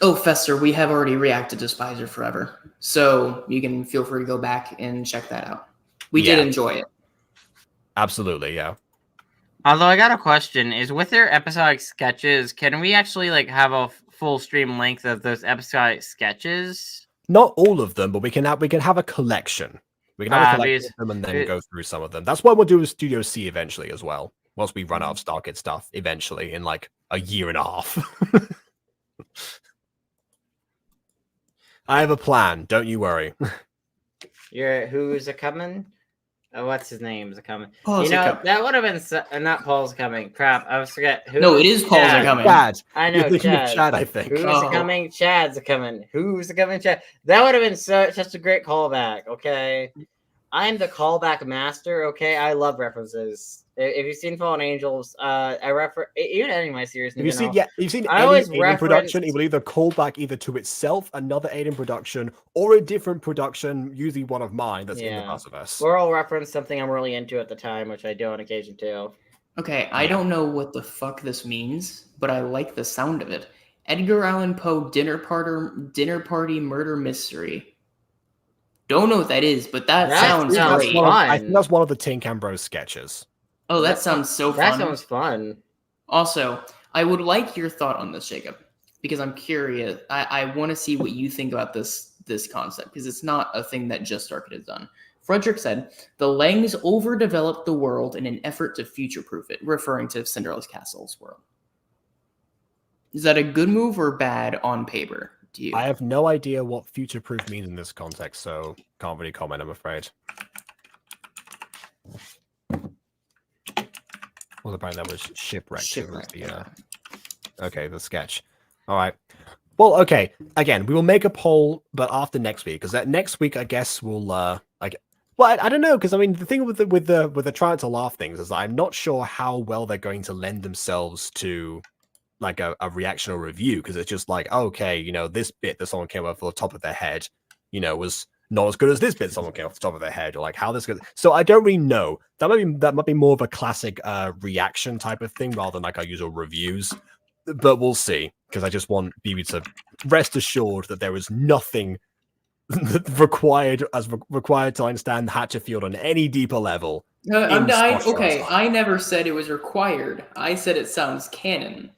Oh, Fester, we have already reacted to Spies Are Forever, so you can feel free to go back and check that out. We did enjoy it. Absolutely, yeah. Although I got a question, is with their episodic sketches, can we actually like have a full stream length of those episodic sketches? Not all of them, but we can have a collection. We can have a collection of them and then go through some of them. That's what we'll do with Studio C eventually as well. Once we run out of StarKid stuff eventually in like a year and a half. I have a plan. Don't you worry. Who's a coming? What's his name? Is a coming? Paul's that would have been not Paul's coming. Crap, I was forget. No, it is Paul's a coming. Chad. I know. Chad, I think. Who's a coming? Chad's a coming. Who's a coming? Chad. That would have been such a great callback. Okay, I'm the callback master. Okay, I love references. If you've seen Fallen Angels, I refer even any of my series. You've seen any Aiden production. It will either call back either to itself, another Aiden production, or a different production, usually one of mine that's in the Buzzverse. Or I'll reference something I'm really into at the time, which I do on occasion too. Okay, I don't know what the fuck this means, but I like the sound of it. Edgar Allan Poe dinner party murder mystery. Don't know what that is, but that sounds great. I think that's one of the Tin Can Bros sketches. Oh, that sounds so fun. That sounds fun. Also, I would like your thought on this, Jacob, because I'm curious. I want to see what you think about this concept, because it's not a thing that just StarKid has done. Frederick said, the Langs overdeveloped the world in an effort to future-proof it, referring to Cinderella's Castle's world. Is that a good move or bad on paper to you? I have no idea what future-proof means in this context, so can't really comment, I'm afraid. Well, apparently that was Shipwrecked. Okay, the sketch. All right. Well, okay. Again, we will make a poll, but after next week, because next week, I guess we'll I don't know, because I mean, the thing with the trying to laugh things is that I'm not sure how well they're going to lend themselves to like a reaction or review, because it's just like, okay, this bit that someone came off the top of their head, was not as good as this bit someone came off the top of their head, or like how this goes. So I don't really know. That might be more of a classic reaction type of thing rather than like our usual reviews. But we'll see, because I just want BB to rest assured that there is nothing required to understand Hatchetfield on any deeper level. I never said it was required. I said it sounds canon.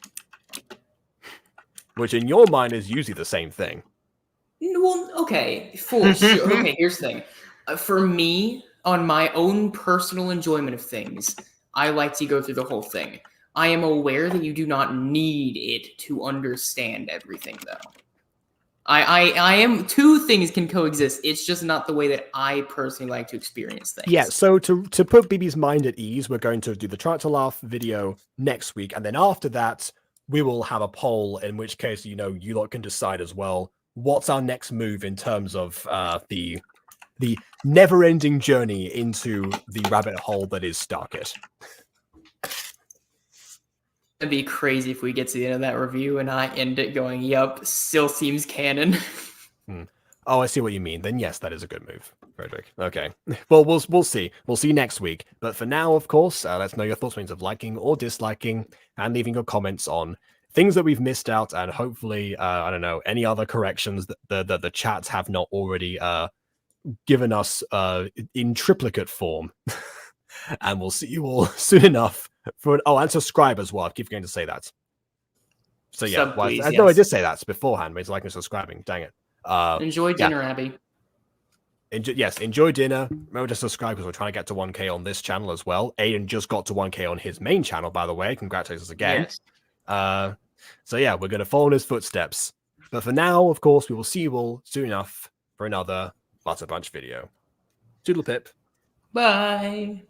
Which in your mind is usually the same thing. Well, okay, sure. Okay, here's the thing. For me, on my own personal enjoyment of things, I like to go through the whole thing. I am aware that you do not need it to understand everything, though. I am. Two things can coexist. It's just not the way that I personally like to experience things. Yeah, so to put BB's mind at ease, we're going to do the Try to Laugh video next week, and then after that, we will have a poll, in which case, you lot can decide as well what's our next move in terms of the never-ending journey into the rabbit hole that is Starkit. It'd be crazy if we get to the end of that review and I end it going, "Yup, still seems canon." Oh, I see what you mean. Then yes, that is a good move, Frederick. Okay. Well, we'll see. We'll see next week. But for now, of course, let's know your thoughts, means of liking or disliking, and leaving your comments on things that we've missed out, and hopefully, I don't know, any other corrections that the chats have not already given us in triplicate form. And we'll see you all soon enough and subscribe as well. I keep going to say that. So yeah, Please, no, I yes. did say that beforehand. But it's liking and subscribing. Dang it. Enjoy dinner, Abby. Enjoy dinner. Remember to subscribe because we're trying to get to 1K on this channel as well. Aiden just got to 1K on his main channel, by the way. Congratulations again. Yes. So yeah, we're going to follow in his footsteps. But for now, of course, we will see you all soon enough for another Butter Bunch video. Toodle pip. Bye.